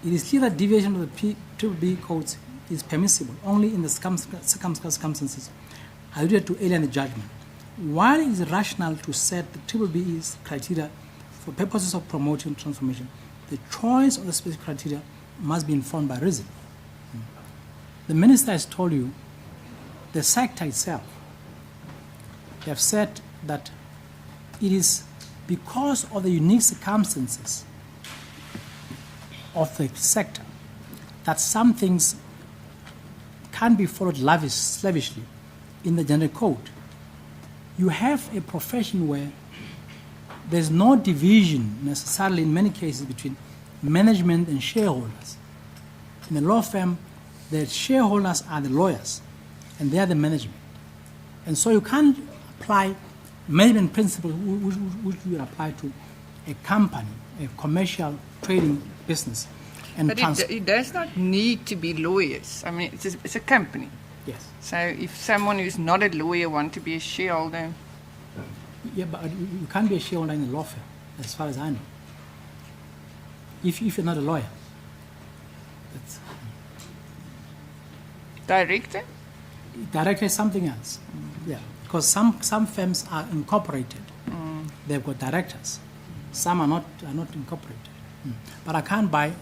It is clear that deviation of the B-BBEE codes is permissible only in the circumstances alluded to earlier in the judgment. While it is rational to set the B-BBEE's criteria for purposes of promoting transformation, the choice of the specific criteria must be informed by reason. The minister has told you the sector itself. They have said that it is because of the unique circumstances of the sector that some things can't be followed slavishly in the general code. You have a profession where there's no division necessarily in many cases between management and shareholders. In a law firm, the shareholders are the lawyers and they are the management. And so you can't apply management principles which you would apply to a company, a commercial trading business. And But it does not need to be lawyers. I mean, it's a company. Yes. So if someone who's not a lawyer wants to be a shareholder, Yeah, but you can't be a shareholder in a law firm, as far as I know. If you're not a lawyer. That's, director? director is something else. Yeah, because some firms are incorporated. They've got directors. Some are not incorporated. But I can't buy.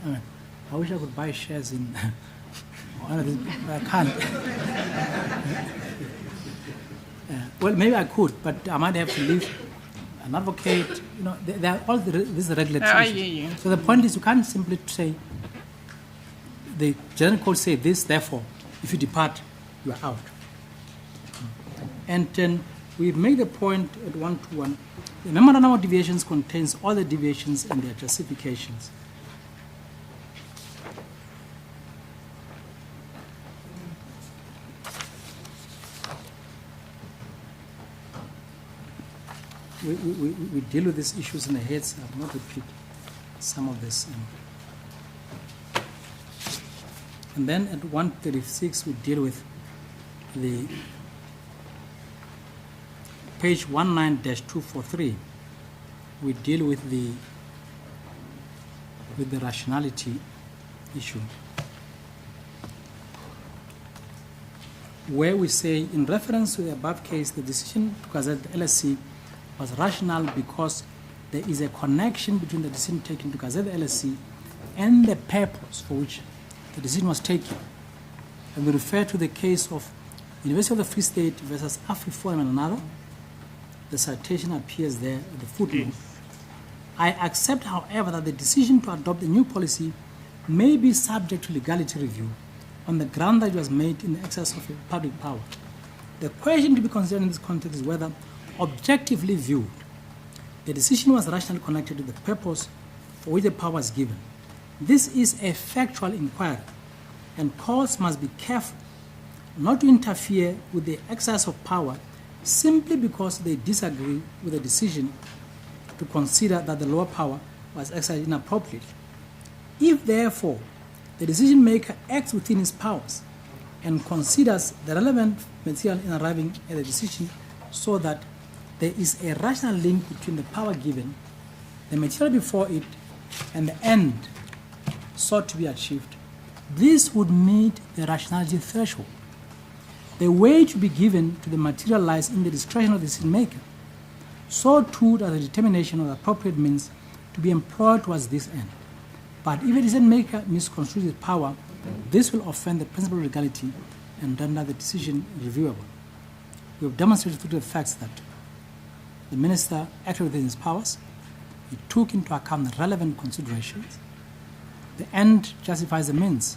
I wish I could buy shares in one of these, but I can't. Well, maybe I could, but I might have to leave an advocate. You know, there are all these regulatory issues. So the point is, you can't simply say the general code say this. Therefore, if you depart, you are out. And then we make the point at 121. The memorandum of deviations contains all the deviations and their justifications. We deal with these issues in the heads. I will not repeat some of this. And then at 136, we deal with the page 19-243. We deal with the rationality issue, where we say, in reference to the above case, the decision to gazette the LSC was rational because there is a connection between the decision taken to gazette the LSC and the purpose for which the decision was taken. And we refer to the case of University of the Free State versus AfriForum and another. The citation appears there at the footnote. I accept, however, that the decision to adopt a new policy may be subject to legality review on the ground that it was made in the excess of a public power. The question to be considered in this context is whether, objectively viewed, the decision was rationally connected to the purpose for which the power was given. This is a factual inquiry, and courts must be careful not to interfere with the exercise of power simply because they disagree with the decision to consider that the lower power was exercised inappropriately. If, therefore, the decision maker acts within his powers and considers the relevant material in arriving at a decision so that there is a rational link between the power given, the material before it, and the end sought to be achieved, this would meet the rationality threshold. The weight to be given to the material lies in the discretion of the decision maker. So too does the determination of the appropriate means to be employed towards this end. But if a decision maker misconstrues his power, this will offend the principle of legality and render the decision reviewable. We have demonstrated through the facts that the minister acted within his powers. He took into account the relevant considerations. The end justifies the means.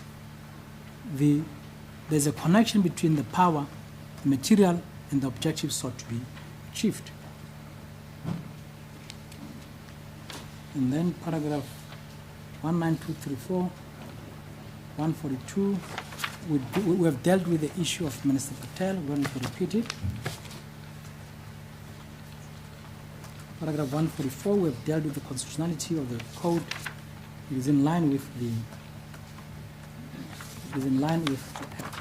There's a connection between the power, the material, and the objective sought to be achieved. And then paragraph 19234, 142, we have dealt with the issue of Minister Patel. We're going to repeat it. Paragraph 144, we have dealt with the constitutionality of the code. It is in line with the Act.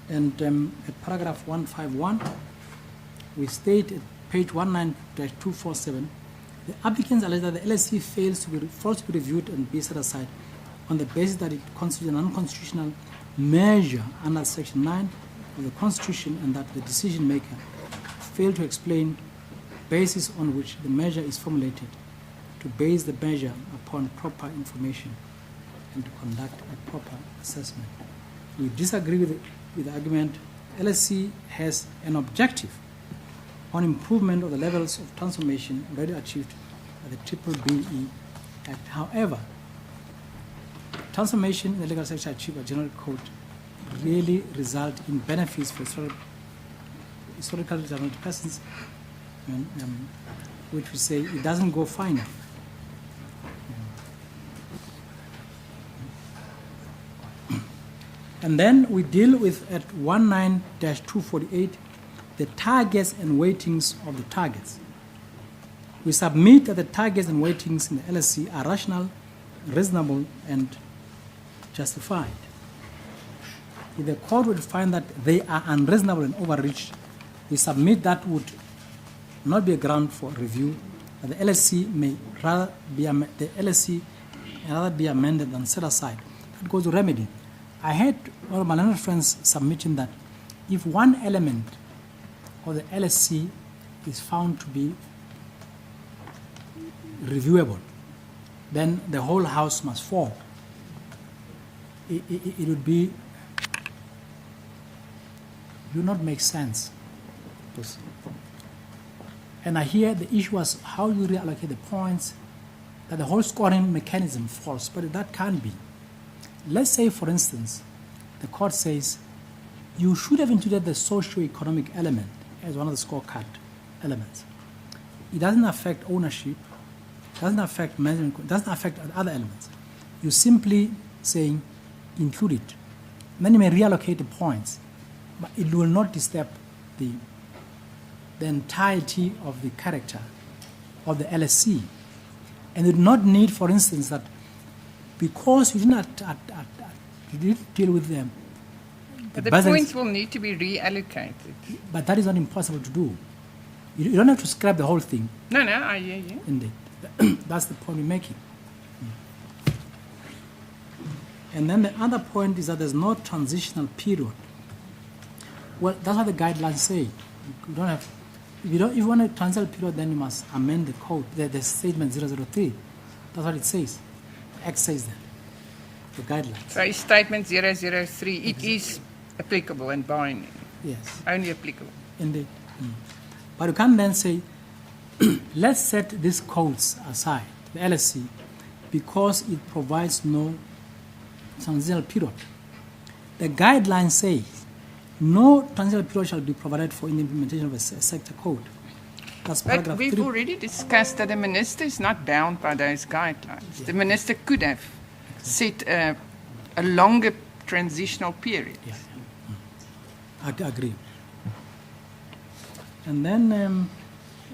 And at paragraph 151, we state at page 19-247, the applicants allege that the LSC fails to be reviewed and be set aside on the basis that it constitutes an unconstitutional measure under Section 9 of the Constitution, and that the decision maker failed to explain basis on which the measure is formulated, to base the measure upon proper information, and to conduct a proper assessment. We disagree with the argument. LSC has an objective on improvement of the levels of transformation already achieved by the B-BBEE Act. However, transformation in the legal sector achieved by General Code really result in benefits for historically disadvantaged persons, which we say it doesn't go far enough. And then we deal with at 19-248 the targets and weightings of the targets. We submit that the targets and weightings in the LSC are rational, reasonable, and justified. If the court would find that they are unreasonable and overreached, we submit that would not be a ground for review, but the LSC may rather be amended than set aside. That goes to remedy. I had one of my learned friends submitting that if one element of the LSC is found to be reviewable, then the whole house must fall. It would not make sense. And I hear the issue was how you reallocate the points, that the whole scoring mechanism falls, but that can't be. Let's say, for instance, the court says you should have included the socio-economic element as one of the scorecard elements. It doesn't affect ownership, doesn't affect management, doesn't affect other elements. You simply saying include it. Then you may reallocate the points, but it will not disturb the entirety of the character of the LSC. And you do not need, for instance, that because you didn't deal with them. But the points will need to be reallocated. But that is not impossible to do. You don't have to scrap the whole thing. No, I hear you. Indeed. That's the point we're making. And then the other point is that there's no transitional period. Well, that's what the guidelines say. You don't have, if you want a transitional period, then you must amend the code, the statement 003. That's what it says. The Act says that. The guidelines. So statement 003, it is applicable and binding. Yes. Only applicable. Indeed. But you can't then say let's set these codes aside, the LSC, because it provides no transitional period. The guideline says no transitional period shall be provided for in the implementation of a sector code. That's But paragraph we've 3. already discussed that the minister is not bound by those guidelines. The minister could have set a longer transitional period. Yeah. I agree. And then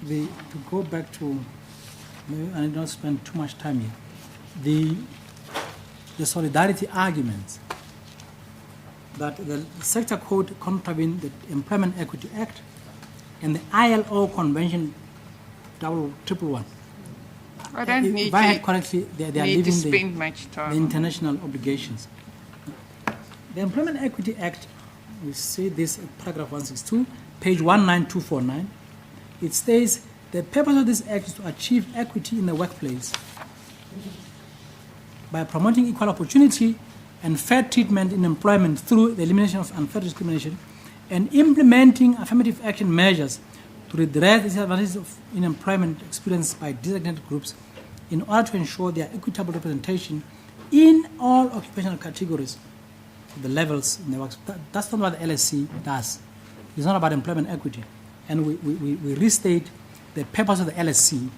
to go back to, maybe I don't spend too much time here, the solidarity arguments that the sector code contravene the Employment Equity Act and the ILO Convention 111. I don't need If I had correctly, they are need to leaving spend much time. the international obligations. The Employment Equity Act, we see this in paragraph 162, page 19249. It states the purpose of this act is to achieve equity in the workplace by promoting equal opportunity and fair treatment in employment through the elimination of unfair discrimination and implementing affirmative action measures to redress the disadvantages in employment experienced by designated groups in order to ensure their equitable representation in all occupational categories of the levels in the works. That's not what the LSC does. It's not about employment equity. And we restate the purpose of the LSC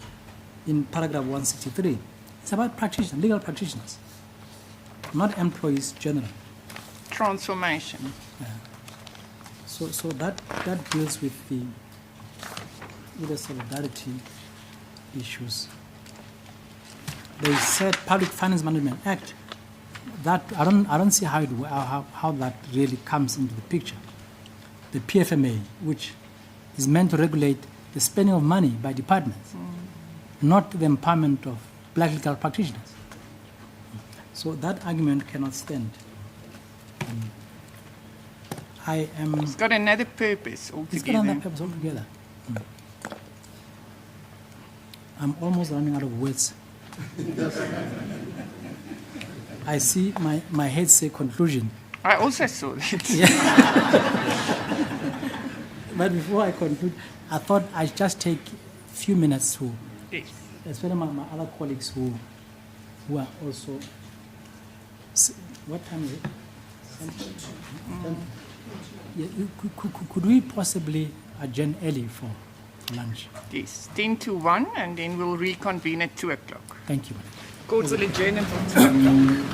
in paragraph 163. It's about practitioners, legal practitioners, not employees generally. Transformation. So that deals with the solidarity issues. They said Public Finance Management Act. That I don't see how that really comes into the picture. The PFMA, which is meant to regulate the spending of money by departments, not the empowerment of black legal practitioners. So that argument cannot stand. It's got another purpose It's got another altogether. purpose altogether. I'm almost running out of words. I see my head say conclusion. I also saw that. But before I conclude, I thought I'd just take a few minutes to, Yes. especially my other colleagues who are also. What time is it? Yeah, could we possibly adjourn early for lunch? Yes, 10 to 1, and then we'll reconvene at 2 o'clock. Thank you. Court will adjourn until 2 o'clock.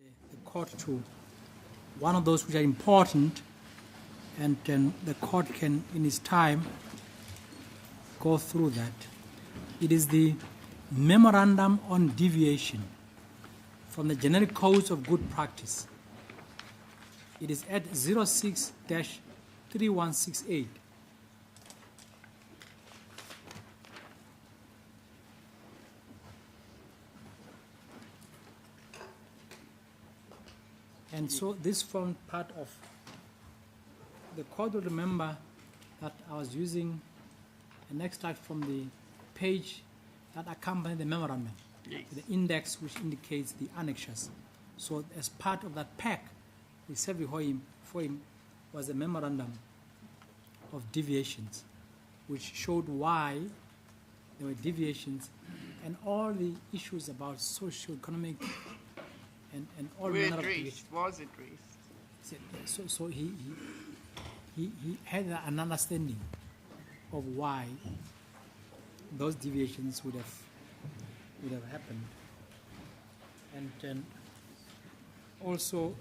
the court to one of those which are important, and then the court can, in its time, go through that. It is the Memorandum on Deviation from the Generic Codes of Good Practice. It is at 06-3168. And so this formed part of, the court will remember that I was using an extract from the page that accompanied the memorandum, Yes. the index which indicates the annexures. So as part of that pack, we said before him was a memorandum of deviations, which showed why there were deviations and all the issues about socio-economic and all Were manner of addressed, deviations. was addressed. So he had an understanding of why those deviations would have happened, and then also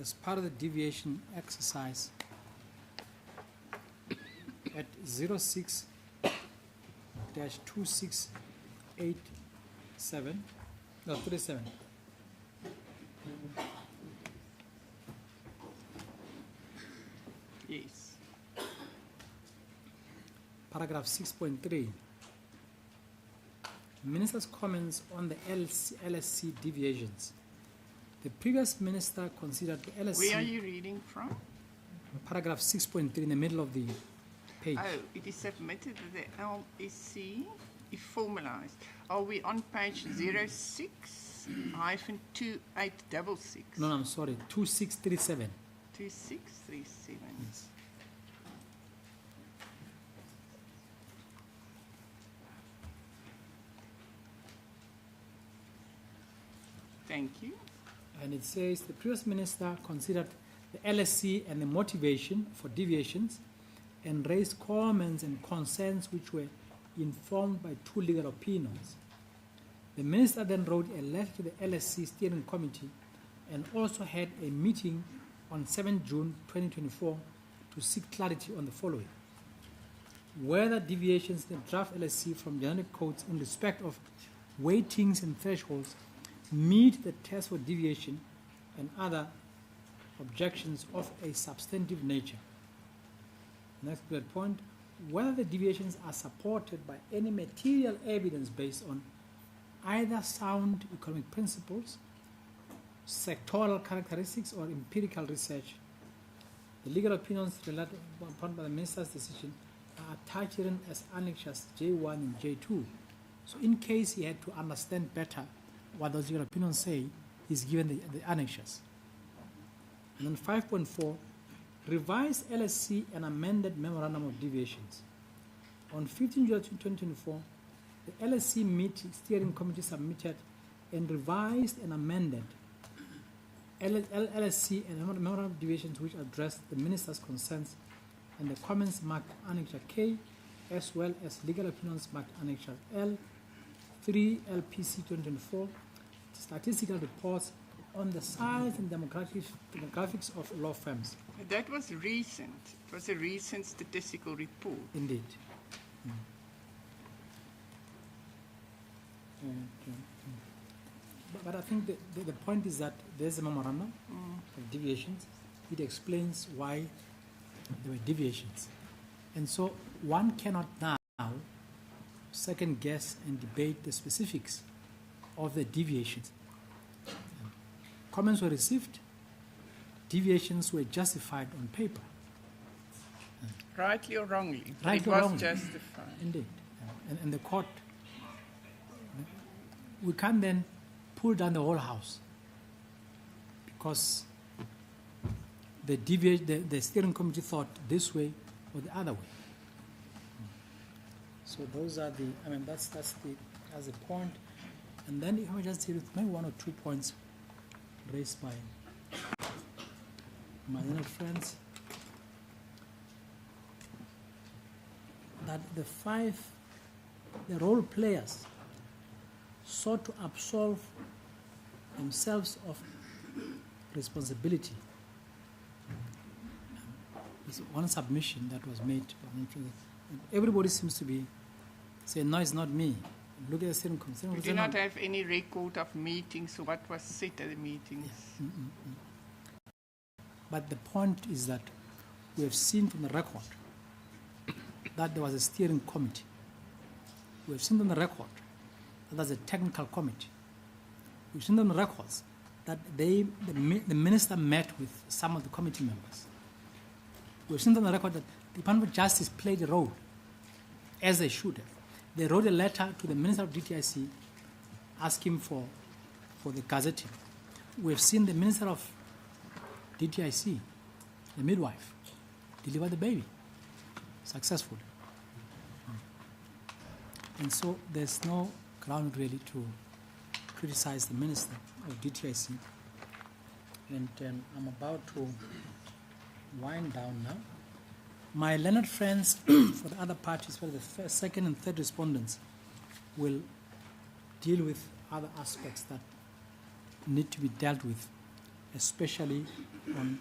as part of the deviation exercise at 06-2687, no 37. Yes. Paragraph 6.3. Minister's comments on the LSC deviations. The previous minister considered the LSC. Where are you reading from? Paragraph 6.3 in the middle of the page. Oh, it is submitted that the LSC is formalized. Are we on page 06-2866? No, I'm sorry, 2637. 2637. Yes. Thank you. And it says the previous minister considered the LSC and the motivation for deviations and raised comments and concerns which were informed by two legal opinions. The minister then wrote a letter to the LSC steering committee and also had a meeting on 7 June 2024 to seek clarity on the following: whether deviations in the draft LSC from generic codes in respect of weightings and thresholds meet the test for deviation, and other objections of a substantive nature. Next bullet point, whether the deviations are supported by any material evidence based on either sound economic principles, sectoral characteristics, or empirical research. The legal opinions related upon by the minister's decision are attached herein as annexures J1 and J2. So in case he had to understand better what those legal opinions say, he's given the annexures. And then 5.4, revised LSC and amended Memorandum of Deviations. On 15 July 2024, the LSC steering committee submitted and revised and amended LSC and Memorandum of Deviations which addressed the minister's concerns, and the comments marked Annexure K, as well as legal opinions marked Annexure L, 3 LPC 2024, statistical reports on the size and demographics of law firms. That was recent. It was a recent statistical report. Indeed. But I think the point is that there's a memorandum of deviations. It explains why there were deviations. And so one cannot now second guess and debate the specifics of the deviations. Comments were received, deviations were justified on paper. Rightly or wrongly? Rightly it or was wrongly. justified. Indeed. And the court, we can't then pull down the whole house because the steering committee thought this way or the other way. So those are that's the point. And then if I just deal with maybe one or 2 points raised by my learned friends, that the role players sought to absolve themselves of responsibility. It's one submission that was made. Everybody seems to be saying, no, it's not me. Look at the steering committee. We do not have any record of meetings or what was said at the meetings. Yeah. But the point is that we have seen from the record that there was a steering committee. We have seen on the record that there's a technical committee. We've seen on the records that the minister met with some of the committee members. We've seen on the record that the Department of Justice played a role, as they should have. They wrote a letter to the Minister of DTIC asking for the gazetting. We've seen the Minister of DTIC, the midwife, deliver the baby successfully. And so there's no ground really to criticize the Minister of DTIC. And I'm about to wind down now. My learned friends for the other parties, for the first, second and third respondents, will deal with other aspects that need to be dealt with, especially on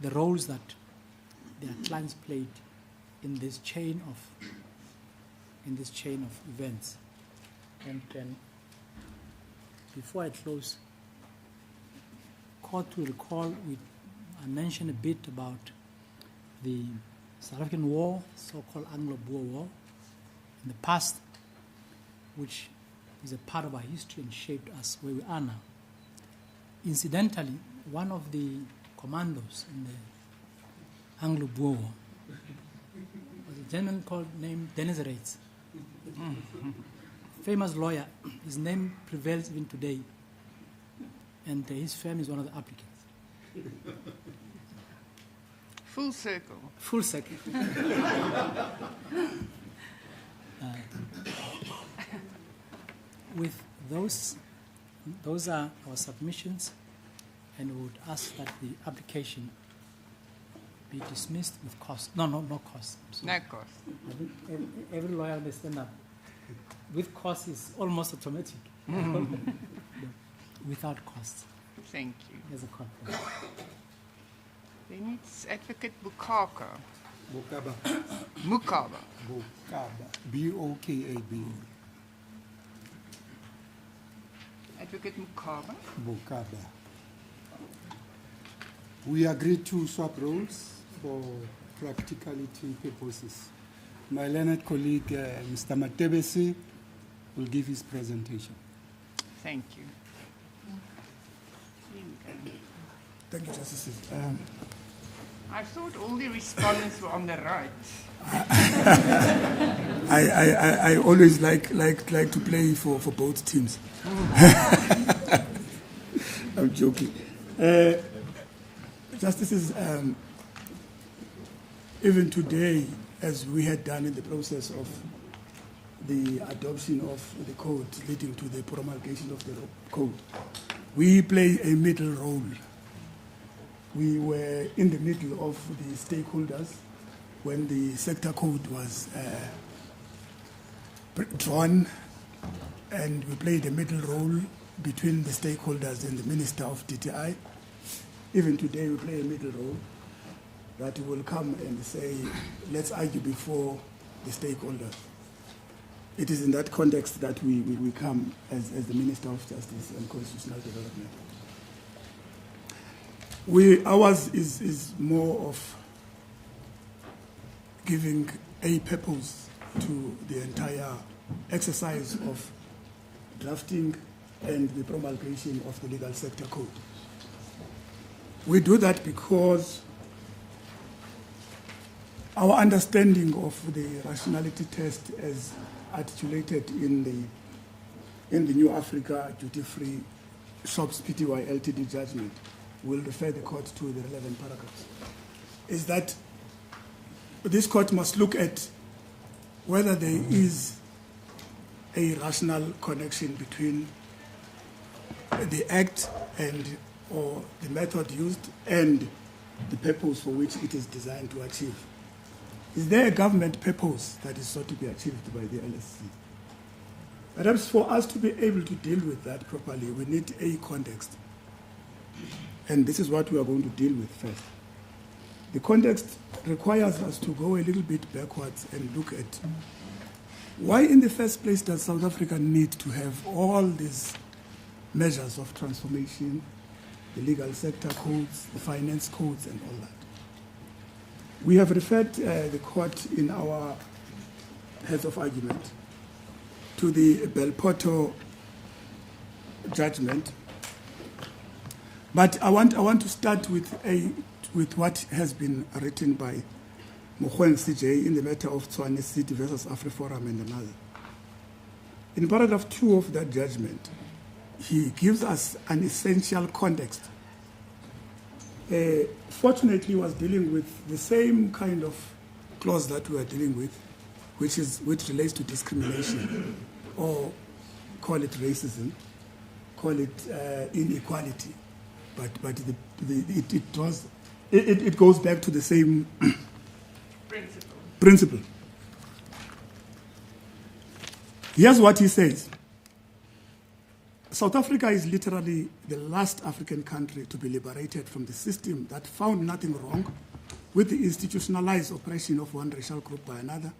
the roles that their clients played in this chain of events. And before I close, court will recall, I mentioned a bit about the South African War, so-called Anglo-Boer War, in the past, which is a part of our history and shaped us where we are now. Incidentally, one of the commandos in the Anglo-Boer War was a gentleman named Dennis Reitz. Famous lawyer. His name prevails even today, and his firm is one of the applicants. Full circle. Full circle. With those are our submissions, and we would ask that the application be dismissed with cost. No cost. No cost. I think every lawyer may stand up. With cost is almost automatic. Without cost. Thank you. There's a cost. Then it's Advocate Bukaka. Bokaba. Mukaba. Bokaba. B-O-K-A-B. Advocate Mukaba. Bokaba. We agreed to swap roles for practicality purposes. My learned colleague, Mr. Matebesi, will give his presentation. Thank you. Thank you, Justices. I thought all the respondents were on the right. I always like to play for both teams. I'm joking. Justices, even today, as we had done in the process of the adoption of the code leading to the promulgation of the code, we play a middle role. We were in the middle of the stakeholders when the sector code was drawn, and we played a middle role between the stakeholders and the Minister of DTI. Even today, we play a middle role that will come and say, let's argue before the stakeholders. It is in that context that we come as the Minister of Justice and Constitutional Development. Ours is more of giving a purpose to the entire exercise of drafting and the promulgation of the legal sector code. We do that because our understanding of the rationality test as articulated in the New Africa Duty-Free SOPS Pty Ltd judgment will refer the court to the relevant paragraphs, is that this court must look at whether there is a rational connection between the act and or the method used and the purpose for which it is designed to achieve. Is there a government purpose that is sought to be achieved by the LSC? Perhaps for us to be able to deal with that properly, we need a context. And this is what we are going to deal with first. The context requires us to go a little bit backwards and look at why in the first place does South Africa need to have all these measures of transformation, the legal sector codes, the finance codes, and all that. We have referred the court in our heads of argument to the Belpoto judgment, but I want to start with what has been written by Mogoeng CJ in the matter of Tshwane City versus AfriForum and another. In paragraph 2 of that judgment, he gives us an essential context. Fortunately, he was dealing with the same kind of clause that we are dealing with, which relates to discrimination, or call it racism, call it inequality, but it goes back to the same principle. Here's what he says. South Africa is literally the last African country to be liberated from the system that found nothing wrong with the institutionalized oppression of one racial group by another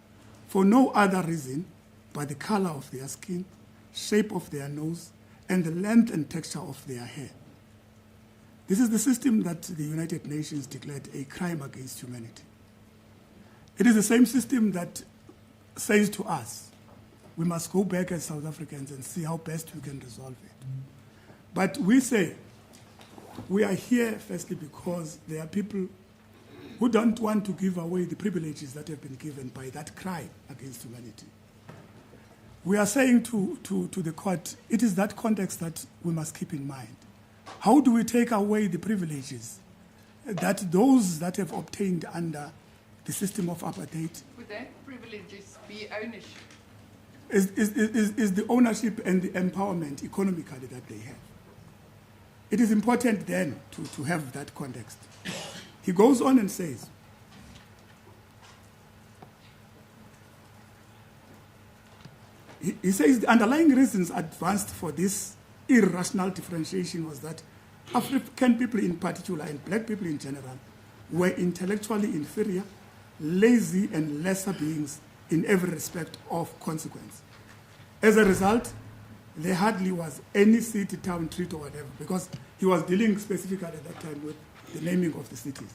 for no other reason but the color of their skin, shape of their nose, and the length and texture of their hair. This is the system that the United Nations declared a crime against humanity. It is the same system that says to us, we must go back as South Africans and see how best we can resolve it. But we say, we are here firstly because there are people who don't want to give away the privileges that have been given by that crime against humanity. We are saying to the court, it is that context that we must keep in mind. How do we take away the privileges that those that have obtained under the system of apartheid? Would that privileges be ownership? Is the ownership and the empowerment economically that they have. It is important then to have that context. He goes on and says, he says the underlying reasons advanced for this irrational differentiation was that African people in particular and black people in general were intellectually inferior, lazy, and lesser beings in every respect of consequence. As a result, there hardly was any city, town, street, or whatever, because he was dealing specifically at that time with the naming of the cities.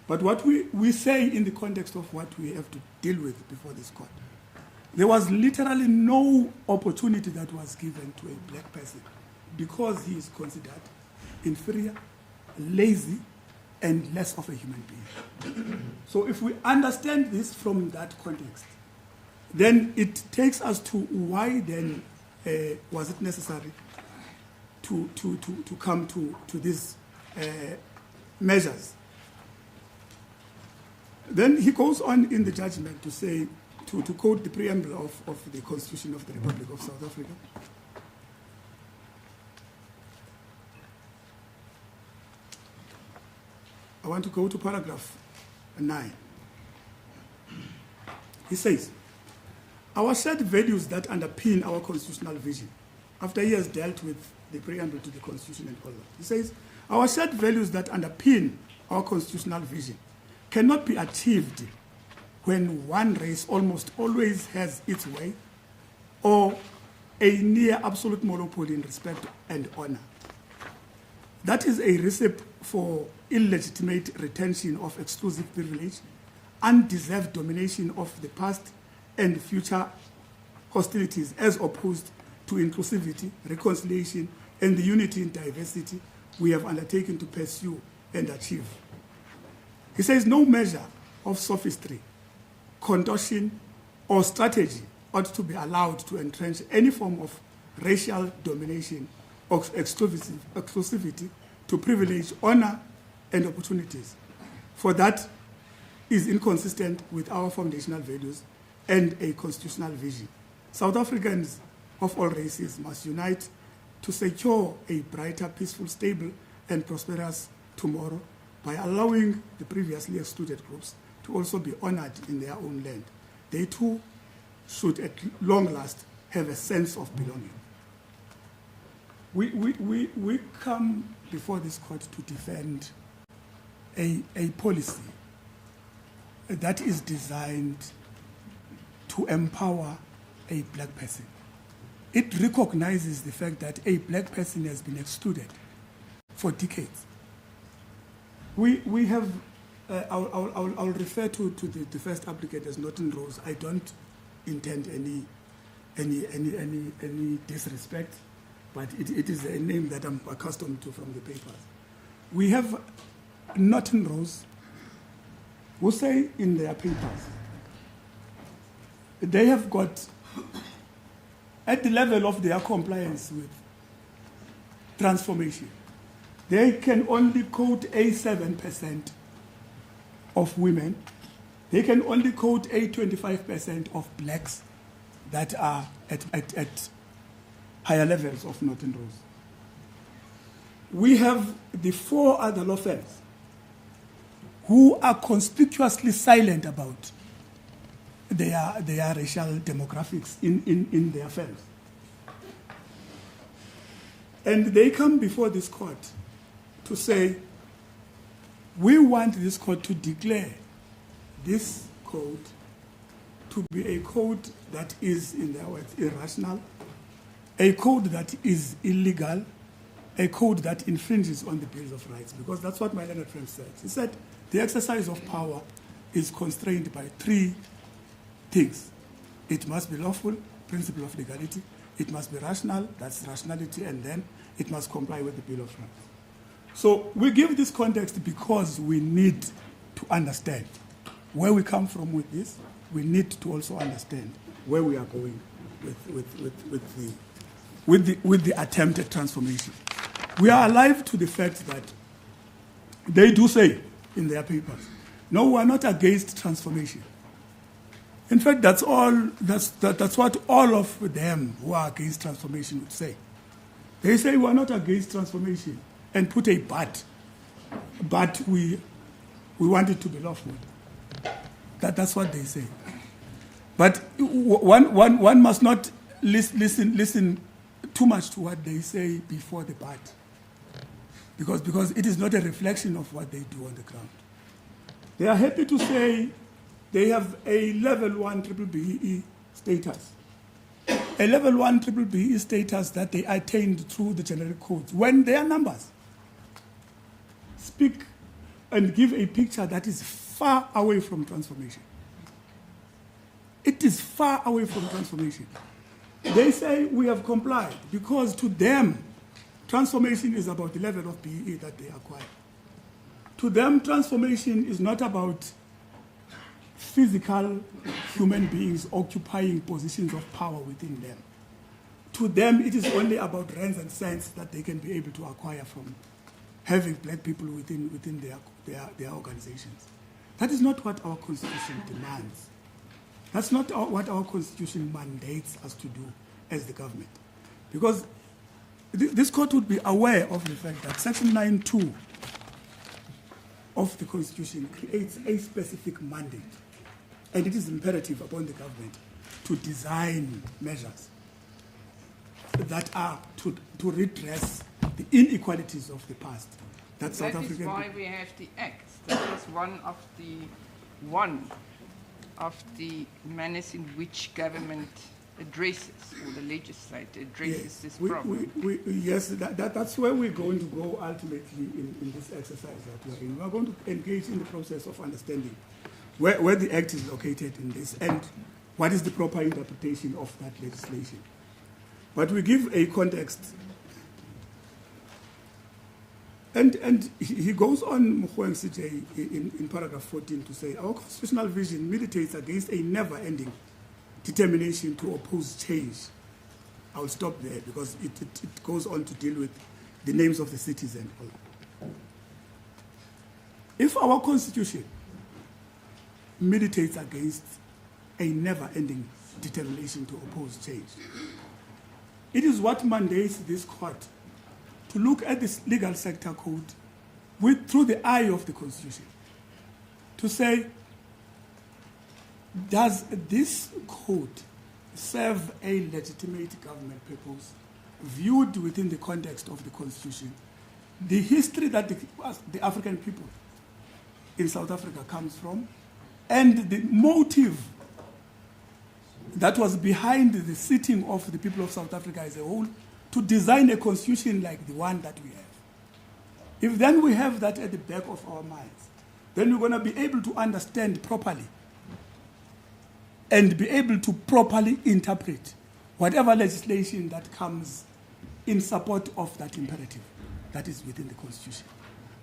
But what we say in the context of what we have to deal with before this court, there was literally no opportunity that was given to a black person because he is considered inferior, lazy, and less of a human being. So if we understand this from that context, then it takes us to why then was it necessary to come to these measures. Then he goes on in the judgment to say, to quote the preamble of the Constitution of the Republic of South Africa. I want to go to paragraph 9. He says, our shared values that underpin our constitutional vision, after he has dealt with the preamble to the Constitution and all that, he says, our shared values that underpin our constitutional vision cannot be achieved when one race almost always has its way or a near absolute monopoly in respect and honor. That is a recipe for illegitimate retention of exclusive privilege, undeserved domination of the past and future hostilities as opposed to inclusivity, reconciliation, and the unity in diversity we have undertaken to pursue and achieve. He says no measure of sophistry, contortion, or strategy ought to be allowed to entrench any form of racial domination or exclusivity to privilege, honor, and opportunities, for that is inconsistent with our foundational values and a constitutional vision. South Africans of all races must unite to secure a brighter, peaceful, stable, and prosperous tomorrow by allowing the previously excluded groups to also be honored in their own land. They too should at long last have a sense of belonging. We come before this court to defend a policy that is designed to empower a black person. It recognizes the fact that a black person has been excluded for decades. We have, I'll refer to the first applicant as Norton Rose. I don't intend any disrespect, but it is a name that I'm accustomed to from the papers. We have Norton Rose, who say in their papers, they have got, at the level of their compliance with transformation, they can only quote a 7% of women. They can only quote a 25% of blacks that are at higher levels of Northern Rose. We have the 4 other law firms who are conspicuously silent about their racial demographics in their firms. And they come before this court to say, we want this court to declare this code to be a code that is, in their words, irrational, a code that is illegal, a code that infringes on the Bills of Rights, because that's what my learned friend said. He said the exercise of power is constrained by 3 things. It must be lawful, principle of legality. It must be rational, that's rationality, and then it must comply with the Bill of Rights. So we give this context because we need to understand where we come from with this. We need to also understand where we are going with the attempted transformation. We are alive to the fact that they do say in their papers, no, we are not against transformation. In fact, that's what all of them who are against transformation would say. They say we are not against transformation and put a but we want it to be lawful. That's what they say. But one must not listen too much to what they say before the but, because it is not a reflection of what they do on the ground. They are happy to say they have a level 1 B-BBEE status. A level 1 B-BBEE status that they attained through the generic codes, when their numbers speak and give a picture that is far away from transformation. It is far away from transformation. They say we have complied because to them, transformation is about the level of BEE that they acquire. To them, transformation is not about physical human beings occupying positions of power within them. To them, it is only about rands and cents that they can be able to acquire from having black people within their organizations. That is not what our Constitution demands. That's not what our Constitution mandates us to do as the government. Because this court would be aware of the fact that Section 9(2) of the Constitution creates a specific mandate. And it is imperative upon the government to design measures that are to redress the inequalities of the past. That is why we have the Act. That is one of the manners in which government addresses, or the legislature addresses this problem. Yes, that's where we're going to go ultimately in this exercise that we're in. We're going to engage in the process of understanding where the Act is located in this and what is the proper interpretation of that legislation. But we give a context. And he goes on, Mokgoeng CJ, in paragraph 14 to say, our constitutional vision militates against a never-ending determination to oppose change. I'll stop there because it goes on to deal with the names of the cities and all. If our constitution militates against a never-ending determination to oppose change, it is what mandates this court to look at this legal sector code through the eye of the Constitution, to say, does this code serve a legitimate government purpose viewed within the context of the Constitution, the history that the African people in South Africa comes from, and the motive that was behind the sitting of the people of South Africa as a whole to design a constitution like the one that we have. If then we have that at the back of our minds, then we're going to be able to understand properly and be able to properly interpret whatever legislation that comes in support of that imperative that is within the Constitution.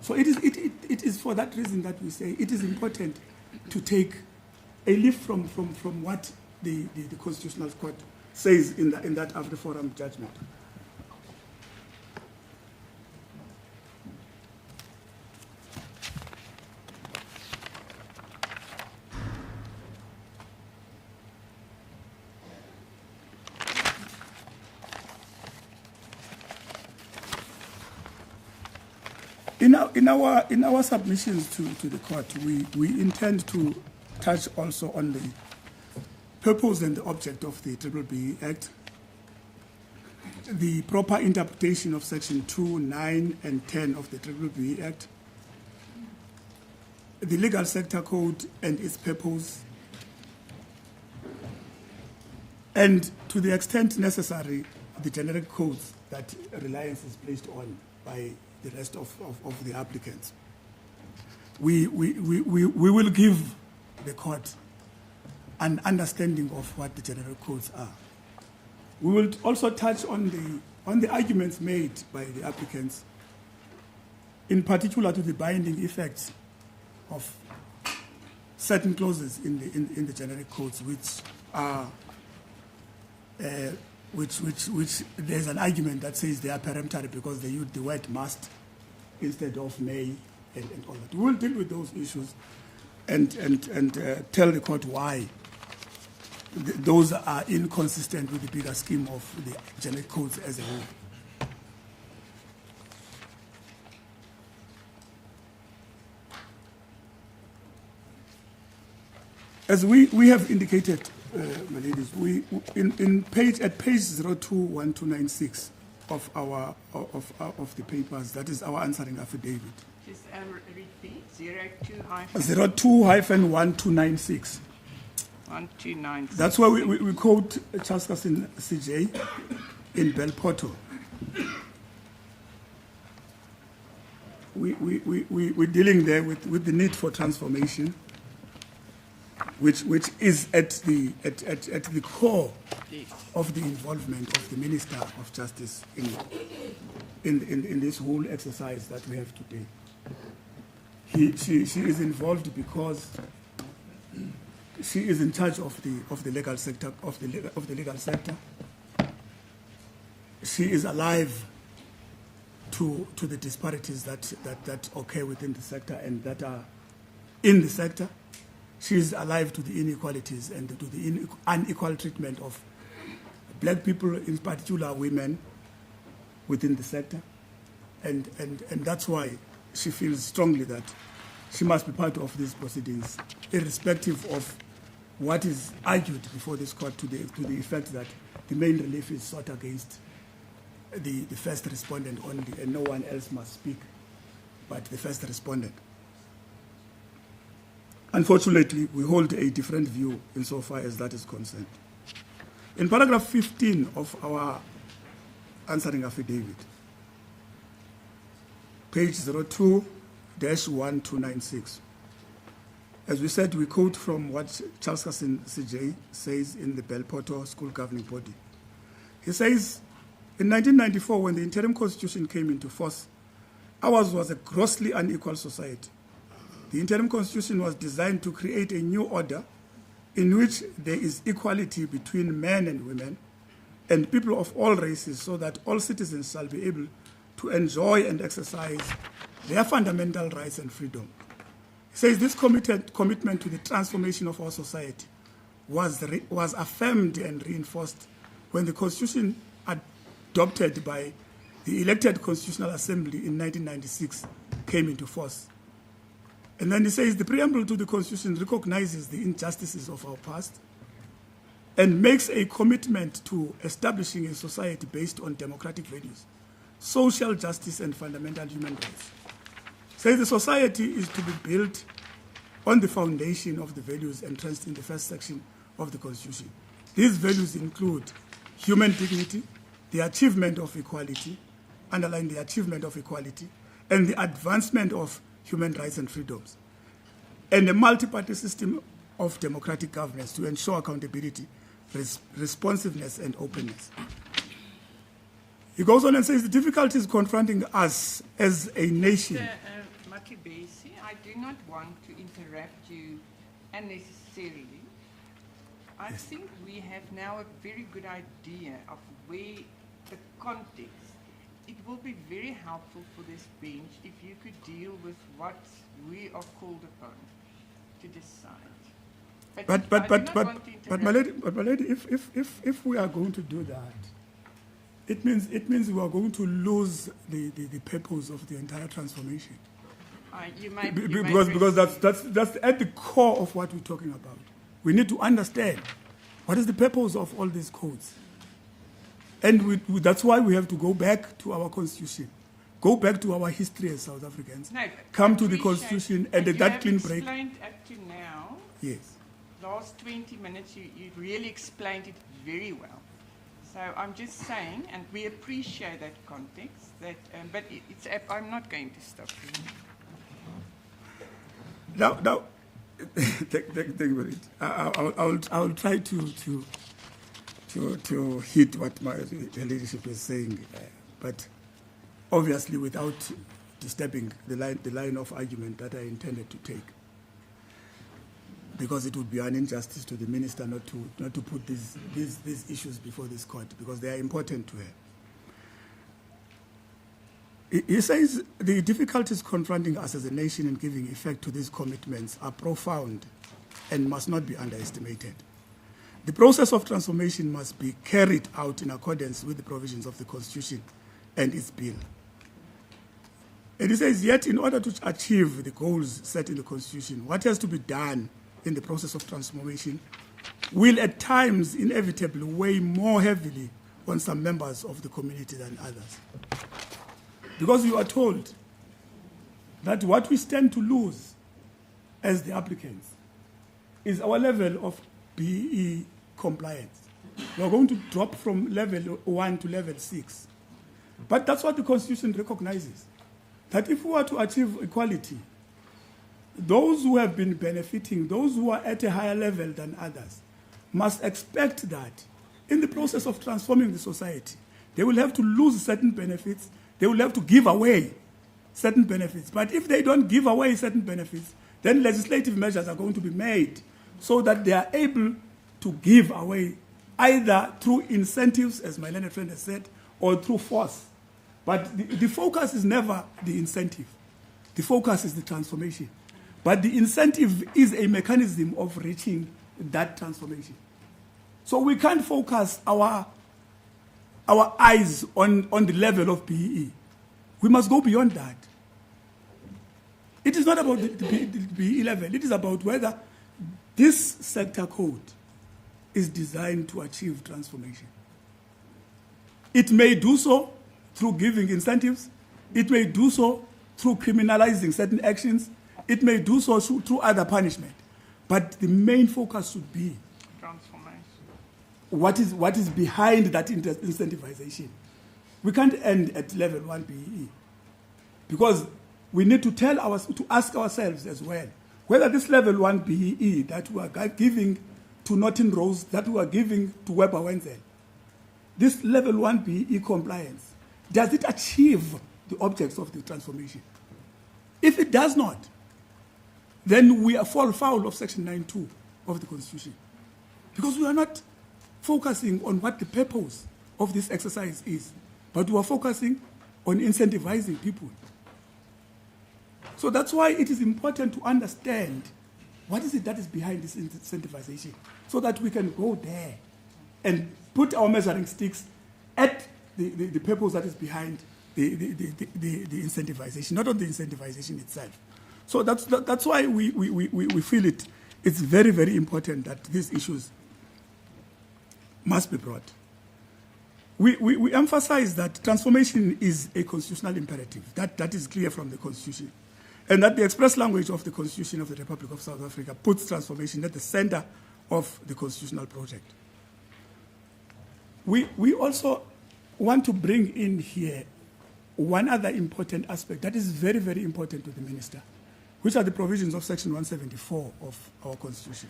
So it is for that reason that we say it is important to take a leaf from what the Constitutional Court says in that Afri-Forum judgment. In our submissions to the court, we intend to touch also on the purpose and the object of the B-BBEE Act, the proper interpretation of Section 2, 9, and 10 of the B-BBEE Act, the legal sector code and its purpose, and to the extent necessary, the generic codes that reliance is placed on by the rest of the applicants. We will give the court an understanding of what the general codes are. We will also touch on the arguments made by the applicants, in particular to the binding effects of certain clauses in the generic codes, which are which there's an argument that says they are peremptory because they use the word must instead of may and all that. We will deal with those issues and tell the court why those are inconsistent with the bigger scheme of the generic codes as a whole. As we have indicated, my ladies, at page 021296 of the papers, that is our answering affidavit. Just repeat 02-. 02-1296. 1296. That's why we quote Charles Cassin CJ in Belporto. We're dealing there with the need for transformation, which is at the core of the involvement of the Minister of Justice in this whole exercise that we have today. She is involved because she is in charge of the legal sector of the legal sector. She is alive to the disparities that occur within the sector and that are in the sector. She is alive to the inequalities and to the unequal treatment of black people, in particular women, within the sector. And that's why she feels strongly that she must be part of these proceedings, irrespective of what is argued before this court to the effect that the main relief is sought against the first respondent only, and no one else must speak but the first respondent. Unfortunately, we hold a different view insofar as that is concerned. In paragraph 15 of our answering affidavit, page 02-1296, as we said, we quote from what Charles Cassin CJ says in the Belporto School Governing Body. He says, in 1994, when the interim constitution came into force, ours was a grossly unequal society. The interim constitution was designed to create a new order in which there is equality between men and women and people of all races, so that all citizens shall be able to enjoy and exercise their fundamental rights and freedom. He says this commitment to the transformation of our society was affirmed and reinforced when the constitution adopted by the elected Constitutional Assembly in 1996 came into force. And then he says the preamble to the Constitution recognizes the injustices of our past and makes a commitment to establishing a society based on democratic values, social justice, and fundamental human rights. Says the society is to be built on the foundation of the values entrenched in the first section of the Constitution. These values include human dignity, the achievement of equality, underline the achievement of equality, and the advancement of human rights and freedoms, and a multi-party system of democratic governance to ensure accountability, responsiveness, and openness. He goes on and says the difficulties confronting us as a nation. Makibesi, I do not want to interrupt you unnecessarily. I think we have now a very good idea of where the context. It will be very helpful for this bench if you could deal with what we are called upon to decide. But my lady, if we are going to do that, it means we are going to lose the purpose of the entire transformation. Because that's at the core of what we're talking about. We need to understand what is the purpose of all these codes. And that's why we have to go back to our Constitution, go back to our history as South Africans, come to the Constitution and that clean break. You explained up to now, yes. Last 20 minutes, you really explained it very well. So I'm just saying, and we appreciate that context, that, but I'm not going to stop you. Now, thank you very much. I'll try to hit what my leadership is saying, but obviously without disturbing the line of argument that I intended to take, because it would be an injustice to the minister not to put these issues before this court, because they are important to her. He says the difficulties confronting us as a nation in giving effect to these commitments are profound and must not be underestimated. The process of transformation must be carried out in accordance with the provisions of the Constitution and its bill. And he says, yet in order to achieve the goals set in the Constitution, what has to be done in the process of transformation will at times inevitably weigh more heavily on some members of the community than others. Because you are told that what we stand to lose as the applicants is our level of BEE compliance. We are going to drop from level 1 to level 6. But that's what the Constitution recognizes, that if we are to achieve equality, those who have been benefiting, those who are at a higher level than others, must expect that in the process of transforming the society, they will have to lose certain benefits, they will have to give away certain benefits. But if they don't give away certain benefits, then legislative measures are going to be made so that they are able to give away either through incentives, as my learned friend has said, or through force. But the focus is never the incentive. The focus is the transformation. But the incentive is a mechanism of reaching that transformation. So we can't focus our eyes on the level of BEE. We must go beyond that. It is not about the BEE level. It is about whether this sector code is designed to achieve transformation. It may do so through giving incentives. It may do so through criminalizing certain actions. It may do so through other punishment. But the main focus should be Transformation. What is behind that incentivization. We can't end at level 1 BEE, because we need to ask ourselves as well whether this level 1 BEE that we are giving to Norton Rose, that we are giving to Weber Wenzel, this level 1 BEE compliance, does it achieve the objects of the transformation? If it does not, then we fall foul of Section 9.2 of the Constitution, because we are not focusing on what the purpose of this exercise is, but we are focusing on incentivizing people. So that's why it is important to understand what is it that is behind this incentivization, so that we can go there and put our measuring sticks at the purpose that is behind the incentivization, not on the incentivization itself. So that's why we feel it's very, very important that these issues must be brought. We emphasize that transformation is a constitutional imperative. That is clear from the Constitution. And that the express language of the Constitution of the Republic of South Africa puts transformation at the center of the constitutional project. We also want to bring in here one other important aspect that is very, very important to the Minister, which are the provisions of Section 174 of our Constitution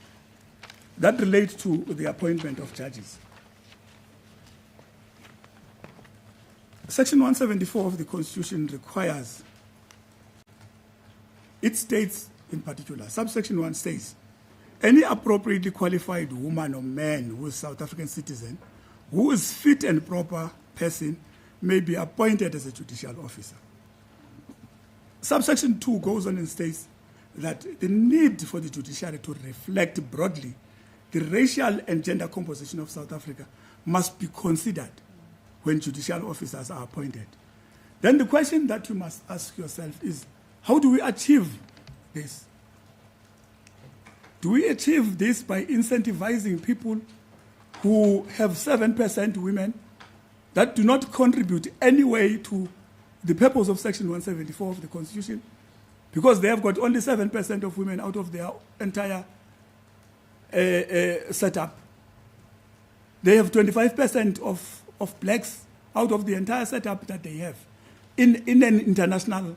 that relate to the appointment of judges. Section 174 of the Constitution requires, it states in particular, subsection 1 says, any appropriately qualified woman or man who is South African citizen, who is fit and proper person, may be appointed as a judicial officer. Subsection 2 goes on and states that the need for the judiciary to reflect broadly the racial and gender composition of South Africa must be considered when judicial officers are appointed. Then the question that you must ask yourself is, how do we achieve this? Do we achieve this by incentivizing people who have 7% women that do not contribute any way to the purpose of Section 174 of the Constitution, because they have got only 7% of women out of their entire setup? They have 25% of blacks out of the entire setup that they have in an international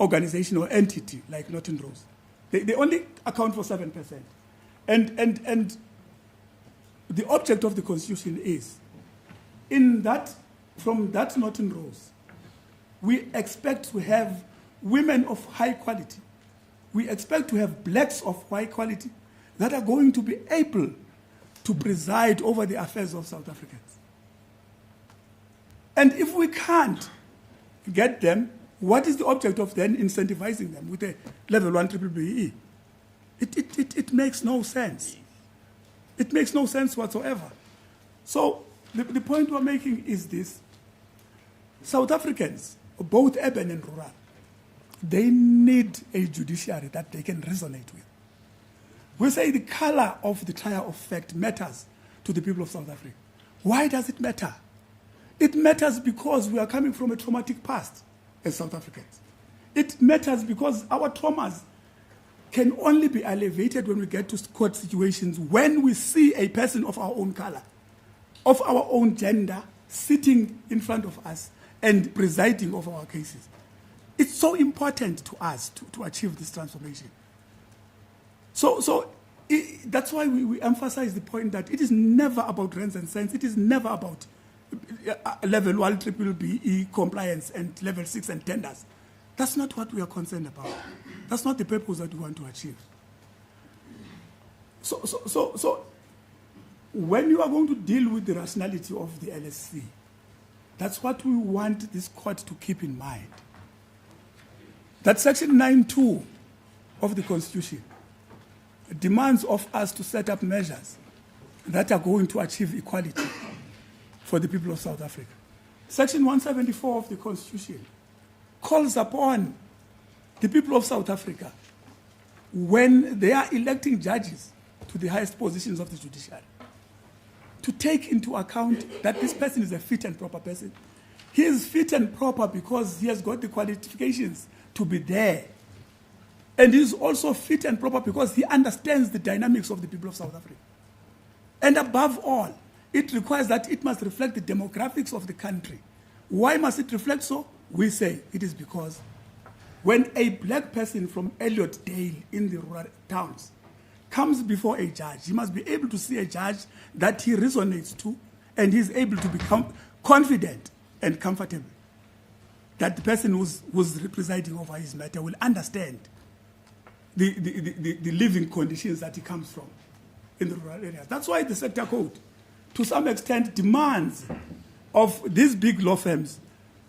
organization or entity like Northern Rose. They only account for 7%. And the object of the Constitution is, from that Northern Rose, we expect to have women of high quality. We expect to have blacks of high quality that are going to be able to preside over the affairs of South Africans. And if we can't get them, what is the object of then incentivizing them with a level 1 B-BBEE? It makes no sense. It makes no sense whatsoever. So the point we're making is this. South Africans, both urban and rural, they need a judiciary that they can resonate with. We say the color of the trier of fact matters to the people of South Africa. Why does it matter? It matters because we are coming from a traumatic past as South Africans. It matters because our traumas can only be alleviated when we get to court situations when we see a person of our own color, of our own gender, sitting in front of us and presiding over our cases. It's so important to us to achieve this transformation. So that's why we emphasize the point that it is never about rents and cents. It is never about level 1 B-BBEE compliance and level 6 and tenders. That's not what we are concerned about. That's not the purpose that we want to achieve. So when you are going to deal with the rationality of the LSC, that's what we want this court to keep in mind. That Section 9.2 of the Constitution demands of us to set up measures that are going to achieve equality for the people of South Africa. Section 174 of the Constitution calls upon the people of South Africa, when they are electing judges to the highest positions of the judiciary, to take into account that this person is a fit and proper person. He is fit and proper because he has got the qualifications to be there. And he is also fit and proper because he understands the dynamics of the people of South Africa. And above all, it requires that it must reflect the demographics of the country. Why must it reflect so? We say it is because when a black person from Elliot Dale in the rural towns comes before a judge, he must be able to see a judge that he resonates to, and he's able to become confident and comfortable that the person who's presiding over his matter will understand the living conditions that he comes from in the rural areas. That's why the sector code, to some extent, demands of these big law firms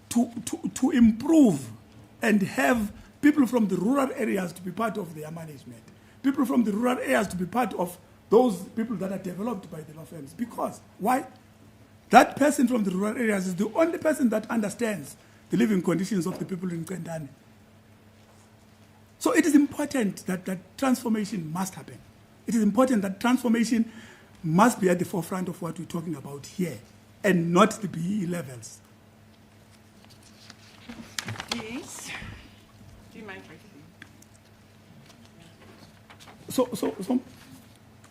to improve and have people from the rural areas to be part of their management, people from the rural areas to be part of those people that are developed by the law firms. Because, why? That person from the rural areas is the only person that understands the living conditions of the people in Nkandane. So it is important that transformation must happen. It is important that transformation must be at the forefront of what we're talking about here, and not the BEE levels. Please. Do you mind So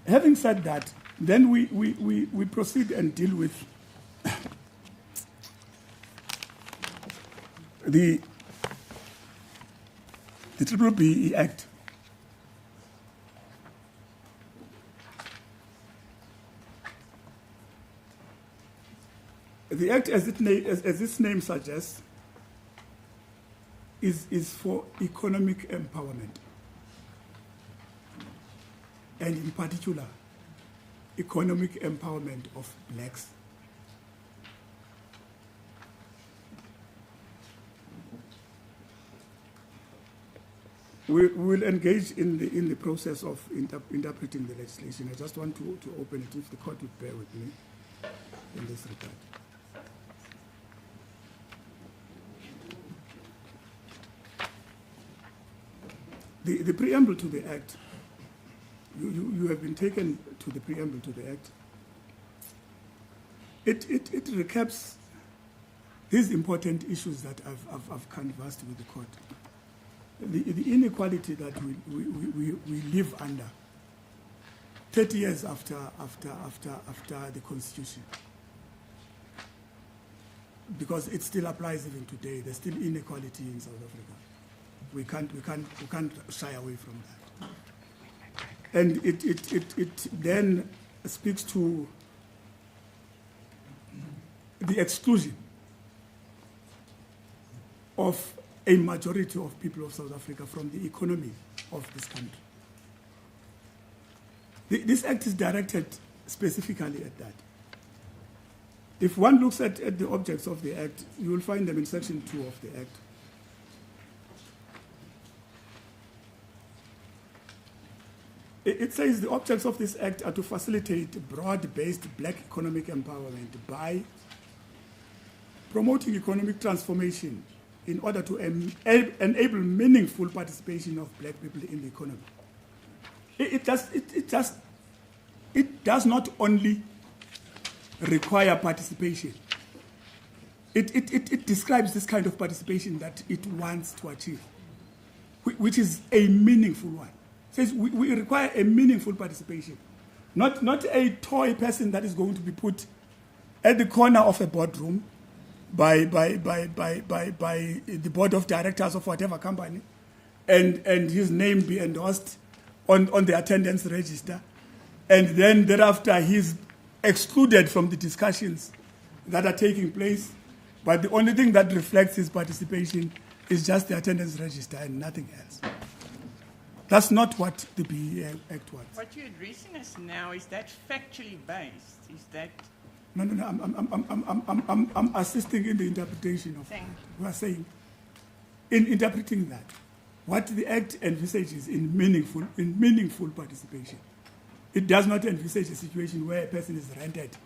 having said that, then we proceed and deal with the B-BBEE Act. The Act, as its name suggests, is for economic empowerment, and in particular, economic empowerment of blacks. We will engage in the process of interpreting the legislation. I just want to open it, if the court would bear with me in this regard. The preamble to the Act, you have been taken to the preamble to the Act. It recaps these important issues that I've canvassed with the court. The inequality that we live under 30 years after the Constitution, because it still applies even today. There's still inequality in South Africa. We can't shy away from that. And it then speaks to the exclusion of a majority of people of South Africa from the economy of this country. This Act is directed specifically at that. If one looks at the objects of the Act, you will find them in Section 2 of the Act. It says the objects of this Act are to facilitate broad-based black economic empowerment by promoting economic transformation in order to enable meaningful participation of black people in the economy. It does not only require participation. It describes this kind of participation that it wants to achieve, which is a meaningful one. It says we require a meaningful participation, not a toy person that is going to be put at the corner of a boardroom by the board of directors of whatever company, and his name be endorsed on the attendance register, and then thereafter he's excluded from the discussions that are taking place, but the only thing that reflects his participation is just the attendance register and nothing else. That's not what the BEE Act wants. What you're addressing us now, is that factually based? Is that... No. I'm assisting in the interpretation of that. We are saying, in interpreting that, what the Act envisages in meaningful participation. It does not envisage a situation where a person is rented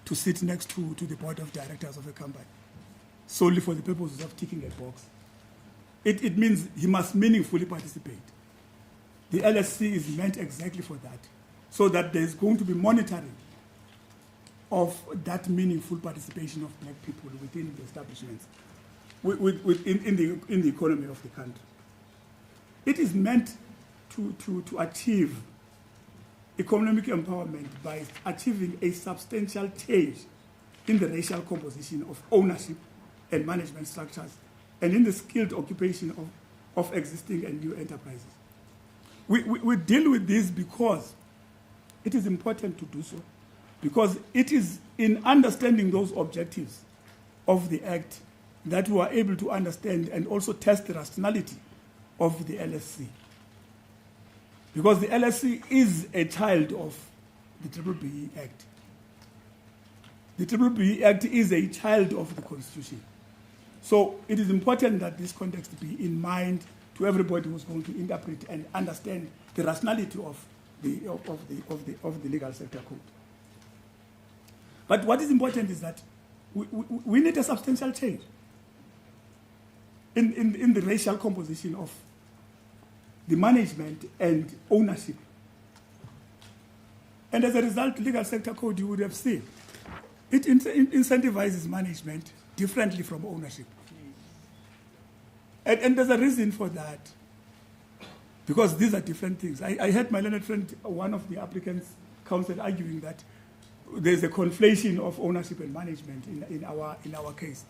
to sit next to the board of directors of a company solely for the purposes of ticking a box. It means he must meaningfully participate. The LSC is meant exactly for that, so that there's going to be monitoring of that meaningful participation of black people within the establishments, in the economy of the country. It is meant to achieve economic empowerment by achieving a substantial change in the racial composition of ownership and management structures, and in the skilled occupation of existing and new enterprises. We deal with this because it is important to do so, because it is in understanding those objectives of the Act that we are able to understand and also test the rationality of the LSC. Because the LSC is a child of the B-BBEE Act. The B-BBEE Act is a child of the Constitution. So it is important that this context be in mind to everybody who's going to interpret and understand the rationality of the legal sector code. But what is important is that we need a substantial change in the racial composition of the management and ownership And as a result, legal sector code, you would have seen, it incentivizes management differently from ownership. And there's a reason for that, because these are different things. I heard my learned friend, one of the applicants' counsel, arguing that there's a conflation of ownership and management in our case,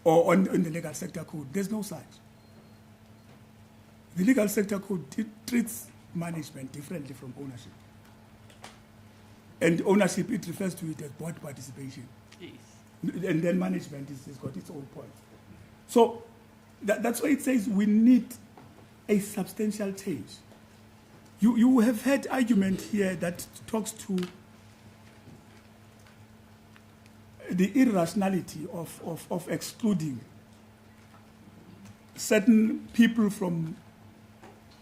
or in the legal sector code. There's no such. The legal sector code treats management differently from ownership. And ownership, it refers to it as board participation. Yes. And then management has got its own point. So that's why it says we need a substantial change. You have heard argument here that talks to the irrationality of excluding certain people from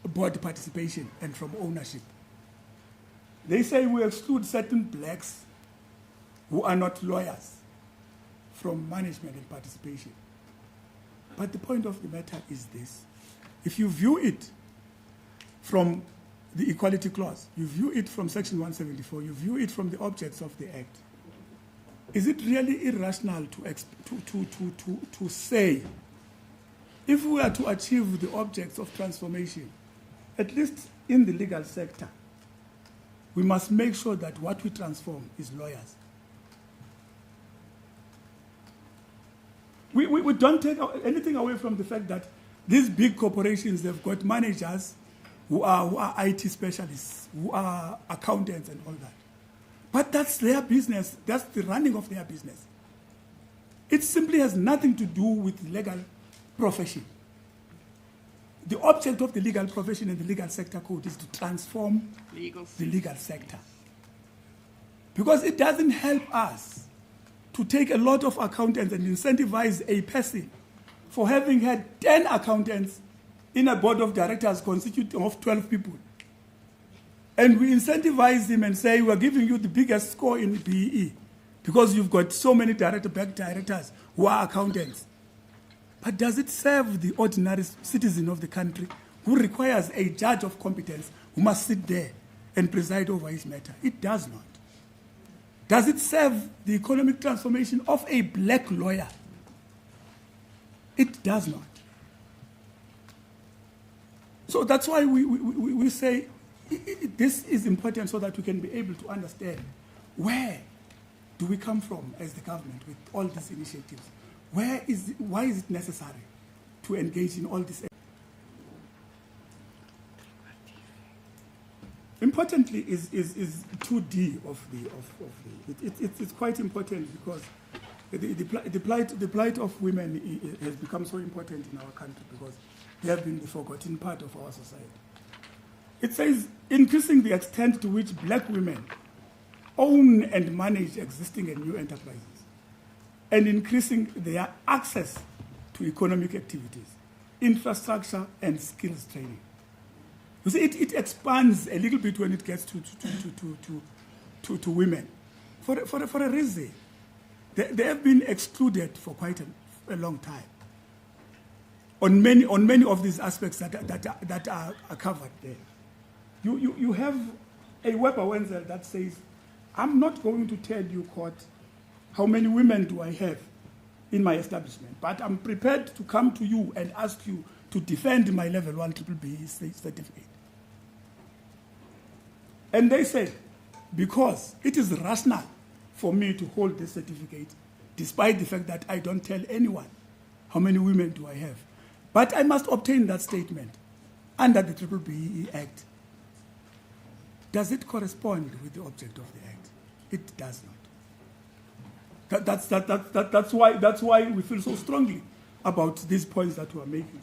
board participation and from ownership. They say we exclude certain blacks who are not lawyers from management and participation. But the point of the matter is this. If you view it from the Equality Clause, you view it from Section 174, you view it from the objects of the Act, is it really irrational to say, if we are to achieve the objects of transformation, at least in the legal sector, we must make sure that what we transform is lawyers. We don't take anything away from the fact that these big corporations, they've got managers who are IT specialists, who are accountants and all that. But that's their business. That's the running of their business. It simply has nothing to do with the legal profession. The object of the legal profession and the legal sector code is to transform the legal sector. Because it doesn't help us to take a lot of accountants and incentivize a person for having had 10 accountants in a board of directors constituting of 12 people. And we incentivize him and say, we're giving you the biggest score in the BEE because you've got so many back directors who are accountants. But does it serve the ordinary citizen of the country who requires a judge of competence who must sit there and preside over his matter? It does not. Does it serve the economic transformation of a black lawyer? It does not. So that's why we say this is important so that we can be able to understand where do we come from as the government with all these initiatives. Why is it necessary to engage in all this? Importantly is 2D of the it's quite important because the plight of women has become so important in our country because they have been the forgotten part of our society. It says increasing the extent to which black women own and manage existing and new enterprises, and increasing their access to economic activities, infrastructure, and skills training. You see, it expands a little bit when it gets to women, for a reason. They have been excluded for quite a long time on many of these aspects that are covered there. You have a Weber Wenzel that says, I'm not going to tell you, court, how many women do I have in my establishment, but I'm prepared to come to you and ask you to defend my level 1 BBBEE certificate. And they said, because it is rational for me to hold this certificate, despite the fact that I don't tell anyone how many women do I have, but I must obtain that statement under the BBBEE Act. Does it correspond with the object of the Act? It does not. That's why we feel so strongly about these points that we are making.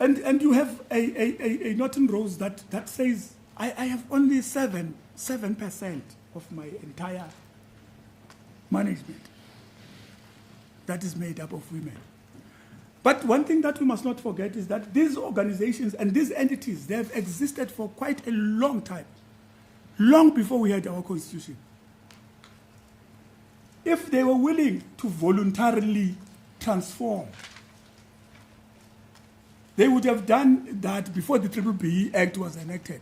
And you have a Norton Rose that says, I have only 7% of my entire management that is made up of women. But one thing that we must not forget is that these organizations and these entities, they have existed for quite a long time, long before we had our constitution. If they were willing to voluntarily transform, they would have done that before the BBBEE Act was enacted.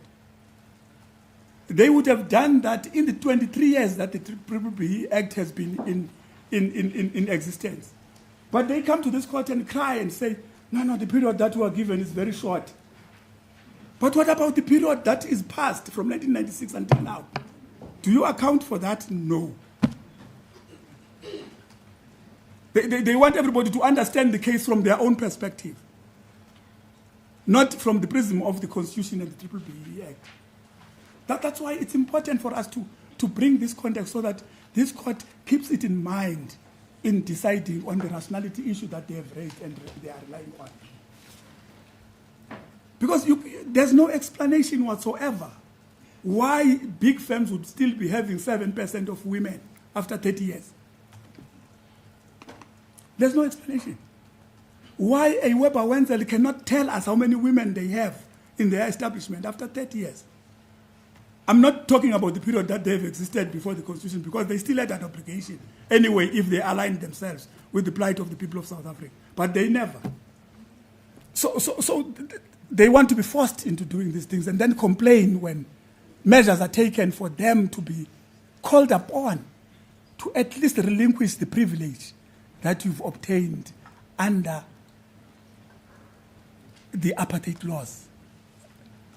They would have done that in the 23 years that the B-BBEE Act has been in existence. But they come to this court and cry and say, no, the period that we are given is very short. But what about the period that is passed from 1996 until now? Do you account for that? No. They want everybody to understand the case from their own perspective, not from the prism of the Constitution and the B-BBEE Act. That's why it's important for us to bring this context so that this court keeps it in mind in deciding on the rationality issue that they have raised and they are relying on. Because there's no explanation whatsoever why big firms would still be having 7% of women after 30 years. There's no explanation. Why a Weber Wenzel cannot tell us how many women they have in their establishment after 30 years. I'm not talking about the period that they've existed before the Constitution, because they still had an obligation anyway if they aligned themselves with the plight of the people of South Africa. But they never. So they want to be forced into doing these things and then complain when measures are taken for them to be called upon to at least relinquish the privilege that you've obtained under the apartheid laws.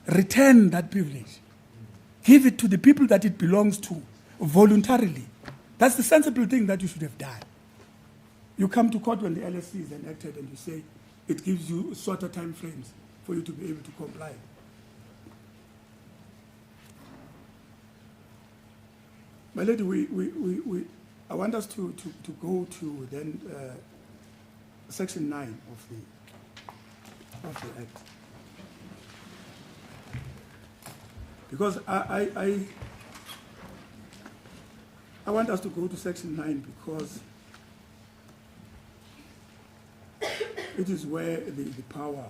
Return that privilege. Give it to the people that it belongs to voluntarily. That's the sensible thing that you should have done. You come to court when the LSC is enacted and you say it gives you shorter time frames for you to be able to comply. My lady, I want us to go to then Section 9 of the Act. Because I want us to go to Section 9 because it is where the power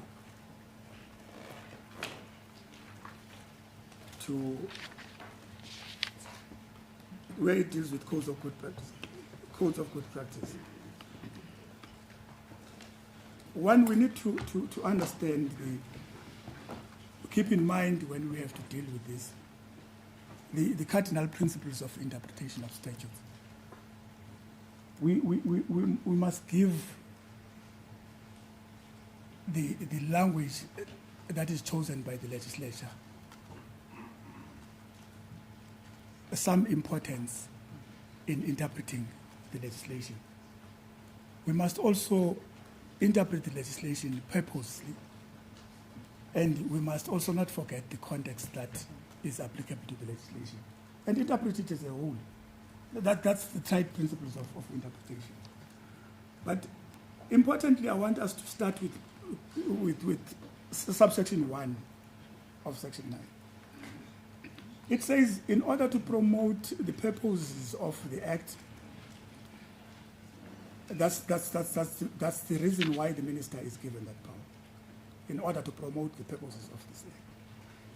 where it deals with codes of good practice. One, we need to understand keep in mind when we have to deal with this, the cardinal principles of interpretation of statutes. We must give the language that is chosen by the legislature some importance in interpreting the legislation. We must also interpret the legislation purposely, and we must also not forget the context that is applicable to the legislation, and interpret it as a whole. That's the tried principles of interpretation. But importantly, I want us to start with subsection 1 of Section 9. It says, in order to promote the purposes of the Act, that's the reason why the minister is given that power, in order to promote the purposes of this Act.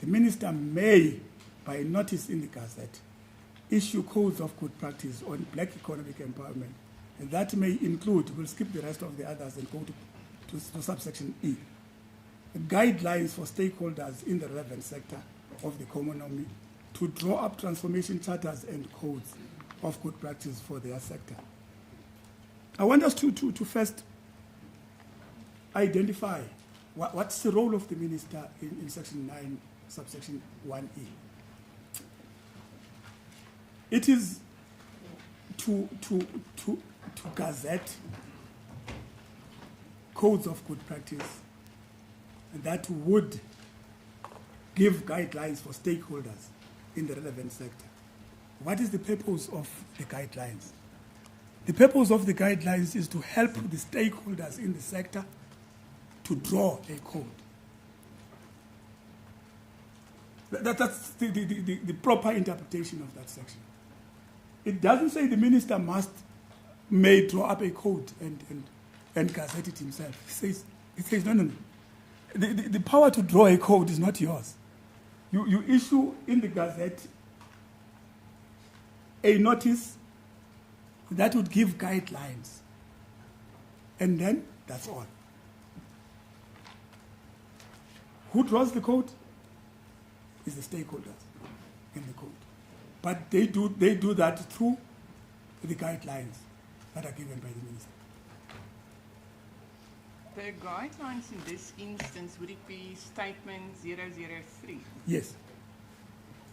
The minister may, by notice in the Gazette, issue codes of good practice on black economic empowerment, and that may include, we'll skip the rest of the others and go to subsection E, guidelines for stakeholders in the relevant sector of the economy to draw up transformation charters and codes of good practice for their sector. I want us to first identify what's the role of the minister in Section 9, subsection 1E. It is to gazette codes of good practice that would give guidelines for stakeholders in the relevant sector. What is the purpose of the guidelines? The purpose of the guidelines is to help the stakeholders in the sector to draw a code. That's the proper interpretation of that section. It doesn't say the minister may draw up a code and gazette it himself. It says no. The power to draw a code is not yours. You issue in the Gazette a notice that would give guidelines. And then that's all. Who draws the code? Is the stakeholders. in the code. But they do that through the guidelines that are given by the minister. The guidelines in this instance, would it be statement 003? Yes.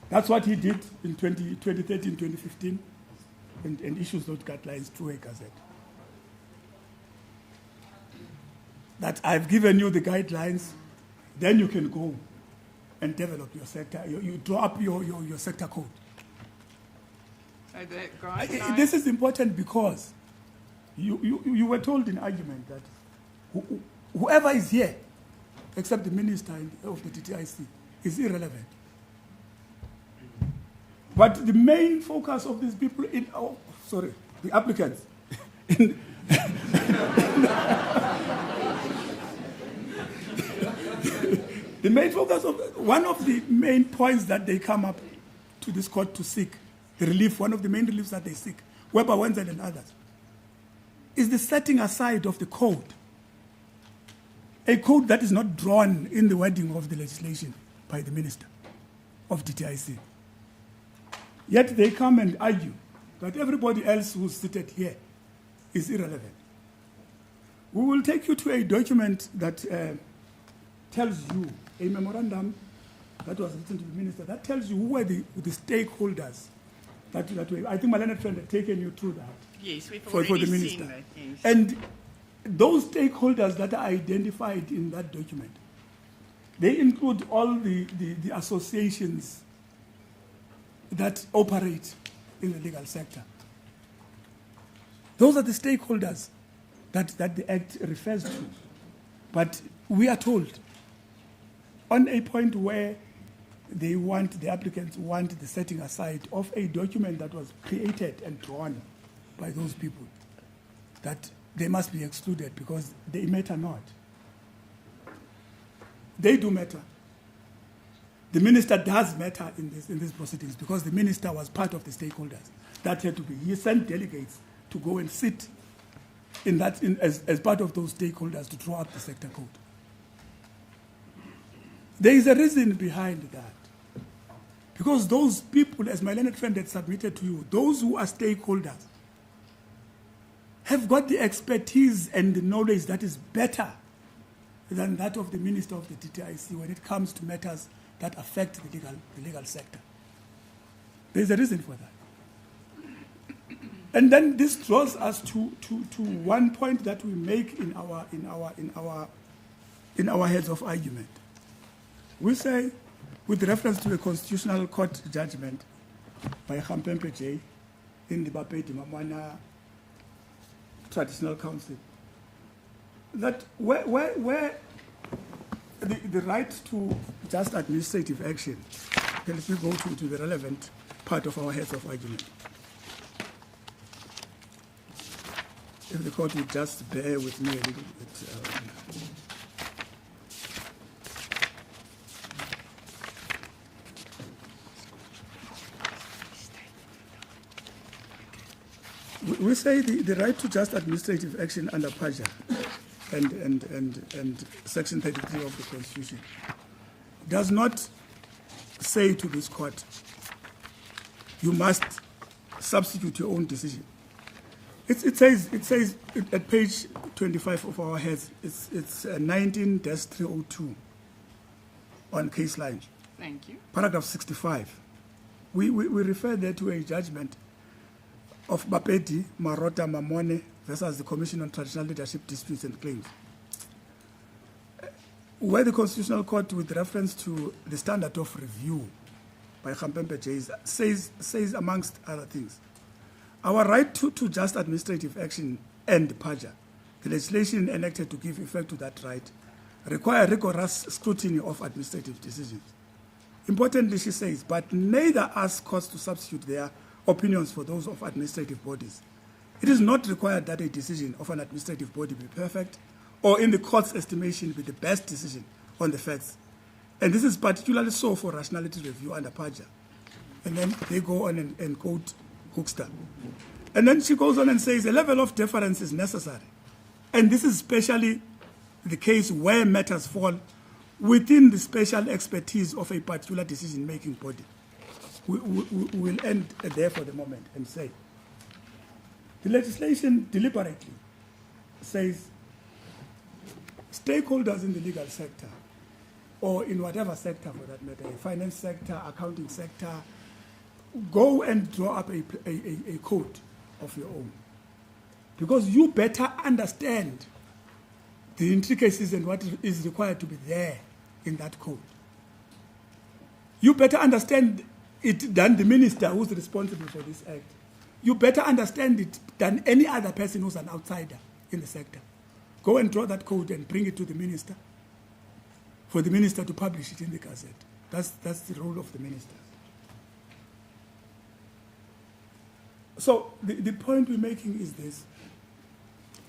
That's what he did in 2013, 2015, and issues those guidelines through a gazette. That I've given you the guidelines, then you can go and develop your sector. You draw up your sector code. So the guidelines... This is important because you were told in argument that whoever is here, except the minister of the TTIC, is irrelevant. But the main focus of these people the applicants, the main focus of one of the main points that they come up to this court to seek the relief, one of the main reliefs that they seek, Weber, Wenzel, and others, is the setting aside of the code. A code that is not drawn in the wording of the legislation by the minister of TTIC. Yet they come and argue that everybody else who's seated here is irrelevant. We will take you to a document that tells you, a memorandum that was written to the minister, that tells you who were the stakeholders that were. I think my learned friend had taken you through that. Yes, we've for already the minister. seen that. Yes. And those stakeholders that are identified in that document, they include all the associations that operate in the legal sector. Those are the stakeholders that the Act refers to. But we are told, on a point where the applicants want the setting aside of a document that was created and drawn by those people, that they must be excluded because they matter not. They do matter. The minister does matter in these proceedings because the minister was part of the stakeholders. That had to be. He sent delegates to go and sit as part of those stakeholders to draw up the sector code. There is a reason behind that. Because those people, as my learned friend had submitted to you, those who are stakeholders, have got the expertise and the knowledge that is better than that of the minister of the TTIC when it comes to matters that affect the legal sector. There's a reason for that. And then this draws us to one point that we make in our heads of argument. We say, with reference to a constitutional court judgment by Khampempe J in the B-BBEE Mamwana Traditional Council, that where the right to just administrative action, let me go to the relevant part of our heads of argument. If the court would just bear with me a little bit. We say the right to just administrative action under PAJA and Section 33 of the Constitution does not say to this court, you must substitute your own decision. It says at page 25 of our heads, it's 19-302 on case line. Thank you. Paragraph 65. We refer there to a judgment of B-BBEE, Marota, Mamone versus the Commission on Traditional Leadership Disputes and Claims, where the Constitutional Court, with reference to the standard of review by Khampempe J, says amongst other things, our right to just administrative action and PAJA, the legislation enacted to give effect to that right, require rigorous scrutiny of administrative decisions. Importantly, she says, but neither ask courts to substitute their opinions for those of administrative bodies. It is not required that a decision of an administrative body be perfect or, in the court's estimation, be the best decision on the facts. And this is particularly so for rationality review under PAJA. And then they go on and quote Hoekstra. And then she goes on and says a level of deference is necessary. And this is especially the case where matters fall within the special expertise of a particular decision-making body. we'll end there for the moment and say, the legislation deliberately says stakeholders in the legal sector, or in whatever sector for that matter, finance sector, accounting sector, go and draw up a code of your own. Because you better understand the intricacies and what is required to be there in that code. You better understand it than the minister who's responsible for this act. You better understand it than any other person who's an outsider in the sector. Go and draw that code and bring it to the minister for the minister to publish it in the Gazette. That's the role of the minister. So the point we're making is this.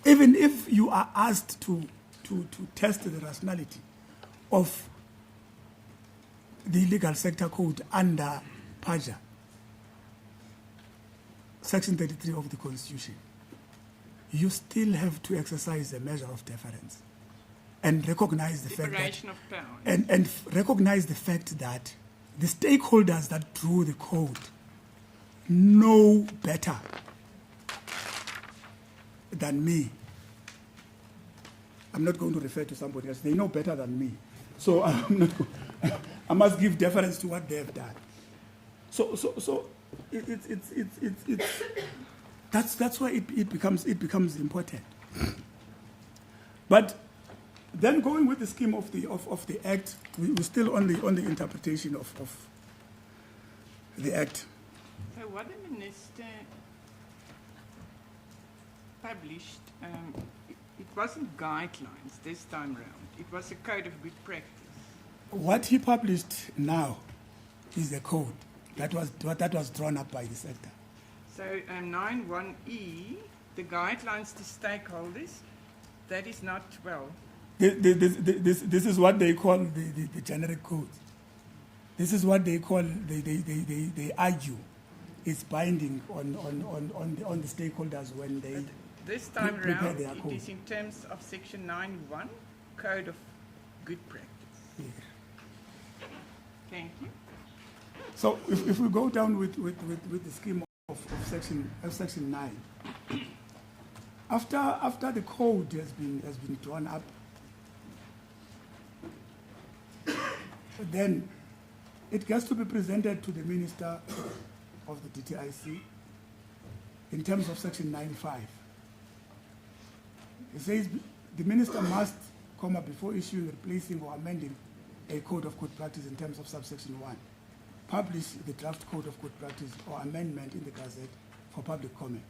Even if you are asked to test the rationality of the legal sector code under PAJA, Section 33 of the Constitution, you still have to exercise a measure of deference and recognize the fact that, and recognize the fact that the stakeholders that drew the code know better than me. I'm not going to refer to somebody else. They know better than me. So I'm not I must give deference to what they have done. So that's why it becomes important. But then going with the scheme of the act, we're still on the interpretation of the act. So what the minister published, it wasn't guidelines this time round. It was a code of good practice. What he published now is a code that was drawn up by the sector. So 9.1e, the guidelines to stakeholders, that is not, well... This is what they call the generic code. This is what they call, they argue is binding on the stakeholders when they but this time prepare around, their code. it is in terms of Section 9.1, Code of Good Practice. Yeah. Thank you. So if we go down with the scheme of section 9, after the code has been drawn up, then it gets to be presented to the Minister of the DTIC in terms of Section 9.5. It says the Minister must, before issuing, replacing or amending a code of good practice in terms of subsection 1, publish the draft code of good practice or amendment in the Gazette for public comment.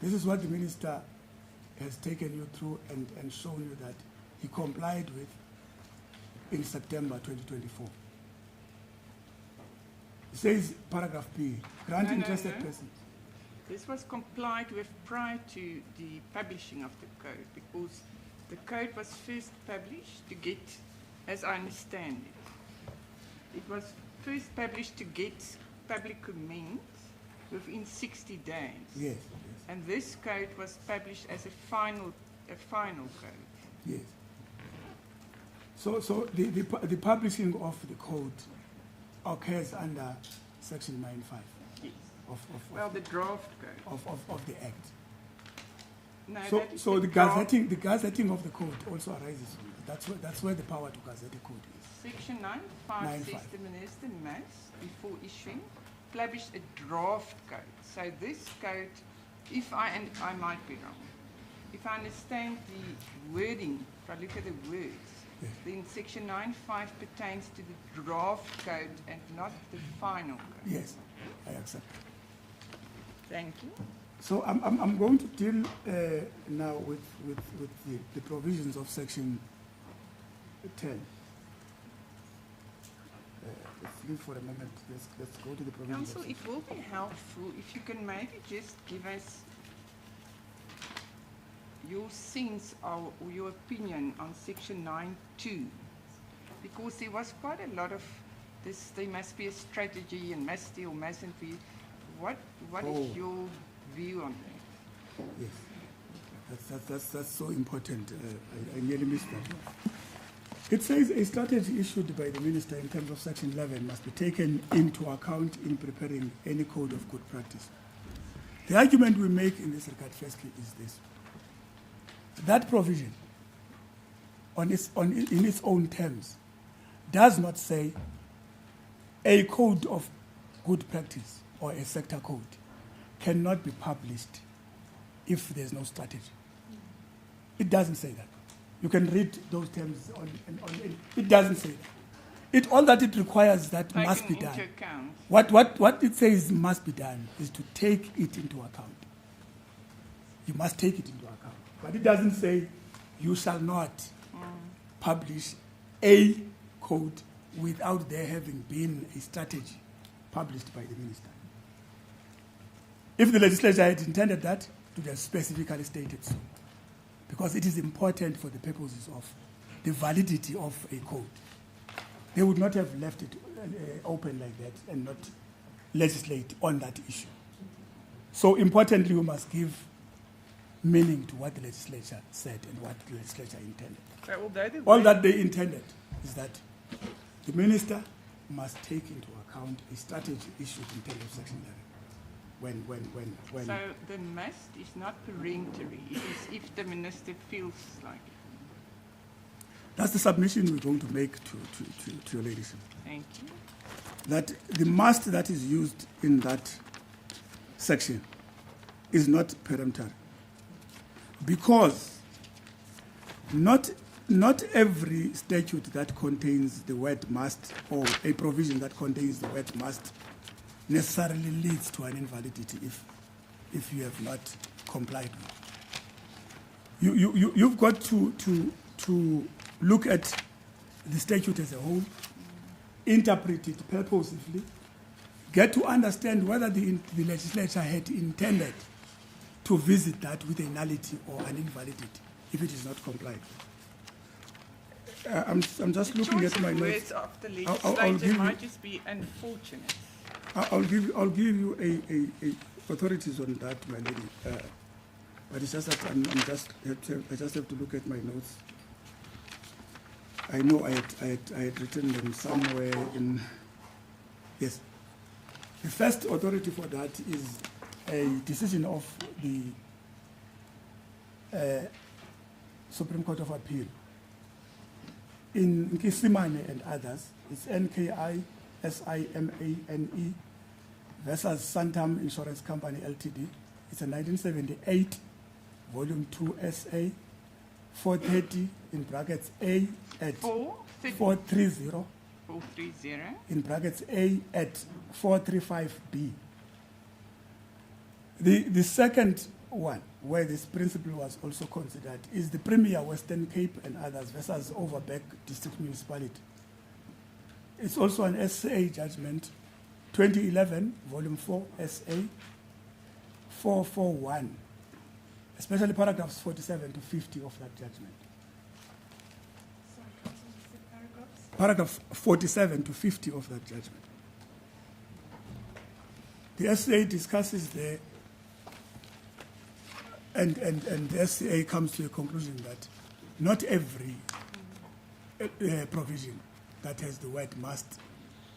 This is what the Minister has taken you through and shown you that he complied with in September 2024. It says, paragraph B, grant interested persons. This was complied with prior to the publishing of the code, because the code was first published to get, as I understand it, it was first published to get public comment within 60 days. Yes. And this code was published as a final code. Yes. So the publishing of the code occurs under Section 9.5. Yes. Of the draft code. Of the Act. No, So the gazetting of the code also arises. That's where the power to gazette the code is. Section 9.5 says the Minister must, before issuing, publish a draft code. So this code, and I might be wrong, if I understand the wording, if I look at the words, yes, then Section 9.5 pertains to the draft code and not the final code. Yes, I accept. Thank you. So I'm going to deal now with the provisions of Section 10. Let's leave for a moment. Let's go to the provisions. Council, it will be helpful if you can maybe just give us your sense or your opinion on Section 9.2, because there was quite a lot of this. There must be a strategy, and must or mustn't be. What is your view on that? Yes, that's so important. I nearly missed that. It says a strategy issued by the minister in terms of Section 11 must be taken into account in preparing any code of good practice. The argument we make in this regard, firstly, is this. That provision, in its own terms, does not say a code of good practice or a sector code cannot be published if there's no strategy. It doesn't say that. You can read those terms it doesn't say that. All that it requires that Taken must be into done. account. What it says must be done is to take it into account. You must take it into account. But it doesn't say you shall not publish a code without there having been a strategy published by the minister. If the legislature had intended that, it would have specifically stated so. Because it is important for the purposes of the validity of a code. They would not have left it open like that and not legislate on that issue. So importantly, we must give meaning to what the legislature said and what the legislature intended. All that they intended is that the minister must take into account a strategy issued in terms of Section 11. When So the must is not peremptory. It is if the minister feels like it. That's the submission we're going to make to your ladyship. Thank you. That the must that is used in that section is not peremptory. Because not every statute that contains the word must or a provision that contains the word must necessarily leads to an invalidity if you have not complied with. You've got to look at the statute as a whole, interpret it purposefully, get to understand whether the legislature had intended to visit that with a nullity or an invalidity if it is not complied with. I'm just looking at my notes. Words of the legislature might just be unfortunate. I'll give you a authorities on that, my lady. But it's just that I just have to look at my notes. I know I had written them somewhere in. Yes. The first authority for that is a decision of the Supreme Court of Appeal. In Nkisimane and others, it's NKI SIMANE versus Santam Insurance Company Ltd. It's a 1978, Volume 2 SA, 430 in brackets A at 430 in brackets A at 435B. The second one, where this principle was also considered, is the Premier Western Cape and others versus Overbeck District Municipality. It's also an SA judgment, 2011, Volume 4, SA, 441, especially paragraphs 47 to 50 of that judgment. Paragraph 47 to 50 of that judgment. The SA discusses there, and the SA comes to a conclusion that not every provision that has the word must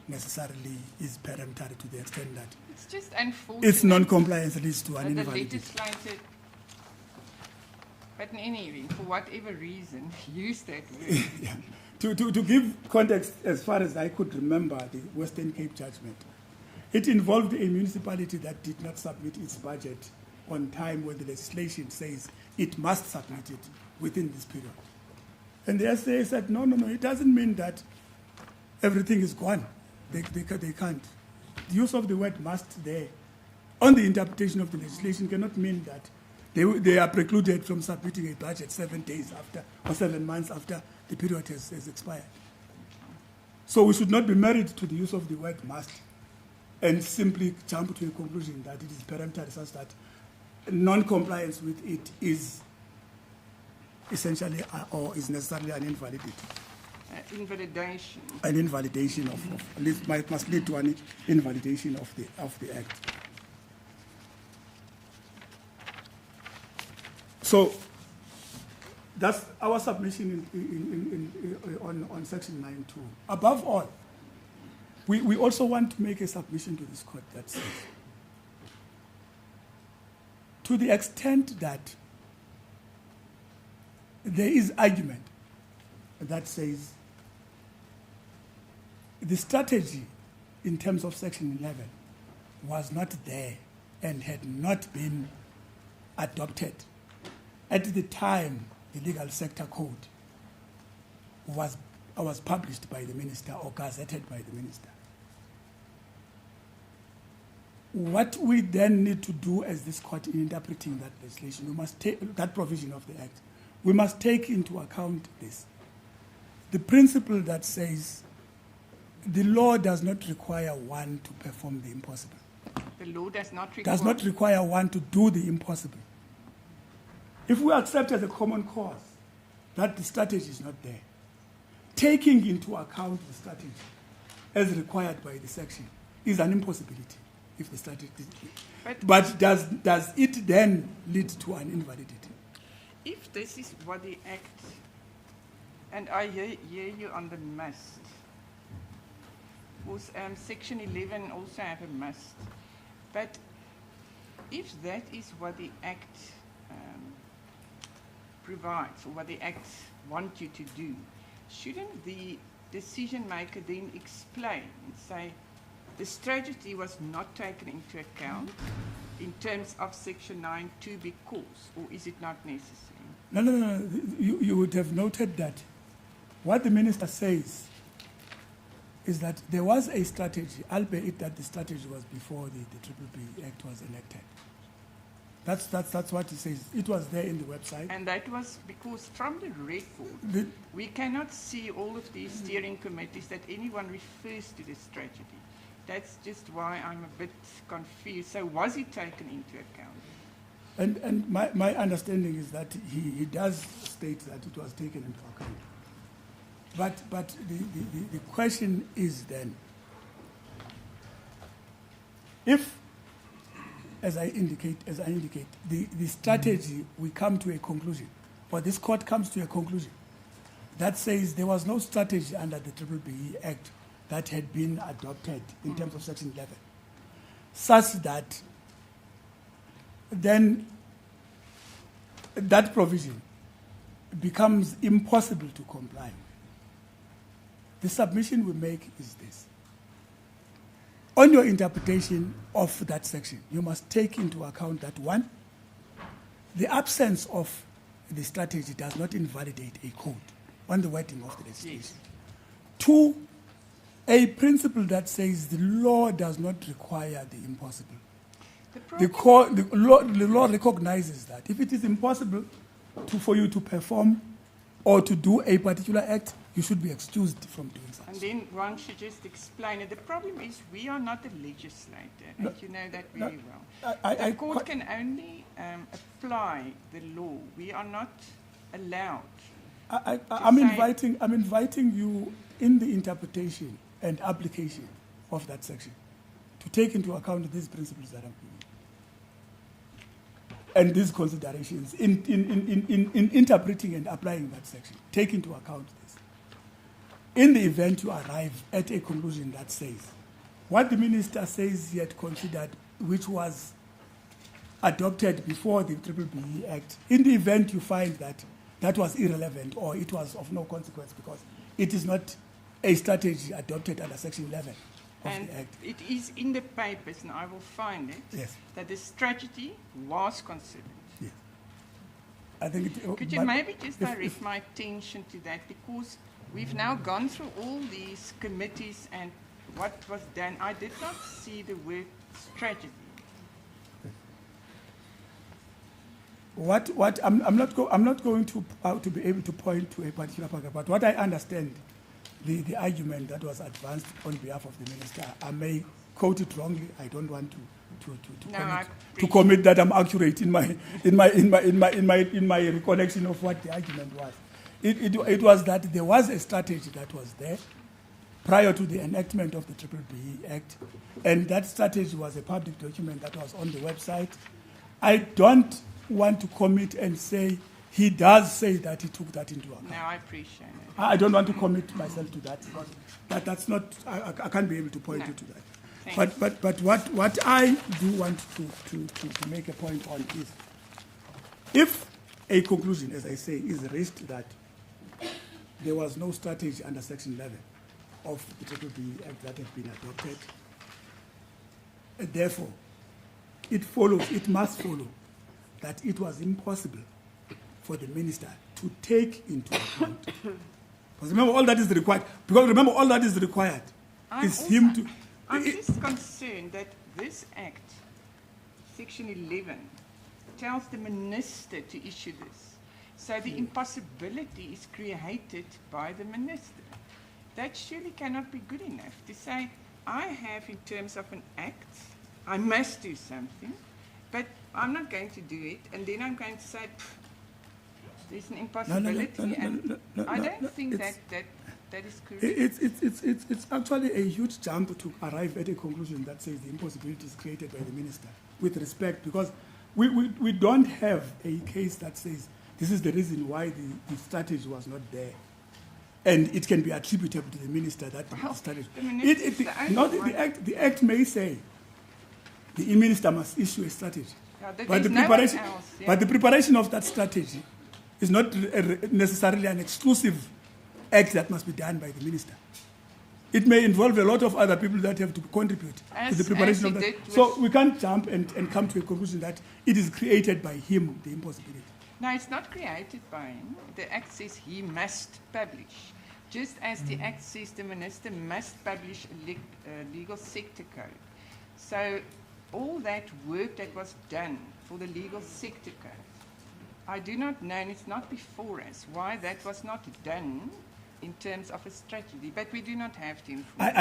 necessarily is peremptory to the extent that it's just unfortunate. Its non-compliance leads to an invalidity. But in any event, for whatever reason, use that word. Yeah. To give context, as far as I could remember, the Western Cape judgment, it involved a municipality that did not submit its budget on time when the legislation says it must submit it within this period. And the SA said, no, it doesn't mean that everything is gone. They can't. The use of the word must there on the interpretation of the legislation cannot mean that they are precluded from submitting a budget 7 days after or 7 months after the period has expired. So we should not be married to the use of the word must and simply jump to a conclusion that it is peremptory such that non-compliance with it is essentially or is necessarily an invalidity. Invalidation. An invalidation must lead to an invalidation of the act. So That's our submission on Section 9.2. Above all, we also want to make a submission to this court that says, to the extent that there is argument that says the strategy in terms of Section 11 was not there and had not been adopted at the time the legal sector code was published by the minister or gazetted by the minister. What we then need to do as this court in interpreting that legislation, we must take that provision of the Act, we must take into account this. The principle that says the law does not require one to perform the impossible. The law does not require one to do the impossible. If we accept as a common cause that the strategy is not there, taking into account the strategy as required by the section is an impossibility if the strategy but does it then lead to an invalidity? If this is what the Act, and I hear you on the must, because Section 11 also have a must, but if that is what the Act provides, or what the Act wants you to do, shouldn't the decision maker then explain and say, the strategy was not taken into account in terms of Section 9.2 because, or is it not necessary? No. You would have noted that what the minister says is that there was a strategy, albeit that the strategy was before the B-BBEE Act was enacted. That's what he says. It was there in the website. And that was because from the record, we cannot see all of these steering committees that anyone refers to this strategy. That's just why I'm a bit confused. So was it taken into account? And my understanding is that he does state that it was taken into account. But the question is then, if, as I indicate, the strategy, we come to a conclusion, or this court comes to a conclusion, that says there was no strategy under the B-BBEE Act that had been adopted in terms of Section 11, such that then that provision becomes impossible to comply with. The submission we make is this. On your interpretation of that section, you must take into account that, one, the absence of the strategy does not invalidate a code on the wording of the legislation. Yes. Two, a principle that says the law does not require the impossible. The law recognizes that if it is impossible for you to perform or to do a particular act, you should be excused from doing such. And then one should just explain it. The problem is we are not a legislator, and you know that very well. The court can only apply the law. We are not allowed. I'm inviting you in the interpretation and application of that section to take into account these principles that I'm giving and these considerations in interpreting and applying that section. Take into account this. In the event you arrive at a conclusion that says what the minister says he had considered, which was adopted before the B-BBEE Act, in the event you find that that was irrelevant or it was of no consequence because it is not a strategy adopted under Section 11 of and the Act. It is in the papers, and I will find it, Yes. that the strategy was considered. Yes. I think it, Could you maybe just direct my attention to that, because we've now gone through all these committees and what was done. I did not see the word strategy. I'm not going to be able to point to a particular paragraph, but what I understand, the argument that was advanced on behalf of the minister, I may quote it wrongly. I don't want to commit that I'm accurate in my recollection of what the argument was. It was that there was a strategy that was there prior to the enactment of the B-BBEE Act, and that strategy was a public document that was on the website. I don't want to commit and say he does say that he took that into account. No, I appreciate it. I don't want to commit myself to that because that's not, I can't be able to point you to that. But what I do want to make a point on is, if a conclusion, as I say, is reached that there was no strategy under Section 11 of the B-BBEE Act that had been adopted, therefore, it must follow that it was impossible for the minister to take into account. Because remember, all that is required. I'm just concerned that this Act, Section 11, tells the minister to issue this. So the impossibility is created by the minister. That surely cannot be good enough to say, I have, in terms of an act, I must do something, but I'm not going to do it, and then I'm going to say, there's an impossibility. I don't think that is correct. It's actually a huge jump to arrive at a conclusion that says the impossibility is created by the minister, with respect, because we don't have a case that says this is the reason why the strategy was not there. And it can be attributable to the minister that the strategy. The act may say the minister must issue a strategy. Yeah, But the preparation of that strategy is not necessarily an exclusive act that must be done by the minister. It may involve a lot of other people that have to contribute to the preparation of that. So we can't jump and come to a conclusion that it is created by him, the impossibility. No, it's not created by him. The Act says he must publish. Just as the Act says the minister must publish a legal sector code. So all that work that was done for the legal sector code, I do not know, and it's not before us, why that was not done in terms of a strategy, but we do not have to inform.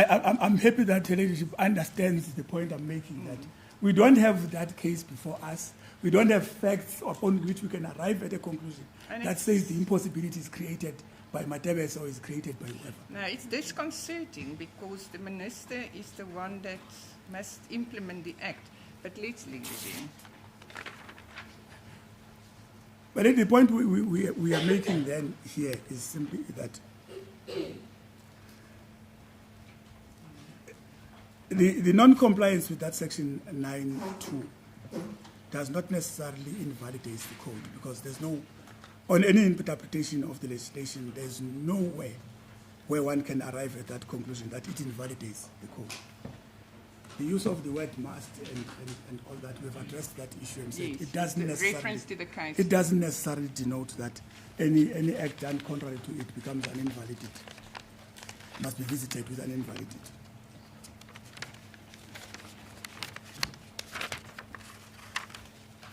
I'm happy that the leadership understands the point I'm making, that we don't have that case before us. We don't have facts upon which we can arrive at a conclusion that says the impossibility is created by Matebes or is created by whoever. No, it's disconcerting because the minister is the one that must implement the Act, but let's leave it in. But the point we are making then here is simply that the non-compliance with that Section 9.2 does not necessarily invalidate the code, because there's no, on any interpretation of the legislation, there's no way where one can arrive at that conclusion that it invalidates the code. The use of the word must and all that, we've addressed that issue and said it doesn't necessarily denote that any act done contrary to it becomes an invalidity, must be visited with an invalidity.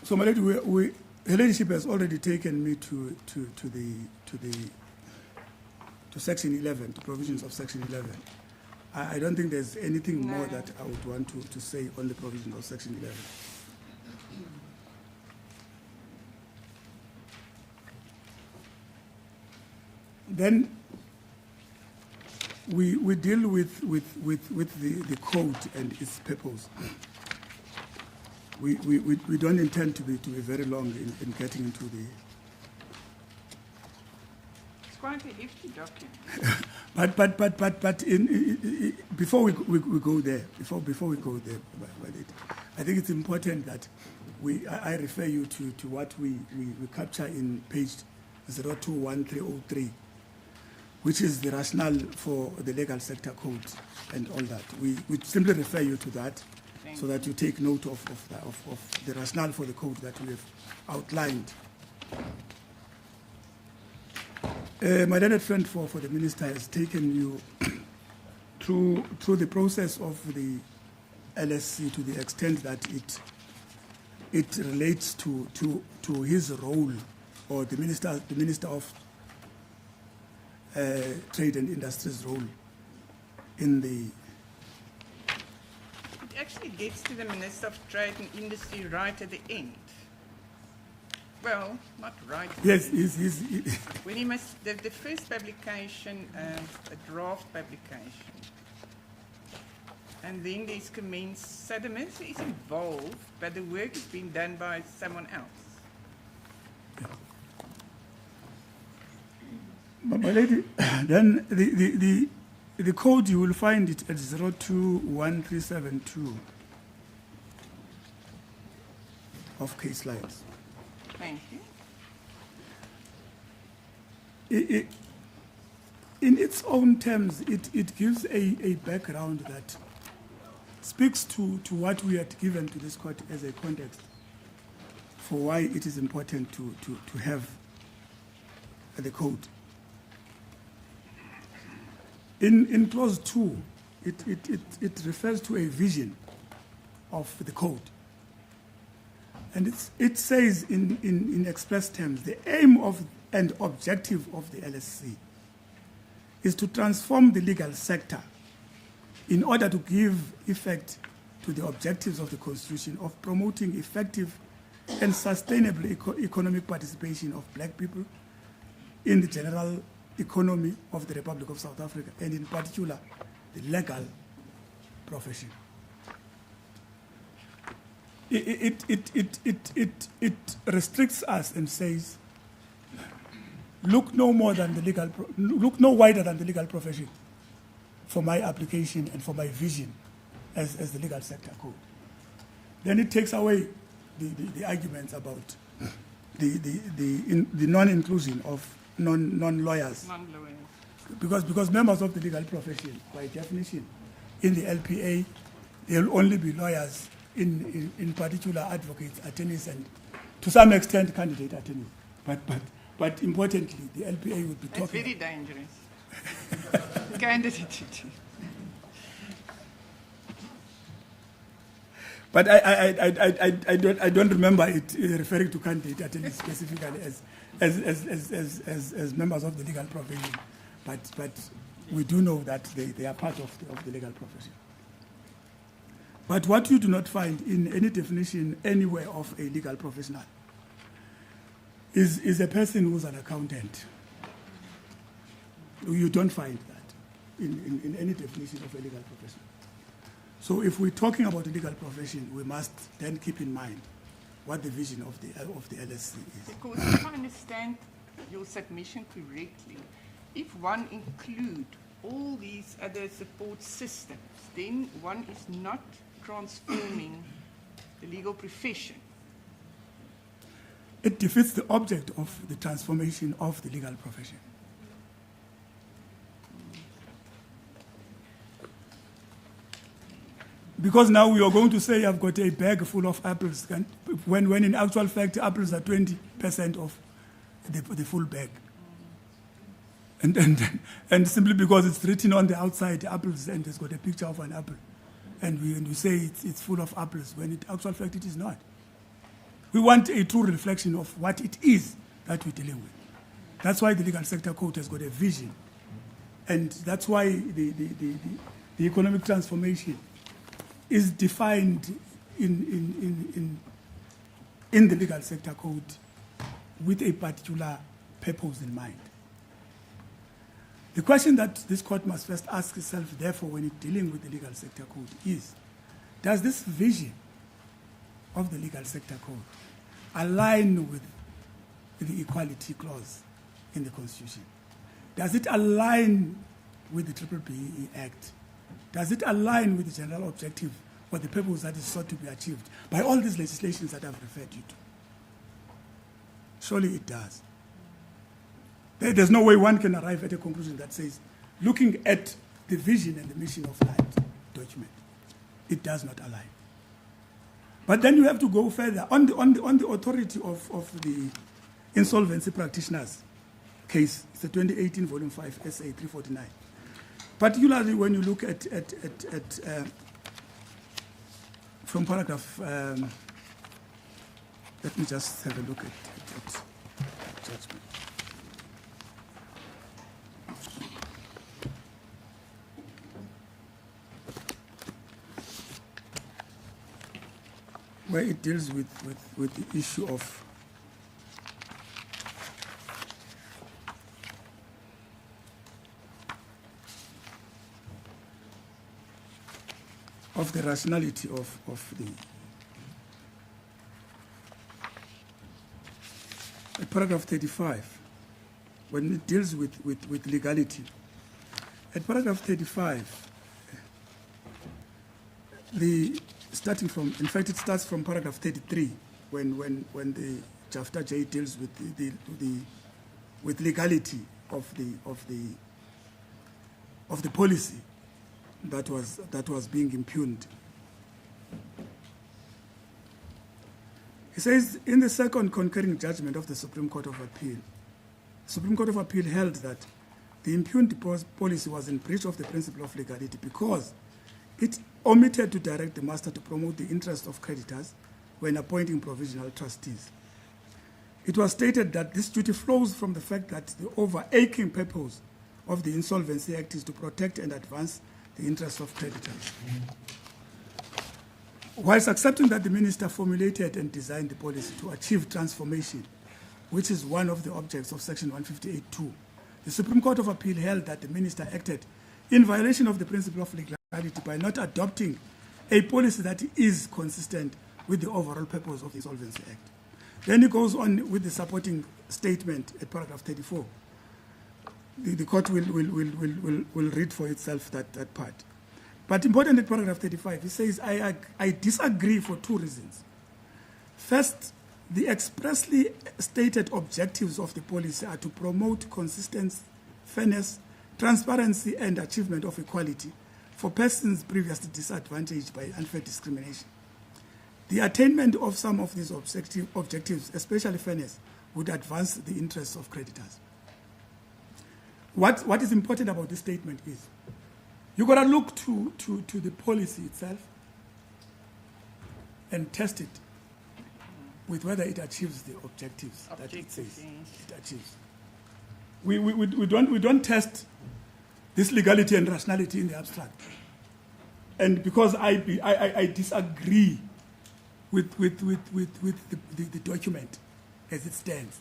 So, my lady, her ladyship has already taken me to Section 11, to provisions of Section 11. I don't think there's anything more that I would want to say on the provisions of Section 11. Then we deal with the code and its purpose. We don't intend to be very long in getting into the. It's quite a hefty document. But before we go there, I think it's important that I refer you to what we capture in page 021303, which is the rationale for the legal sector code and all that. We simply refer you to that so that you take note of the rationale for the code that we have outlined. My learned friend for the minister has taken you through the process of the LSC to the extent that it relates to his role, or the minister of Trade and Industry's role in the. It actually gets to the Minister of Trade and Industry right at the end. Well, not right. Yes, when he must, the first publication, a draft publication, and then there's commence. So the minister is involved, but the work is being done by someone else. My lady, then the code, you will find it at 021372 of case lines. Thank you. In its own terms, it gives a background that speaks to what we had given to this court as a context for why it is important to have the code. In clause 2, it refers to a vision of the code. And it says in express terms, the aim of and objective of the LSC is to transform the legal sector in order to give effect to the objectives of the Constitution of promoting effective and sustainable economic participation of black people in the general economy of the Republic of South Africa, and in particular, the legal profession. It restricts us and says, look no wider than the legal profession for my application and for my vision as the legal sector code. Then it takes away the arguments about the non-inclusion of non-lawyers. Non-lawyers. Because members of the legal profession, by definition, in the LPA, they'll only be lawyers, in particular advocates, attorneys, and to some extent candidate attorneys. But importantly, the LPA would be talking. It's very dangerous. Candidate. But I don't remember it referring to candidate attorneys specifically as members of the legal profession. But we do know that they are part of the legal profession. But what you do not find in any definition anywhere of a legal professional is a person who's an accountant. You don't find that in any definition of a legal profession. So if we're talking about the legal profession, we must then keep in mind what the vision of the LSC is. Because if I understand your submission correctly, if one include all these other support systems, then one is not transforming the legal profession. It defeats the object of the transformation of the legal profession. Because now we are going to say I've got a bag full of apples, when in actual fact apples are 20% of the full bag. And simply because it's written on the outside apples and it's got a picture of an apple, and we say it's full of apples, when in actual fact it is not. We want a true reflection of what it is that we're dealing with. That's why the legal sector code has got a vision, and that's why the economic transformation is defined in the legal sector code with a particular purpose in mind. The question that this court must first ask itself, therefore, when it's dealing with the legal sector code is, does this vision of the legal sector code align with the equality clause in the Constitution? Does it align with the B-BBEE Act? Does it align with the general objective or the purpose that is sought to be achieved by all these legislations that I've referred you to? Surely it does. There's no way one can arrive at a conclusion that says, looking at the vision and the mission of that document, it does not align. But then you have to go further. On the authority of the insolvency practitioners case, it's a 2018 volume 5 SA 349. Particularly when you look at from paragraph, let me just have a look at judgment. Where it deals with the issue of the rationality of the paragraph 35, when it deals with legality. At paragraph 35, starting from, in fact, it starts from paragraph 33, when the Jafta J deals with legality of the policy that was being impugned. He says, in the second concurring judgment of the Supreme Court of Appeal, the Supreme Court of Appeal held that the impugned policy was in breach of the principle of legality because it omitted to direct the master to promote the interests of creditors when appointing provisional trustees. It was stated that this duty flows from the fact that the overarching purpose of the Insolvency Act is to protect and advance the interests of creditors. Whilst accepting that the minister formulated and designed the policy to achieve transformation, which is one of the objects of Section 158(2), the Supreme Court of Appeal held that the minister acted in violation of the principle of legality by not adopting a policy that is consistent with the overall purpose of the Insolvency Act. Then he goes on with the supporting statement at paragraph 34. The court will read for itself that part. But important in paragraph 35, he says, I disagree for two reasons. First, the expressly stated objectives of the policy are to promote consistency, fairness, transparency, and achievement of equality for persons previously disadvantaged by unfair discrimination. The attainment of some of these objectives, especially fairness, would advance the interests of creditors. What is important about this statement is you've got to look to the policy itself and test it with whether it achieves the objectives that it says it achieves. We don't test this legality and rationality in the abstract. And because I disagree with the document as it stands,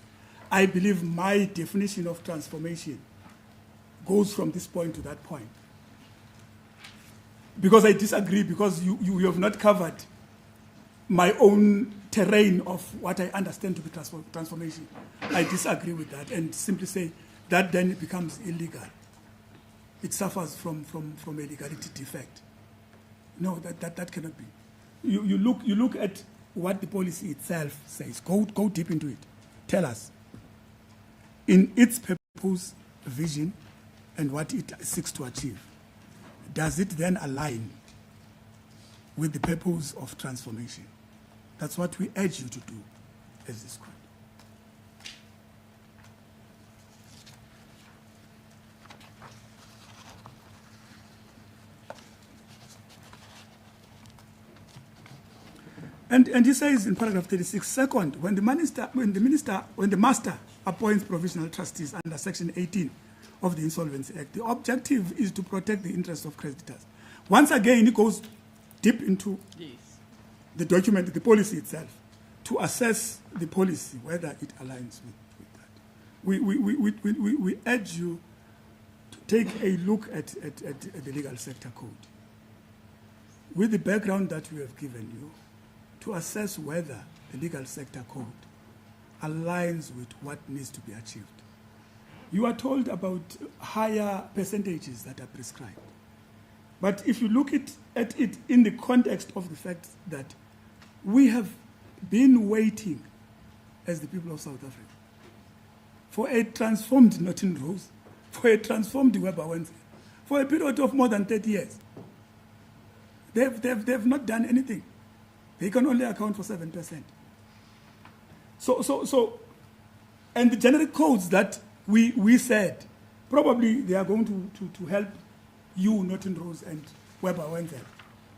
I believe my definition of transformation goes from this point to that point. Because I disagree, because you have not covered my own terrain of what I understand to be transformation. I disagree with that and simply say that then it becomes illegal. It suffers from a legality defect. No, that cannot be. You look at what the policy itself says. Go deep into it. Tell us, in its purpose, vision, and what it seeks to achieve, does it then align with the purpose of transformation? That's what we urge you to do as this court. And he says in paragraph 36, second, when the master appoints provisional trustees under Section 18 of the Insolvency Act, the objective is to protect the interests of creditors. Once again, it goes deep into the document, the policy itself, to assess the policy, whether it aligns with that. We urge you to take a look at the legal sector code with the background that we have given you, to assess whether the legal sector code aligns with what needs to be achieved. You are told about higher percentages that are prescribed. But if you look at it in the context of the fact that we have been waiting as the people of South Africa for a transformed Norton Rose, for a transformed Weber Wednesday, for a period of more than 30 years. They've not done anything. They can only account for 7%. So, and the generic codes that we said, probably they are going to help you, Norton Rose and Weber Wednesday,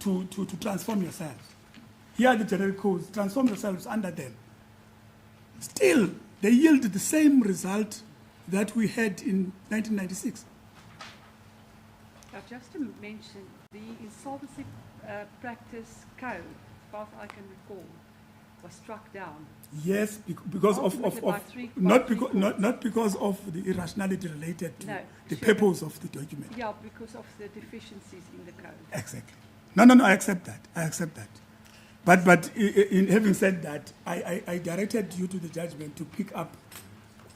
to transform yourselves. Here are the generic codes, transform yourselves under them. Still, they yield the same result that we had in 1996. Just to mention, the insolvency practice code, as far as I can recall, was struck down. Yes, because not because of the irrationality related to the purpose of the document. Yeah, because of the deficiencies in the code. Exactly. No, I accept that. But in having said that, I directed you to the judgment to pick up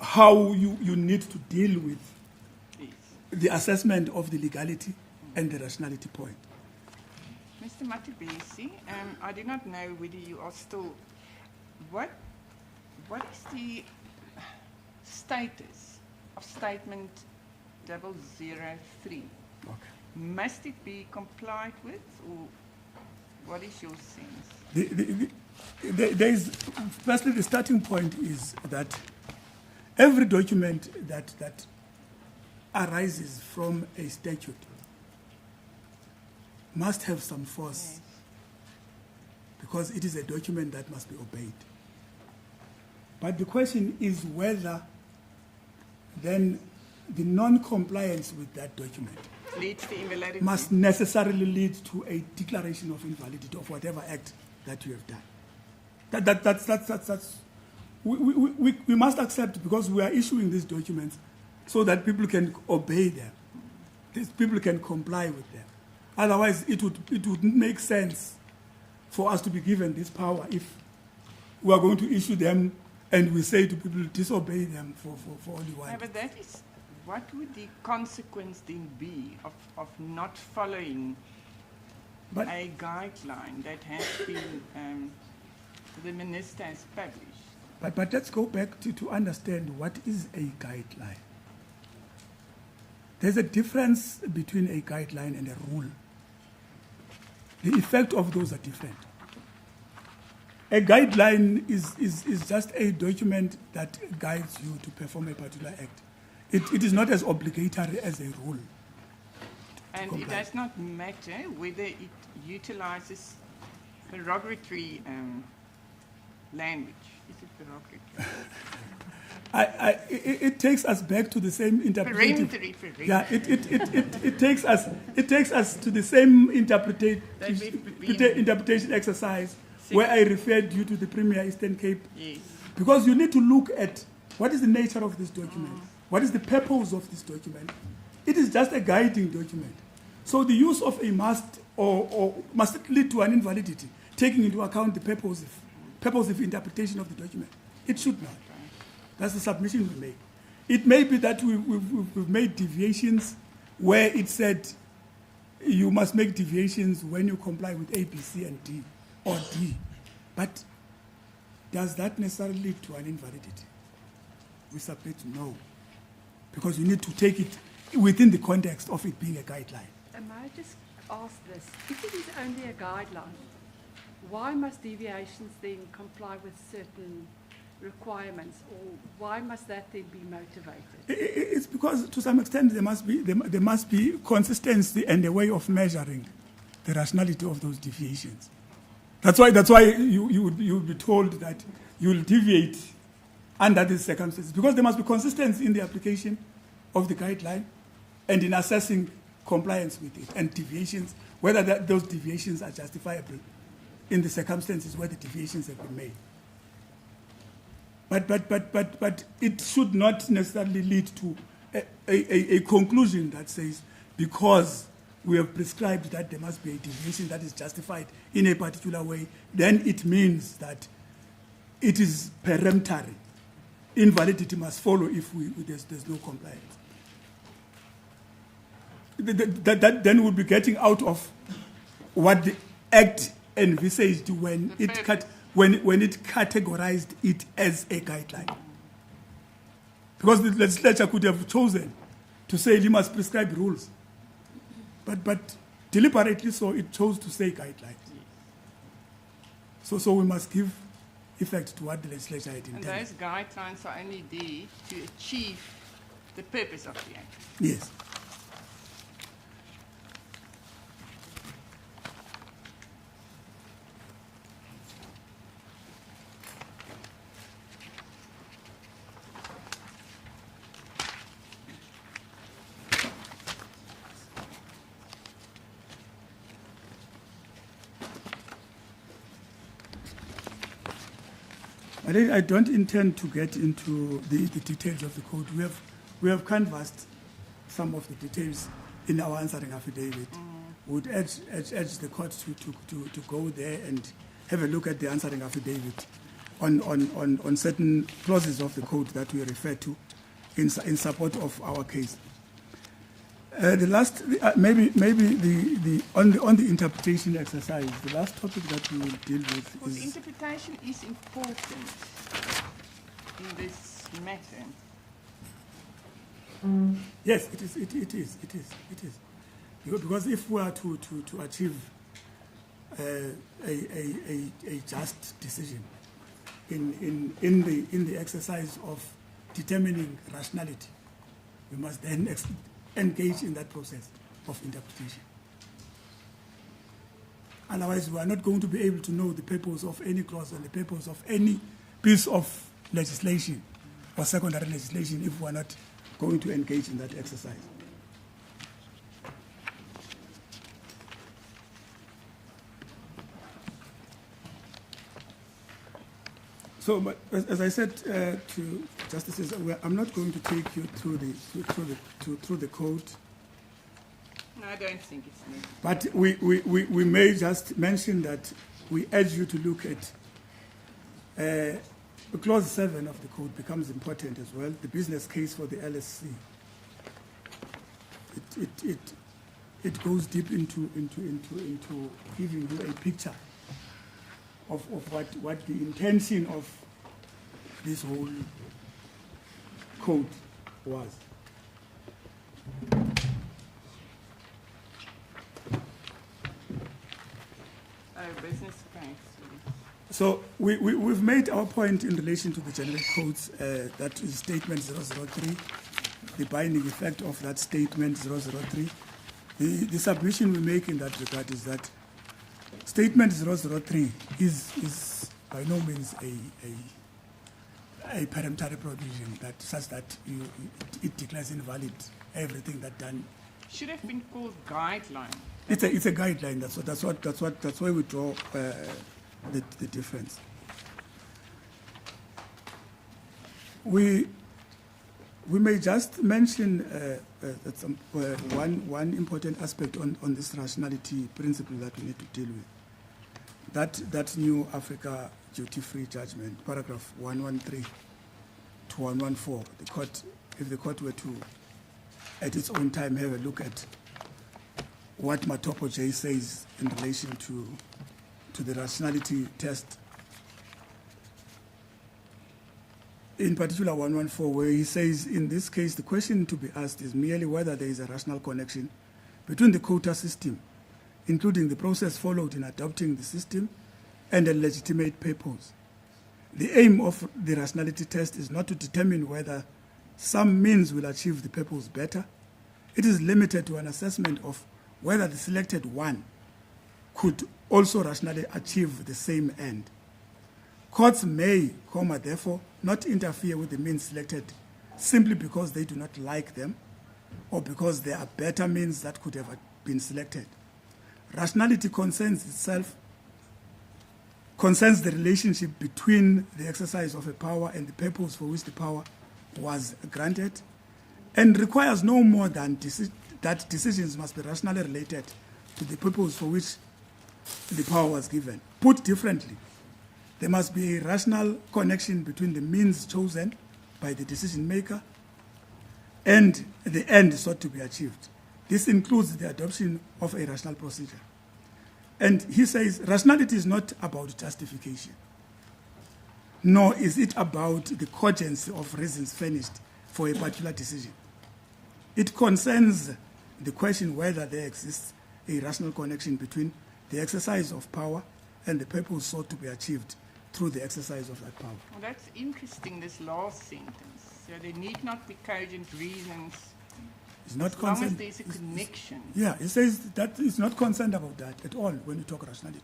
how you need to deal with Yes. the assessment of the legality and the rationality point. Mr. Matibesi, I do not know whether you are still. What is the status of statement 003? Okay. Must it be complied with, or what is your sense? There is, firstly, the starting point is that every document that arises from a statute must have some force, Yes. because it is a document that must be obeyed. But the question is whether then the non-compliance with that document Leads to invalidity. must necessarily lead to a declaration of invalidity of whatever act that you have done. That's we must accept, because we are issuing these documents so that people can obey them. These people can comply with them. Otherwise, it wouldn't make sense for us to be given this power if we are going to issue them and we say to people, disobey them for only one. Yeah, but that is, what would the consequence then be of not following But a guideline that has been, the minister has published? But let's go back to understand what is a guideline. There's a difference between a guideline and a rule. The effect of those are different. A guideline is just a document that guides you to perform a particular act. It is not as obligatory as a rule. And it comply. does not matter whether it utilizes derogatory language. Is it derogatory? It takes us back to the same interpretation. Peremptory. Yeah, it takes us to the same interpretation exercise where I referred you to the Premier Eastern Cape. Yes. Because you need to look at what is the nature of this document, what is the purpose of this document. It is just a guiding document. So the use of a must or must lead to an invalidity, taking into account the purposive interpretation of the document. It should not. That's the submission we make. It may be that we've made deviations where it said you must make deviations when you comply with A, B, C, and D, or D. But does that necessarily lead to an invalidity? We submit no. Because you need to take it within the context of it being a guideline. May I just ask this? If it is only a guideline, why must deviations then comply with certain requirements, or why must that then be motivated? It's because, to some extent, there must be consistency and a way of measuring the rationality of those deviations. That's why you would be told that you will deviate under these circumstances, because there must be consistency in the application of the guideline and in assessing compliance with it, and deviations, whether those deviations are justifiable in the circumstances where the deviations have been made. But it should not necessarily lead to a conclusion that says, because we have prescribed that there must be a deviation that is justified in a particular way, then it means that it is peremptory. Invalidity must follow if there's no compliance. That then would be getting out of what the Act envisaged when it categorized it as a guideline. Because the legislature could have chosen to say you must prescribe rules, but deliberately so it chose to say guidelines. So we must give effect to what the legislature had And intended. those guidelines are only there to achieve the purpose of the Act. Yes. I don't intend to get into the details of the code. We have canvassed some of the details in our answering affidavit. We would urge the court to go there and have a look at the answering affidavit on certain clauses of the code that we refer to in support of our case. The last, maybe on the interpretation exercise, the last topic that we will deal with Because is interpretation is important in this matter. yes, it is. Because if we are to achieve a just decision in the exercise of determining rationality, we must then engage in that process of interpretation. Otherwise, we are not going to be able to know the purpose of any clause and the purpose of any piece of legislation or secondary legislation if we are not going to engage in that exercise. So, but as I said to justices, I'm not going to take you through the code. No, I don't think it's necessary. But we may just mention that we urge you to look at clause 7 of the code becomes important as well. The business case for the LSC. It goes deep into giving you a picture of what the intention of this whole code was. Business case. So we've made our point in relation to the generic codes, that is statement 003, the binding effect of that statement 003. The submission we make in that regard is that statement 003 is by no means a peremptory provision that such that it declares invalid everything that done. Should have been called guideline. It's a guideline. That's why we draw the difference. We may just mention that one important aspect on this rationality principle that we need to deal with. That new Africa duty-free judgment, paragraph 113 to 114. The court, if the court were to, at its own time, have a look at what Matopo J says in relation to the rationality test, in particular 114, where he says, in this case, the question to be asked is merely whether there is a rational connection between the quota system, including the process followed in adopting the system, and a legitimate purpose. The aim of the rationality test is not to determine whether some means will achieve the purpose better. It is limited to an assessment of whether the selected one could also rationally achieve the same end. Courts may, therefore, not interfere with the means selected simply because they do not like them or because there are better means that could have been selected. Rationality concerns the relationship between the exercise of a power and the purpose for which the power was granted, and requires no more than that decisions must be rationally related to the purpose for which the power was given. Put differently, there must be a rational connection between the means chosen by the decision maker and the end sought to be achieved. This includes the adoption of a rational procedure. And he says rationality is not about justification, nor is it about the cogency of reasons furnished for a particular decision. It concerns the question whether there exists a rational connection between the exercise of power and the purpose sought to be achieved through the exercise of that power. Well, that's interesting, this last sentence. So there need not be cogent reasons. It's not as long as concerned. there's a connection. Yeah, it says that it's not concerned about that at all when you talk rationality.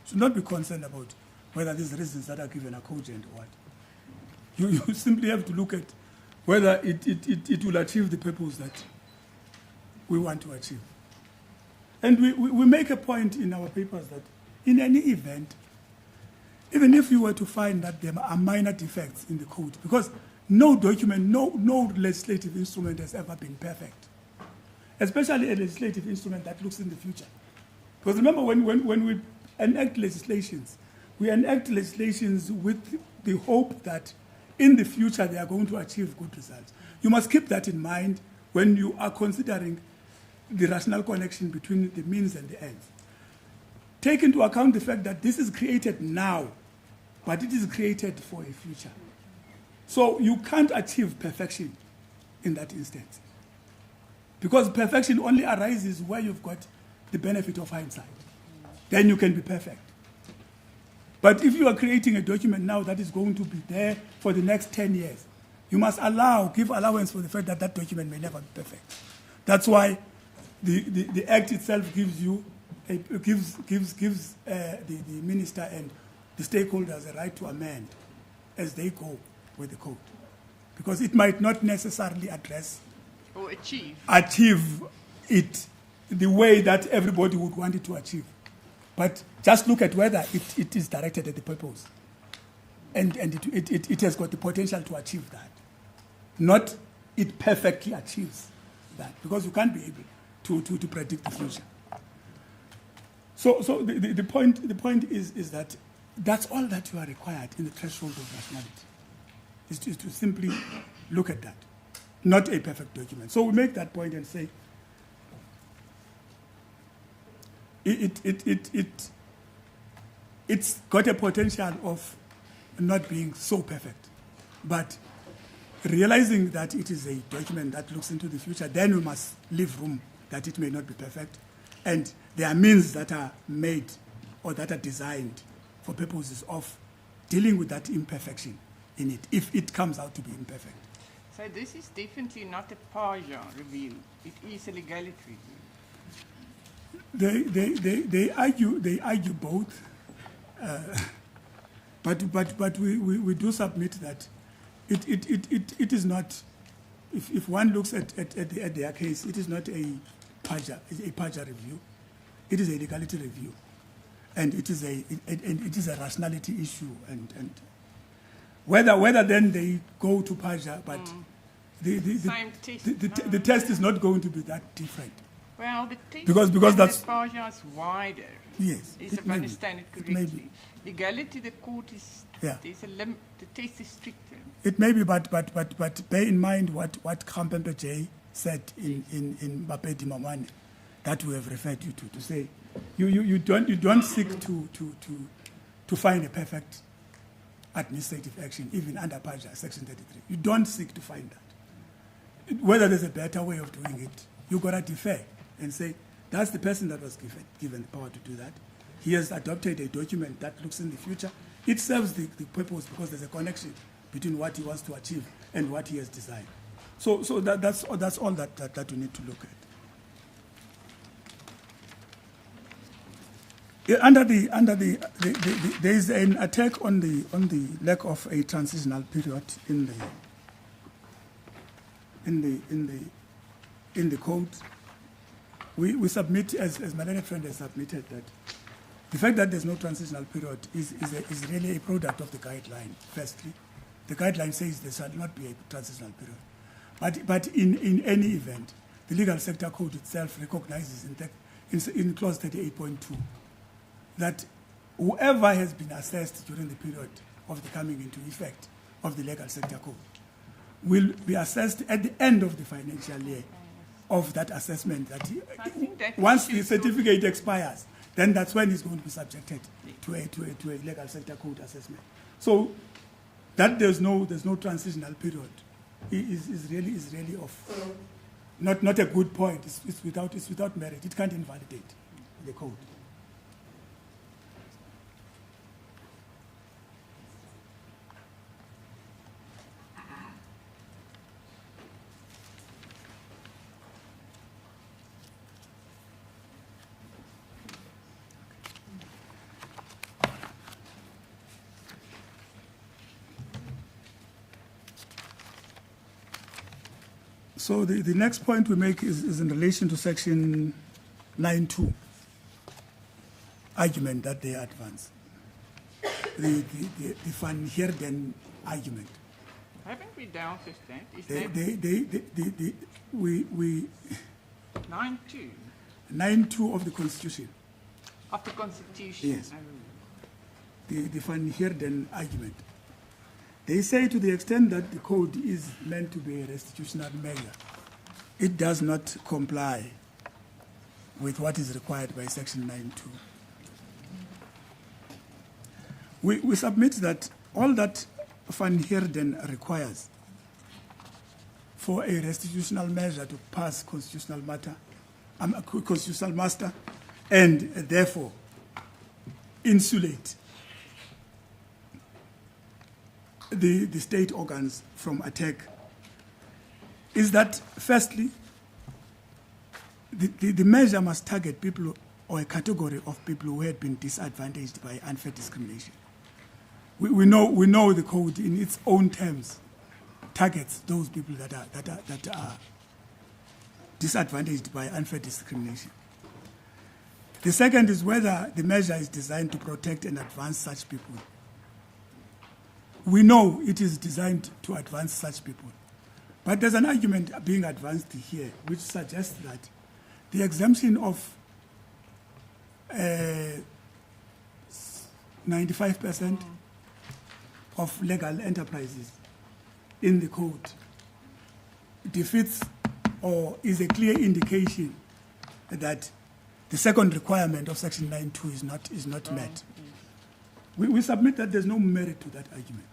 Should not be concerned about whether these reasons that are given are cogent or what. You simply have to look at whether it will achieve the purpose that we want to achieve. And we make a point in our papers that in any event, even if you were to find that there are minor defects in the code, because no document, no legislative instrument has ever been perfect, especially a legislative instrument that looks in the future. Because remember, when we enact legislations, we enact legislations with the hope that in the future they are going to achieve good results. You must keep that in mind when you are considering the rational connection between the means and the ends. Take into account the fact that this is created now, but it is created for a future. So you can't achieve perfection in that instance, because perfection only arises where you've got the benefit of hindsight. Then you can be perfect. But if you are creating a document now that is going to be there for the next 10 years, you must give allowance for the fact that that document may never be perfect. That's why the Act itself gives the minister and the stakeholders a right to amend as they go with the code, because it might not necessarily address Or achieve it the way that everybody would want it to achieve. But just look at whether it is directed at the purpose. And it has got the potential to achieve that. Not it perfectly achieves that, because you can't be able to predict the future. So the point is that that's all that you are required in the threshold of rationality, is to simply look at that, not a perfect document. So we make that point and say it's got a potential of not being so perfect, but realizing that it is a document that looks into the future, then we must leave room that it may not be perfect, and there are means that are made or that are designed for purposes of dealing with that imperfection in it, if it comes out to be imperfect. So this is definitely not a partial review. It is a legality review. They argue both, but we do submit that it is not. If one looks at their case, it is not a partial review. It is a legality review, and it is a rationality issue, and whether then they go to partial, but the test is not going to be that different. Well, the test because that's partial is wider. Yes, If I understand it correctly. Legality, the court is there's a limit. The test is stricter. It may be, but bear in mind what Khampempe J said in Bapedi Mamane, that we have referred you to say you don't seek to find a perfect administrative action, even under Paja Section 33. You don't seek to find that. Whether there's a better way of doing it, you gotta defer and say that's the person that was given the power to do that. He has adopted a document that looks in the future. It serves the purpose because there's a connection between what he wants to achieve and what he has designed. So that's all that we need to look at. There is an attack on the lack of a transitional period in the code. We submit, as my learned friend has submitted, that the fact that there's no transitional period is really a product of the guideline. Firstly, the guideline says there shall not be a transitional period, but in any event, the legal sector code itself recognizes in clause 38.2 that whoever has been assessed during the period of the coming into effect of the legal sector code will be assessed at the end of the financial year of that assessment. Once the certificate expires, then that's when he's going to be subjected to a legal sector code assessment. So that there's no transitional period is really of not a good point. It's without merit. It can't invalidate the code. So the next point we make is in relation to section 9.2 argument that they advance. The Van Heerden argument. Haven't we dealt with that? Is that we 9.2? 9.2 of the Constitution. Of the Constitution. Yes. The Van Heerden argument. They say to the extent that the code is meant to be a restitutional measure, it does not comply with what is required by Section 9.2. We submit that all that Van Heerden requires for a restitutional measure to pass constitutional muster, and therefore insulate the state organs from attack, is that firstly, the measure must target people or a category of people who had been disadvantaged by unfair discrimination. We know the code in its own terms targets those people that are disadvantaged by unfair discrimination. The second is whether the measure is designed to protect and advance such people. We know it is designed to advance such people. But there's an argument being advanced here which suggests that the exemption of 95% of legal enterprises in the code defeats or is a clear indication that the second requirement of Section 9.2 is not met. We submit that there's no merit to that argument.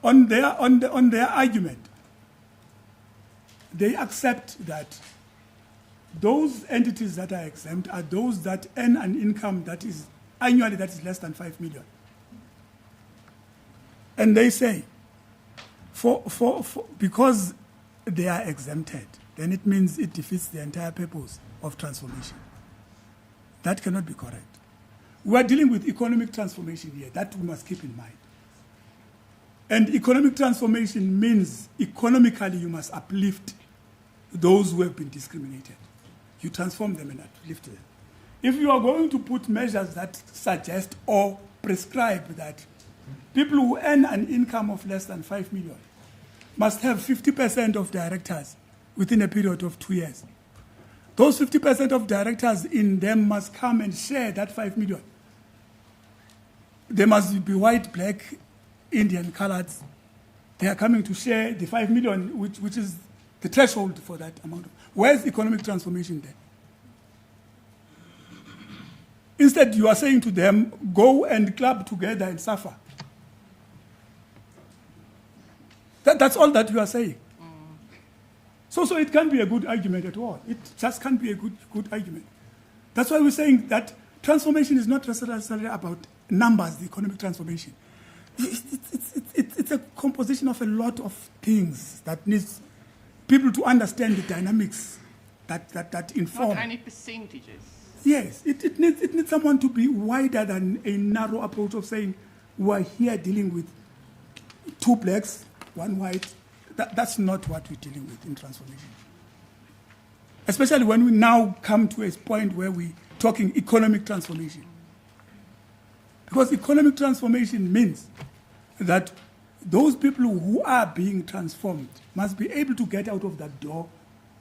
On their argument, they accept that those entities that are exempt are those that earn an income that is annually that is less than 5 million. And they say, because they are exempted, then it means it defeats the entire purpose of transformation. That cannot be correct. We are dealing with economic transformation here. That we must keep in mind. And economic transformation means economically you must uplift those who have been discriminated. You transform them and uplift them. If you are going to put measures that suggest or prescribe that people who earn an income of less than 5 million must have 50% of directors within a period of 2 years, those 50% of directors in them must come and share that 5 million. They must be white, black, Indian, coloreds. They are coming to share the 5 million, which is the threshold for that amount. Where's economic transformation there? Instead, you are saying to them, go and club together and suffer. That's all that you are saying. So it can't be a good argument at all. It just can't be a good argument. That's why we're saying that transformation is not necessarily about numbers, the economic transformation. It's a composition of a lot of things that needs people to understand the dynamics that inform. Not only percentages. Yes, it needs someone to be wider than a narrow approach of saying we are here dealing with 2 blacks, 1 white. That's not what we're dealing with in transformation. Especially when we now come to a point where we're talking economic transformation. Because economic transformation means that those people who are being transformed must be able to get out of that door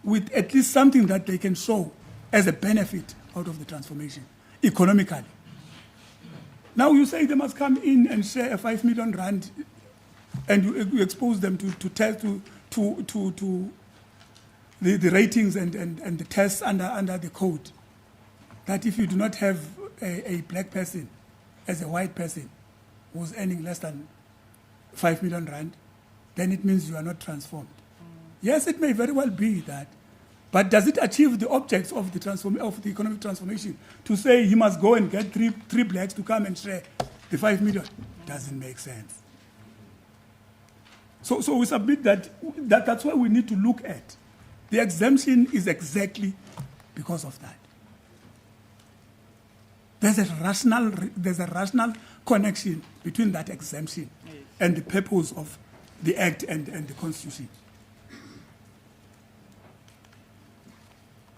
with at least something that they can show as a benefit out of the transformation, economically. Now you say they must come in and share a 5 million rand, and you expose them to the ratings and the tests under the code. That if you do not have a black person as a white person who's earning less than 5 million rand, then it means you are not transformed. Yes, it may very well be that, but does it achieve the objects of the economic transformation to say he must go and get three blacks to come and share the 5 million? Doesn't make sense. So we submit that's why we need to look at. The exemption is exactly because of that. There's a rational connection between that exemption and the purpose of the Act and the Constitution.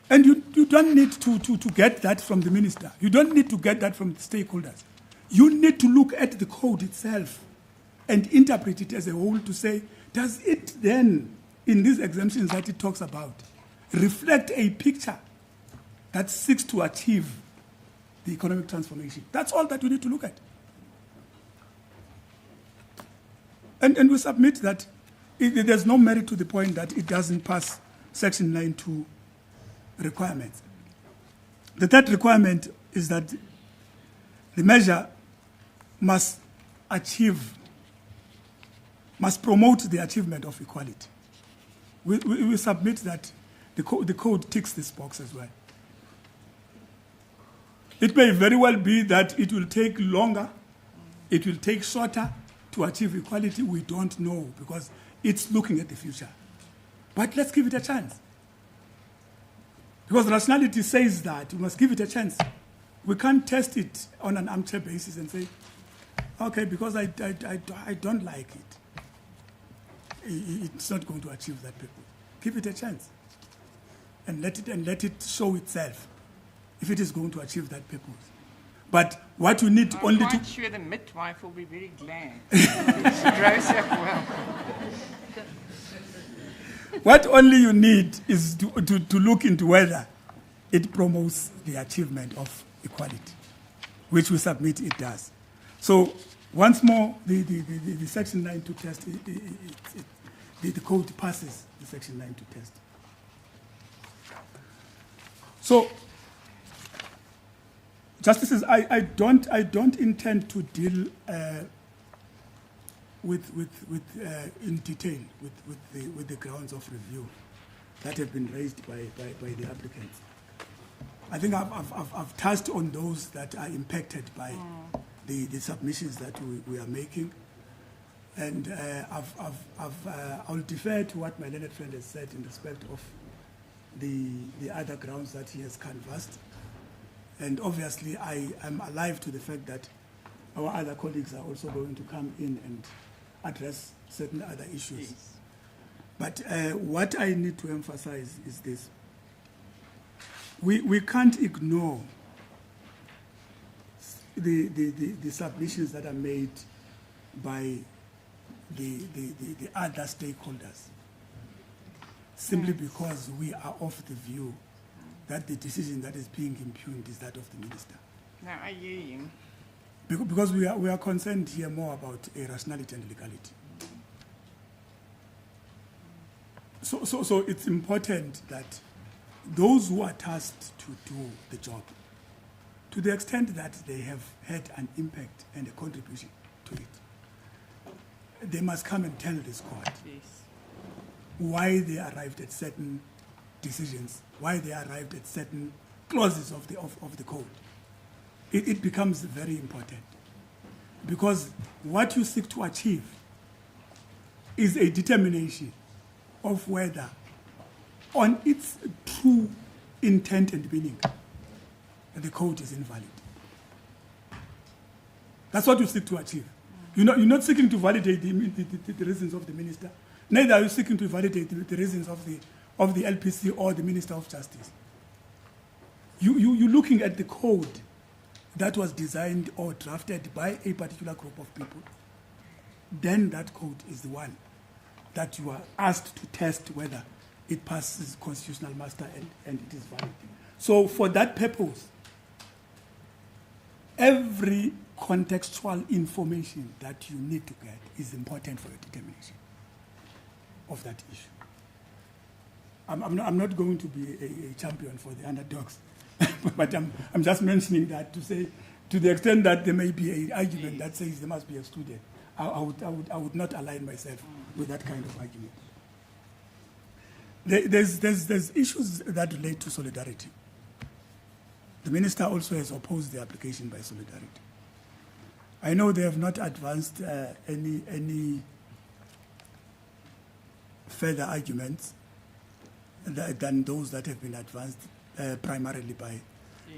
And you don't need to get that from the minister. You don't need to get that from the stakeholders. You need to look at the code itself and interpret it as a whole to say, does it then, in these exemptions that it talks about, reflect a picture that seeks to achieve the economic transformation? That's all that we need to look at. And we submit that there's no merit to the point that it doesn't pass Section 9.2 requirements. The third requirement is that the measure must promote the achievement of equality. We submit that the code ticks this box as well. It may very well be that it will take longer, it will take shorter to achieve equality. We don't know because it's looking at the future. But let's give it a chance. Because rationality says that we must give it a chance. We can't test it on an armchair basis and say, okay, because I don't like it, it's not going to achieve that purpose. Give it a chance and let it show itself if it is going to achieve that purpose. But what you need only to... I'm quite sure the midwife will be very glad. She grows up well. What only you need is to look into whether it promotes the achievement of equality, which we submit it does. So once more, the Section 9.2 test, the code passes the Section 9.2 test. So, Justices, I don't intend to deal in detail with the grounds of review that have been raised by the applicants. I think I've touched on those that are impacted by the submissions that we are making, and I'll defer to what my learned friend has said in respect of the other grounds that he has canvassed. And obviously, I am alive to the fact that our other colleagues are also going to come in and address certain other issues. Yes. But what I need to emphasize is this. We can't ignore the submissions that are made by the other stakeholders, simply because we are of the view that the decision that is being impugned is that of the minister. Now, I hear you. Because we are concerned here more about rationality and legality. So it's important that those who are tasked to do the job, to the extent that they have had an impact and a contribution to it, they must come and tell this court why they arrived at certain decisions, why they arrived at certain clauses of the code. It becomes very important, because what you seek to achieve is a determination of whether, on its true intent and meaning, the code is invalid. That's what you seek to achieve. You're not seeking to validate the reasons of the minister, neither are you seeking to validate the reasons of the LPC or the Minister of Justice. You're looking at the code that was designed or drafted by a particular group of people. Then that code is the one that you are asked to test whether it passes constitutional muster and it is valid. So for that purpose, every contextual information that you need to get is important for your determination of that issue. I'm not going to be a champion for the underdogs, but I'm just mentioning that to say, to the extent that there may be an argument that says there must be excluded, I would not align myself with that kind of argument. There's issues that relate to solidarity. The minister also has opposed the application by Solidarity. I know they have not advanced any further arguments than those that have been advanced primarily by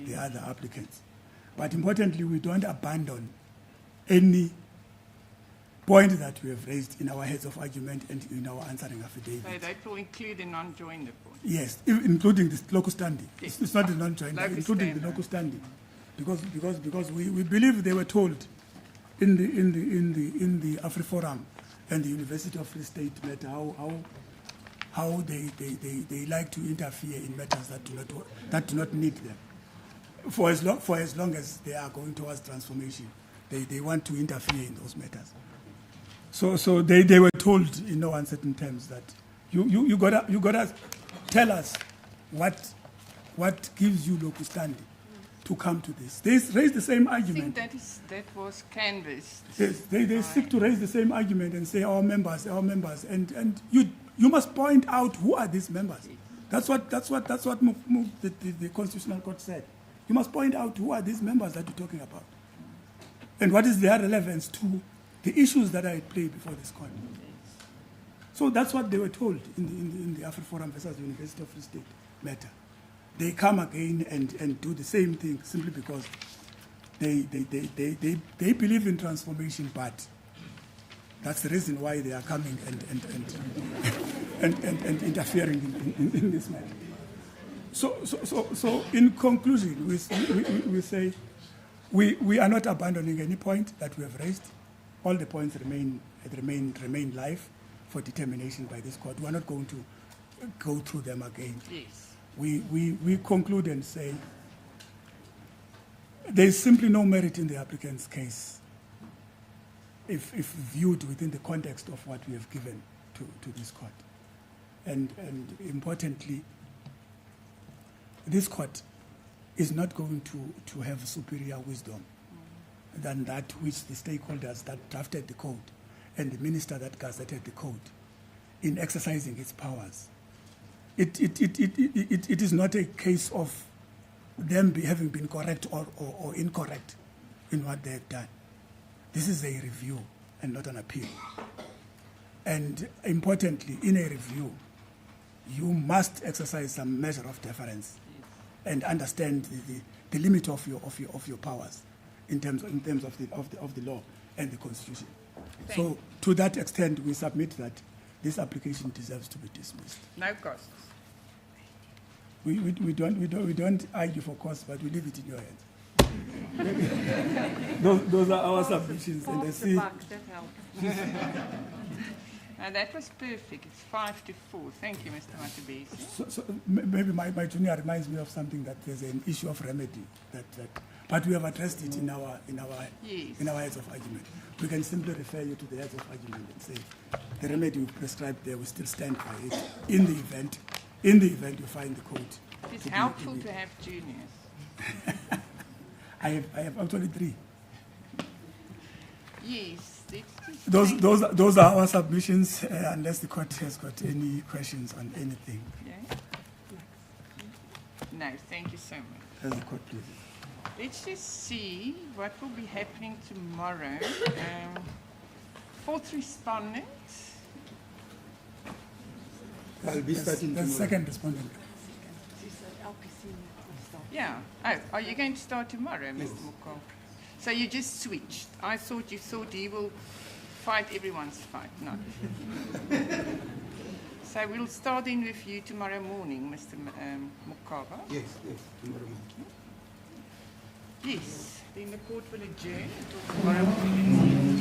the other applicants. But importantly, we don't abandon any point that we have raised in our heads of argument and in our answering affidavit. So that will include the non-joinder point? Yes, including the local standing. Yes. It's not the non-joinder, including the local standing. Because we believe they were told in the AfriForum and the University of Free State matter how they like to interfere in matters that do not need them. For as long as they are going towards transformation, they want to interfere in those matters. So they were told in no uncertain terms that you gotta tell us what gives you local standing to come to this. They raised the same I think argument. that was canvassed. Yes, they seek to raise the same argument and say our members, and you must point out who are these members. That's what the Constitutional Court said. You must point out who are these members that you're talking about, and what is their relevance to the issues that are at play before this court. So that's what they were told in the AfriForum versus University of Free State matter. They come again and do the same thing simply because they believe in transformation, but that's the reason why they are coming and interfering in this matter. So in conclusion, we say we are not abandoning any point that we have raised. All the points remain live for determination by this court. We are not going to go through them again. Yes. We conclude and say there is simply no merit in the applicant's case if viewed within the context of what we have given to this court. And importantly, this court is not going to have superior wisdom than that which the stakeholders that drafted the code and the minister that gazetted the code in exercising its powers. It is not a case of them having been correct or incorrect in what they have done. This is a review and not an appeal. And importantly, in a review, you must exercise some measure of deference and understand the limit of your powers in terms of the law and the Constitution. So to that extent, we submit that this application deserves to be dismissed. No costs. We don't argue for costs, but we leave it in your hands. those are our submissions, and I see. Now that was perfect. It's 5-4. Thank you, Mr. Matabesi. So maybe my junior reminds me of something that there's an issue of remedy but we have addressed it in our heads of argument. We can simply refer you to the heads of argument and say the remedy we prescribed there, we still stand by it in the event you find the code. It's helpful to have juniors. I have actually 3. Yes. Those are our submissions, unless the court has got any questions on anything. Yeah. No, thank you so much. As the court pleases. Let's just see what will be happening tomorrow. 4th respondent. I'll be starting the second respondent. Yeah. Oh, are you going to start tomorrow, Mr. Mukoko? So you just switched. I thought you thought he will fight everyone's fight. No. So we'll start in with you tomorrow morning, Mr. Mukoko. Yes, tomorrow morning. Yes. Then the court will adjourn until tomorrow morning.